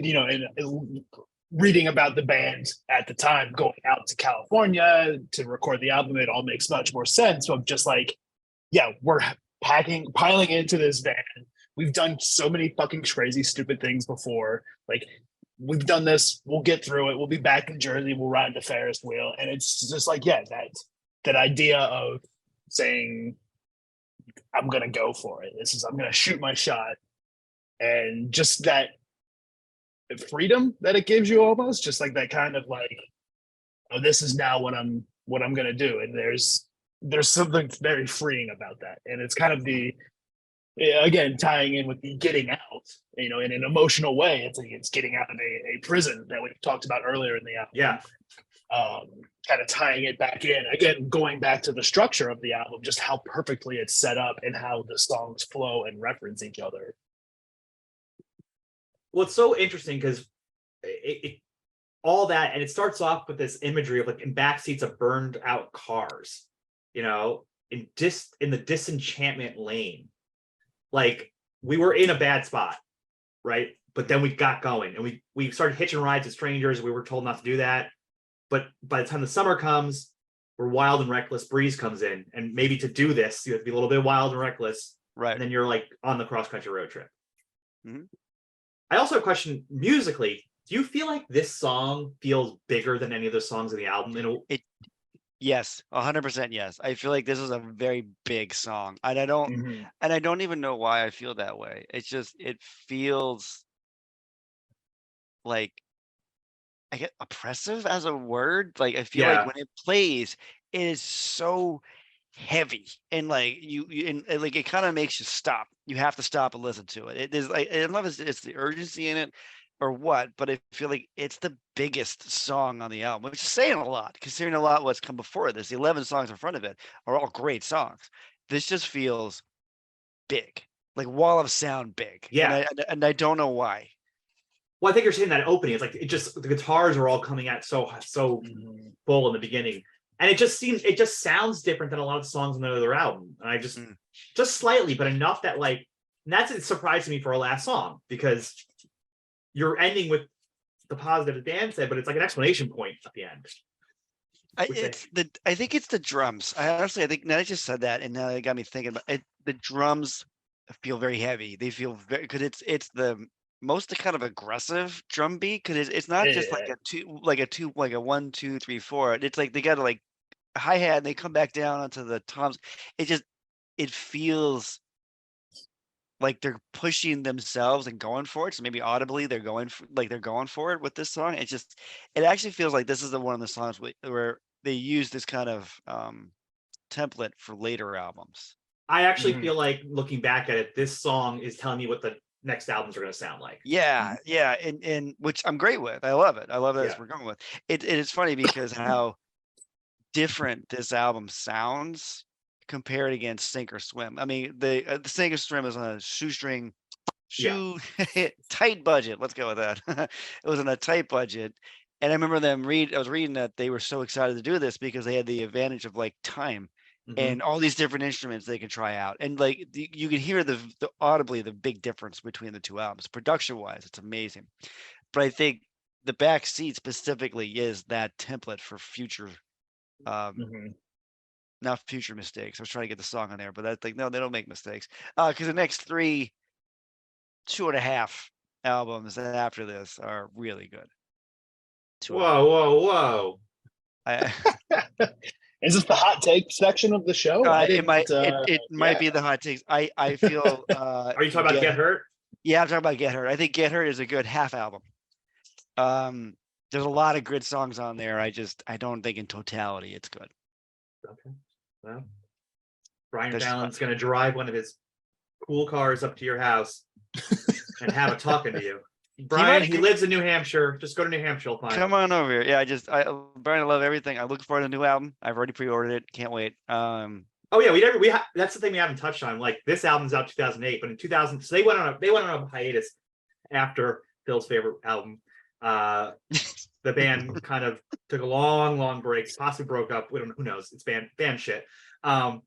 reading about the band at the time going out to California to record the album, it all makes much more sense of just like, we're piling into this van. We've done so many fucking crazy, stupid things before. Like, we've done this. We'll get through it. We'll be back in Jersey. We'll ride the Ferris wheel. And it's just like, that idea of saying, I'm going to go for it. I'm going to shoot my shot. And just that freedom that it gives you, almost just like that kind of like, this is now what I'm going to do. And there's something very freeing about that. And it's kind of again, tying in with the getting out, in an emotional way. It's getting out of a prison that we talked about earlier in the album. Kind of tying it back in again, going back to the structure of the album, just how perfectly it's set up and how the songs flow and reference each other. Well, it's so interesting because it all that, and it starts off with this imagery of like in backseats of burned out cars, in the disenchantment lane. Like, we were in a bad spot, right? But then we got going and we started hitching rides with strangers. We were told not to do that. But by the time the summer comes, we're wild and reckless. Breeze comes in, and maybe to do this, you have to be a little bit wild and reckless, right? And then you're like on the cross country road trip. Mm-hmm. I also have a question musically. Do you feel like this song feels bigger than any of the songs in the album? Yes, 100%. Yes, I feel like this is a very big song, and I don't even know why I feel that way. It's just it feels like, I get oppressive as a word. Like, I feel like when it plays, it is so heavy and like and like it kind of makes you stop. You have to stop and listen to it. It is like, I don't know if it's the urgency in it or what, but I feel like it's the biggest song on the album, which is saying a lot, considering a lot what's come before this. The 11 songs in front of it are all great songs. This just feels big, like wall of sound big. And I don't know why. Well, I think you're saying that opening. It's like the guitars are all coming out so full in the beginning, and it just sounds different than a lot of the songs on the other album. And I just slightly, but enough that like, and that's it surprised me for a last song, because you're ending with the positive Dan said, but it's like an explanation point at the end. I think it's the drums. I think now I just said that, and now it got me thinking about it. The drums feel very heavy. They feel very because it's the most kind of aggressive drum beat because it's not just like a 1, 2, 3, 4. It's like they got to like hi-hat and they come back down onto the toms. It feels like they're pushing themselves and going for it. So maybe audibly they're going for it with this song. It actually feels like this is one of the songs where they use this kind of template for later albums. I actually feel like looking back at it, this song is telling me what the next albums are going to sound like. Yeah, yeah, and which I'm great with. I love it. I love that as we're going with it. It is funny because how different this album sounds compared against Sink or Swim. I mean, the Sink or Swim is on a tight budget. Let's go with that. It was on a tight budget. And I remember I was reading that they were so excited to do this because they had the advantage of like time and all these different instruments they could try out. And like you can hear the audibly the big difference between the two albums. Production wise, it's amazing. But I think the back seat specifically is that template for future not future mistakes. I was trying to get the song on there, but that's like, no, they don't make mistakes. Because the next 2.5 albums after this are really good. Whoa. Is this the hot take section of the show? It might be the hot takes. I feel. Are you talking about Get Hurt? Yeah, I'm talking about Get Hurt. I think Get Hurt is a good half album. There's a lot of good songs on there. I don't think in totality it's good. Okay. Well, Brian Fallon's going to drive one of his cool cars up to your house and have a talking to you. Brian, he lives in New Hampshire. Just go to New Hampshire. You'll find Come on over here. Yeah, Brian, I love everything. I look forward to the new album. I've already pre-ordered it. Can't wait. Oh yeah, that's the thing we haven't touched on. Like this album's out 2008, but in 2000, so they went on a hiatus after Phil's favorite album. The band kind of took a long break, possibly broke up. Who knows? It's band shit. But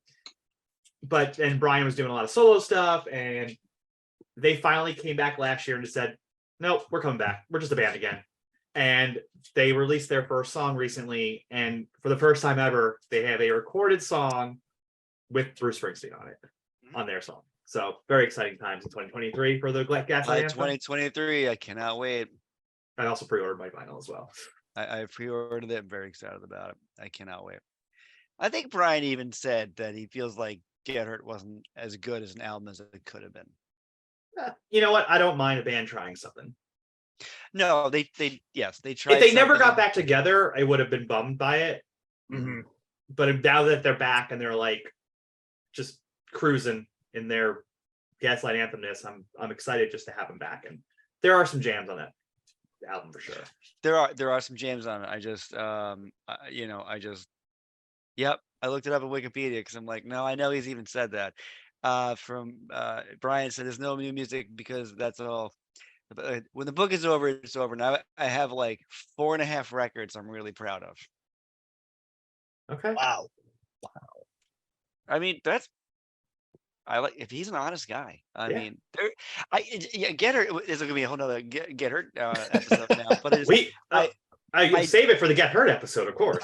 Brian was doing a lot of solo stuff, and they finally came back last year and just said, "Nope, we're coming back. We're just a band again." And they released their first song recently, and for the first time ever, they have a recorded song with Bruce Springsteen on it, on their song. So very exciting times in 2023 for the Gaslight Anthem. 2023, I cannot wait. I also pre-ordered my vinyl as well. I pre-ordered it. I'm very excited about it. I cannot wait. I think Brian even said that he feels like Get Hurt wasn't as good as an album as it could have been. You know what? I don't mind a band trying something. No, they tried. If they never got back together, I would have been bummed by it. But now that they're back and they're like just cruising in their Gaslight Anthemness, I'm excited just to have them back. And there are some jams on that album for sure. There are some jams on it. I looked it up on Wikipedia because I'm like, no, I know he's even said that. Brian said there's no new music because that's all. When the book is over, it's over. Now I have like 4.5 records I'm really proud of. Okay. Wow. I mean, if he's an honest guy. Get Her is going to be a whole nother Get Hurt episode now. But I save it for the Get Hurt episode, of course.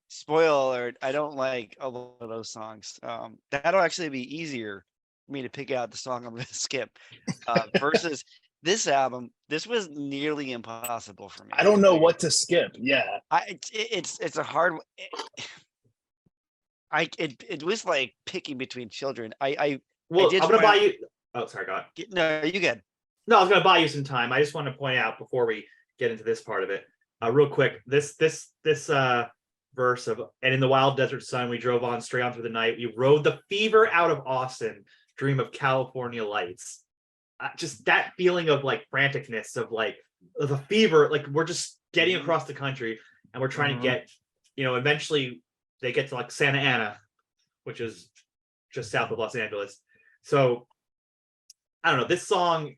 Spoiler alert, I don't like a lot of those songs. That'll actually be easier for me to pick out the song I'm going to skip. Versus this album, this was nearly impossible for me. I don't know what to skip. Yeah. It's a hard one. It was like picking between children. I'm gonna buy you. Oh, sorry, go ahead. No, you good. No, I was gonna buy you some time. I just want to point out before we get into this part of it, real quick. This verse of "And in the wild desert sun, we drove on straight on through the night. We rode the fever out of Austin, dream of California lights." Just that feeling of like franticness of like the fever. Like we're just getting across the country, and we're trying to get, eventually. They get to like Santa Ana, which is just south of Los Angeles. So I don't know. This song,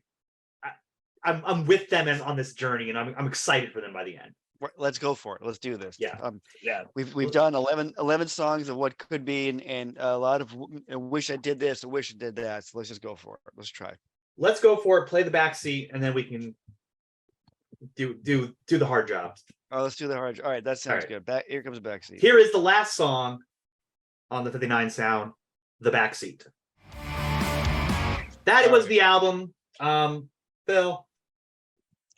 I'm with them on this journey, and I'm excited for them by the end. Let's go for it. Let's do this. Yeah. We've done 11 songs of what could be, and a lot of I wish I did this, I wish I did that. So let's just go for it. Let's try. let's go for it. Play the back seat, and then we can do the hard jobs. Oh, let's do the hard. All right, that sounds right. good. Back here comes the backseat. Here is the last song on the 59 sound, The Backseat. That was the album. Bill,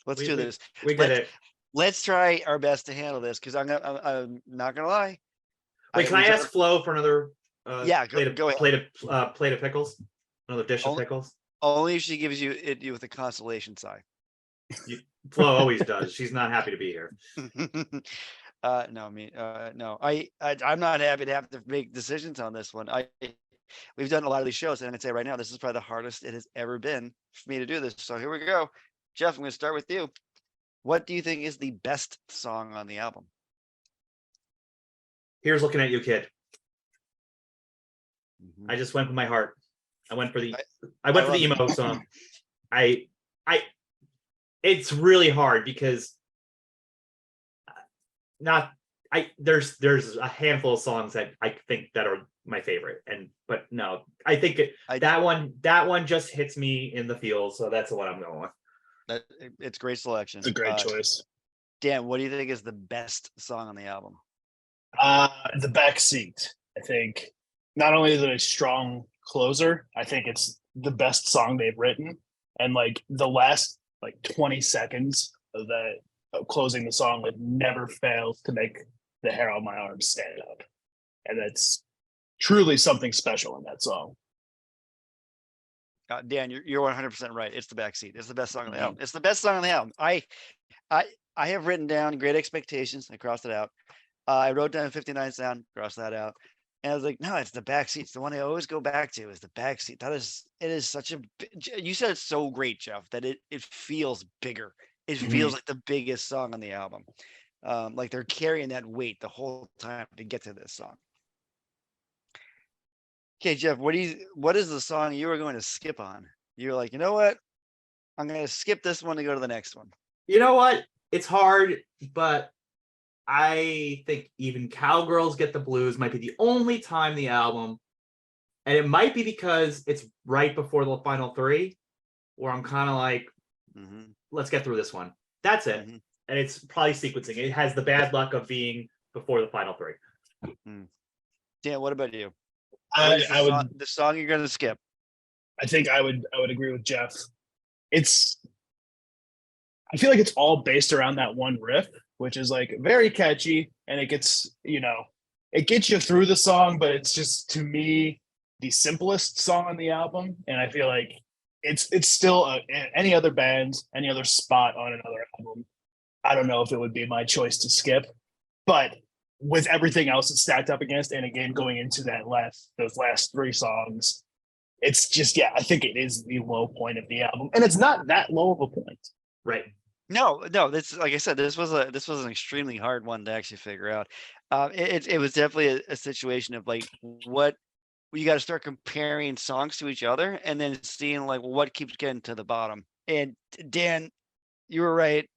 Let's do this. We did it. Let's try our best to handle this because I'm not gonna lie. Wait, can I ask Flo for another? Yeah, go ahead. Plate of pickles. Another dish of pickles. Only if she gives you with a consolation sigh. Flo always does. She's not happy to be here. No, I'm not happy to have to make decisions on this one. We've done a lot of these shows, and I'd say right now this is probably the hardest it has ever been for me to do this. So here we go. Jeff, I'm going to start with you. What do you think is the best song on the album? Here's Looking at You, Kid. I just went with my heart. I went for the emo song. It's really hard because there's a handful of songs that I think that are my favorite, but no, I think that one just hits me in the feels, so that's the one I'm going with. It's great selection. It's a great choice. Dan, what do you think is the best song on the album? The Backseat. I think not only is it a strong closer, I think it's the best song they've written, and like the last 20 seconds of that closing the song never fails to make the hair on my arms stand up, and that's truly something special in that song. Dan, you're 100% right. It's the Backseat. It's the best song on the album. It's the best song on the album. I have written down Great Expectations. I crossed it out. I wrote down 59 sound. Crossed that out. And I was like, no, it's the Backseat. It's the one I always go back to. Is the Backseat. It is such a. You said it's so great, Jeff, that it feels bigger. It feels like the biggest song on the album. Like they're carrying that weight the whole time to get to this song. Okay, Jeff, what is the song you were going to skip on? You were like, you know what? I'm going to skip this one to go to the next one. You know what? It's hard, but I think Even Cowgirls Get the Blues might be the only time the album, and it might be because it's right before the final three, where I'm kind of like, let's get through this one. That's it. And it's probably sequencing. It has the bad luck of being before the final three. Dan, what about you? The song you're going to skip. I think I would agree with Jeff. I feel like it's all based around that one riff, which is very catchy, and it gets it gets you through the song, but it's just, to me, the simplest song on the album. And I feel like it's still any other band, any other spot on another album, I don't know if it would be my choice to skip, but with everything else it's stacked up against, and again going into those last three songs, it's just I think it is the low point of the album, and it's not that low of a point. Right. No. That's, like I said, this was an extremely hard one to actually figure out. It was definitely a situation of what you got to start comparing songs to each other, and then seeing what keeps getting to the bottom. And Dan, you were right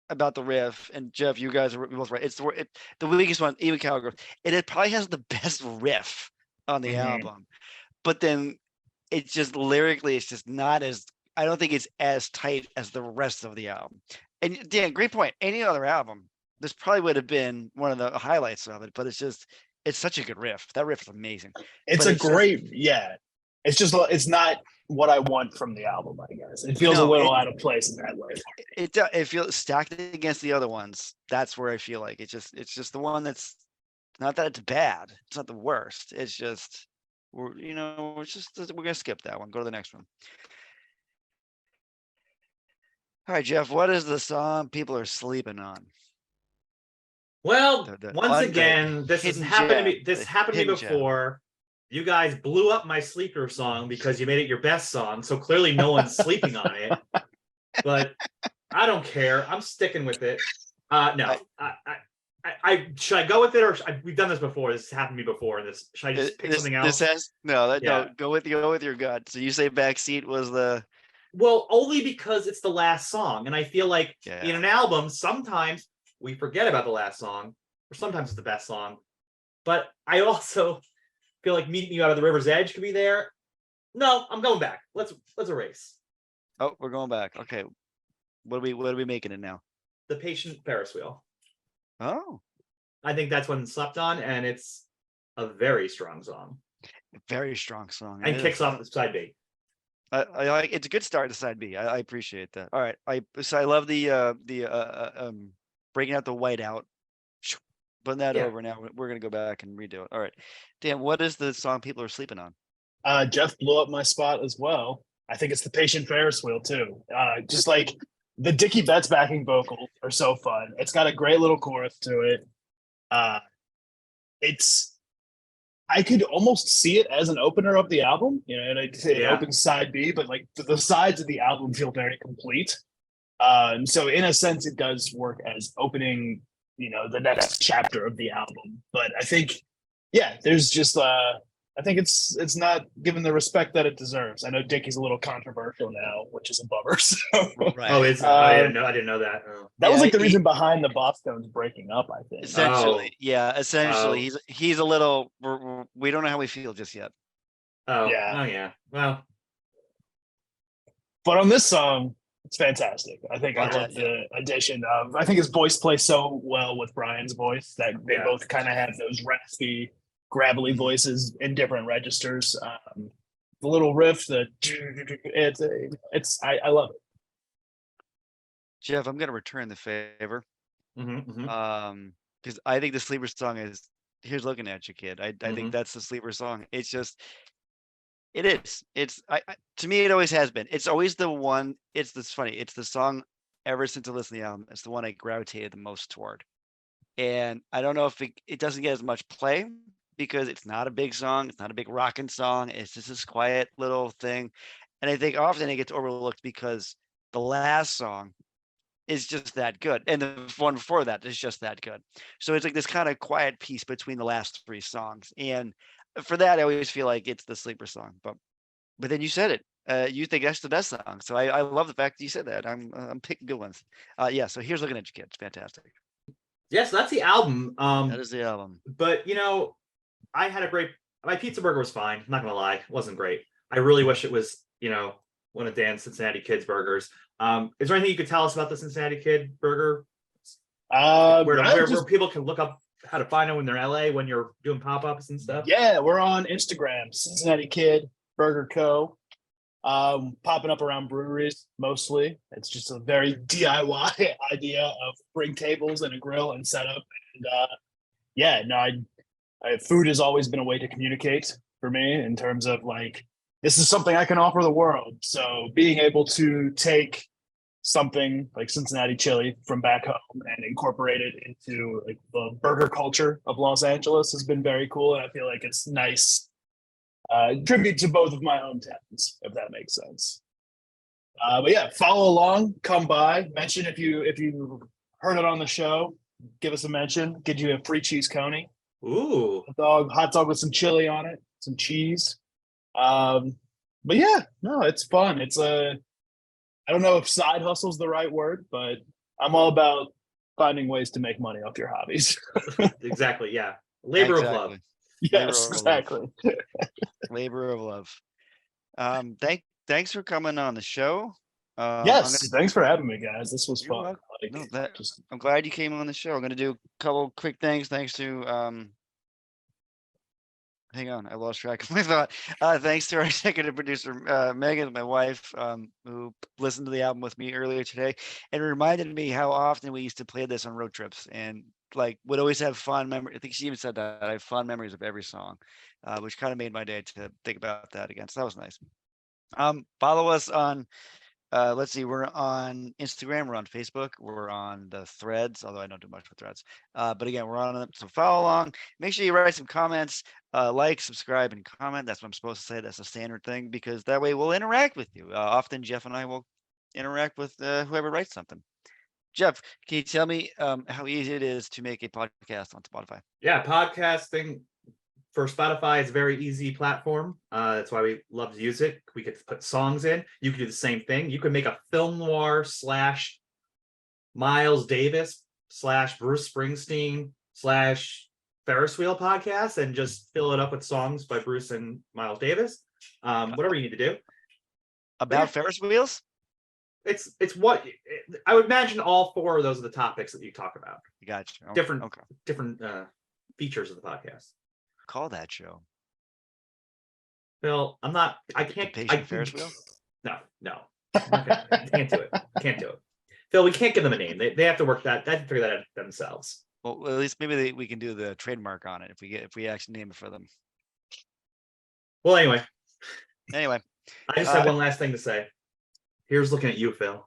about the riff, and Jeff, you guys are both right. It's the weakest one, Even Cowgirls. It probably has the best riff on the album, but then it's just lyrically, it's just not as. I don't think it's as tight as the rest of the album. And Dan, great point. Any other album, this probably would have been one of the highlights of it. But it's such a good riff. That riff is amazing. It's it's not what I want from the album, I guess. It feels a little out of place in that way. It feels stacked against the other ones. That's where I feel like it's just the one that's not that it's bad. It's not the worst. It's just we're gonna skip that one. Go to the next one. All right, Jeff, what is the song people are sleeping on? Well, once again, this has happened to me. This happened to me before. You guys blew up my sleeper song because you made it your best song. So clearly no one's sleeping on it. But I don't care. I'm sticking with it. No, I should I go with it, or we've done this before. This happened to me before. Should I just pick something else? No. Go with your gut. So you say Backseat was the. Well, only because it's the last song, and I feel like in an album sometimes we forget about the last song, or sometimes it's the best song. But I also feel like Meet Me Out of the River's Edge could be there. No, I'm going back. Let's erase. Oh, we're going back. Okay. What are we making it now? The Patient Ferris Wheel. Oh, I think that's one slept on, and it's a very strong song. very strong song. And It kicks is. off the side B. I like it's a good start to side B. I appreciate that. All right. I love the breaking out the white out, putting that Yeah. over. Now we're gonna go back and redo it. All right. Dan, what is the song people are sleeping on? Jeff blew up my spot as well. I think it's the Patient Ferris Wheel too. Just like the Dickie Betts backing vocals are so fun. It's got a great little chorus to it. I could almost see it as an opener of the album, and it opens side B, but like the sides of the album feel very complete. So in a sense, it does work as opening, the next chapter of the album. But I think, there's just I think it's not given the respect that it deserves. I know Dickie's a little controversial now, which is a bummer. So. Right. Oh, I didn't know that. Oh. That was like the reason behind the Boston's breaking up, I think. Essentially, essentially, he's a little. We don't know how we feel just yet. Oh yeah. Well, but on this song, it's fantastic. I think I love the addition of. I think his voice plays so well with Brian's voice that they both kind of have those raspy, gravelly voices in different registers. The little riff, I love it. Jeff, I'm gonna return the favor. Because I think the sleeper song is "Here's Looking at You, Kid." I think that's the sleeper song. It's just, it is. It's to me, it always has been. It's always the one. It's funny. It's the song ever since I listened to the album. It's the one I gravitated the most toward. And I don't know if it doesn't get as much play because it's not a big song. It's not a big rocking song. It's just this quiet little thing. And I think often it gets overlooked because the last song is just that good. And the one before that is just that good. So it's like this kind of quiet piece between the last three songs. And for that, I always feel like it's the sleeper song. But then you said it. You think that's the best song. So I love the fact that you said that. I'm picking good ones. So Here's Looking at You, Kid. It's fantastic. Yes, that's the album. That is the album. But I had my pizza burger was fine. I'm not gonna lie, it wasn't great. I really wish it was, one of Dan's Cincinnati Kids burgers. Is there anything you could tell us about the Cincinnati Kid burger? Where people can look up how to find them when they're in LA, when you're doing pop-ups and stuff? Yeah, we're on Instagram, Cincinnati Kid Burger Co. Popping up around breweries mostly. It's just a very DIY idea of bring tables and a grill and set up. And food has always been a way to communicate for me in terms of like, this is something I can offer the world. So being able to take something like Cincinnati chili from back home and incorporate it into like the burger culture of Los Angeles has been very cool. And I feel like it's nice tribute to both of my hometowns, if that makes sense. But follow along, come by, mention if you heard it on the show, give us a mention, get you a free cheese coney. Ooh, hot dog with some chili on it, some cheese. It's fun. It's I don't know if side hustle is the right word, but I'm all about finding ways to make money off your hobbies. Exactly. Yeah. Labor of love. Yes, exactly. Labor of love. Thanks for coming on the show. Thanks for having me, guys. This was fun. I'm glad you came on the show. I'm going to do a couple quick things. Thanks to hang on, I lost track of my thought. Thanks to our executive producer, Megan, my wife, who listened to the album with me earlier today and reminded me how often we used to play this on road trips and like would always have fond memories. I think she even said that I have fond memories of every song, which kind of made my day to think about that again. So that was nice. Follow us on let's see, we're on Instagram, we're on Facebook, we're on the Threads, although I don't do much with Threads. But again, we're on them, so follow along. Make sure you write some comments, like, subscribe, and comment. That's what I'm supposed to say. That's a standard thing because that way we'll interact with you. Often Jeff and I will interact with whoever writes something. Jeff, can you tell me how easy it is to make a podcast on Spotify? Yeah, podcasting for Spotify is a very easy platform. That's why we love to use it. We could put songs in. You could do the same thing. You could make a film noir / Miles Davis / Bruce Springsteen / Ferris Wheel podcast and just fill it up with songs by Bruce and Miles Davis. Whatever you need to do. About Ferris wheels? it's what I would imagine. All four of those are the topics that you talk about. Gotcha. Okay, Different Okay. different features of the podcast. Call that show. Phil, I'm not. I The can't. Patient Ferris wheel? No. I'm not gonna, can't do it. Can't do it. Phil, we can't give them a name. They have to work that. They have to figure that out themselves. Well, at least maybe we can do the trademark on it if we actually name it for them. Well, anyway, Anyway, I just have one last thing to say. Here's looking at you, Phil.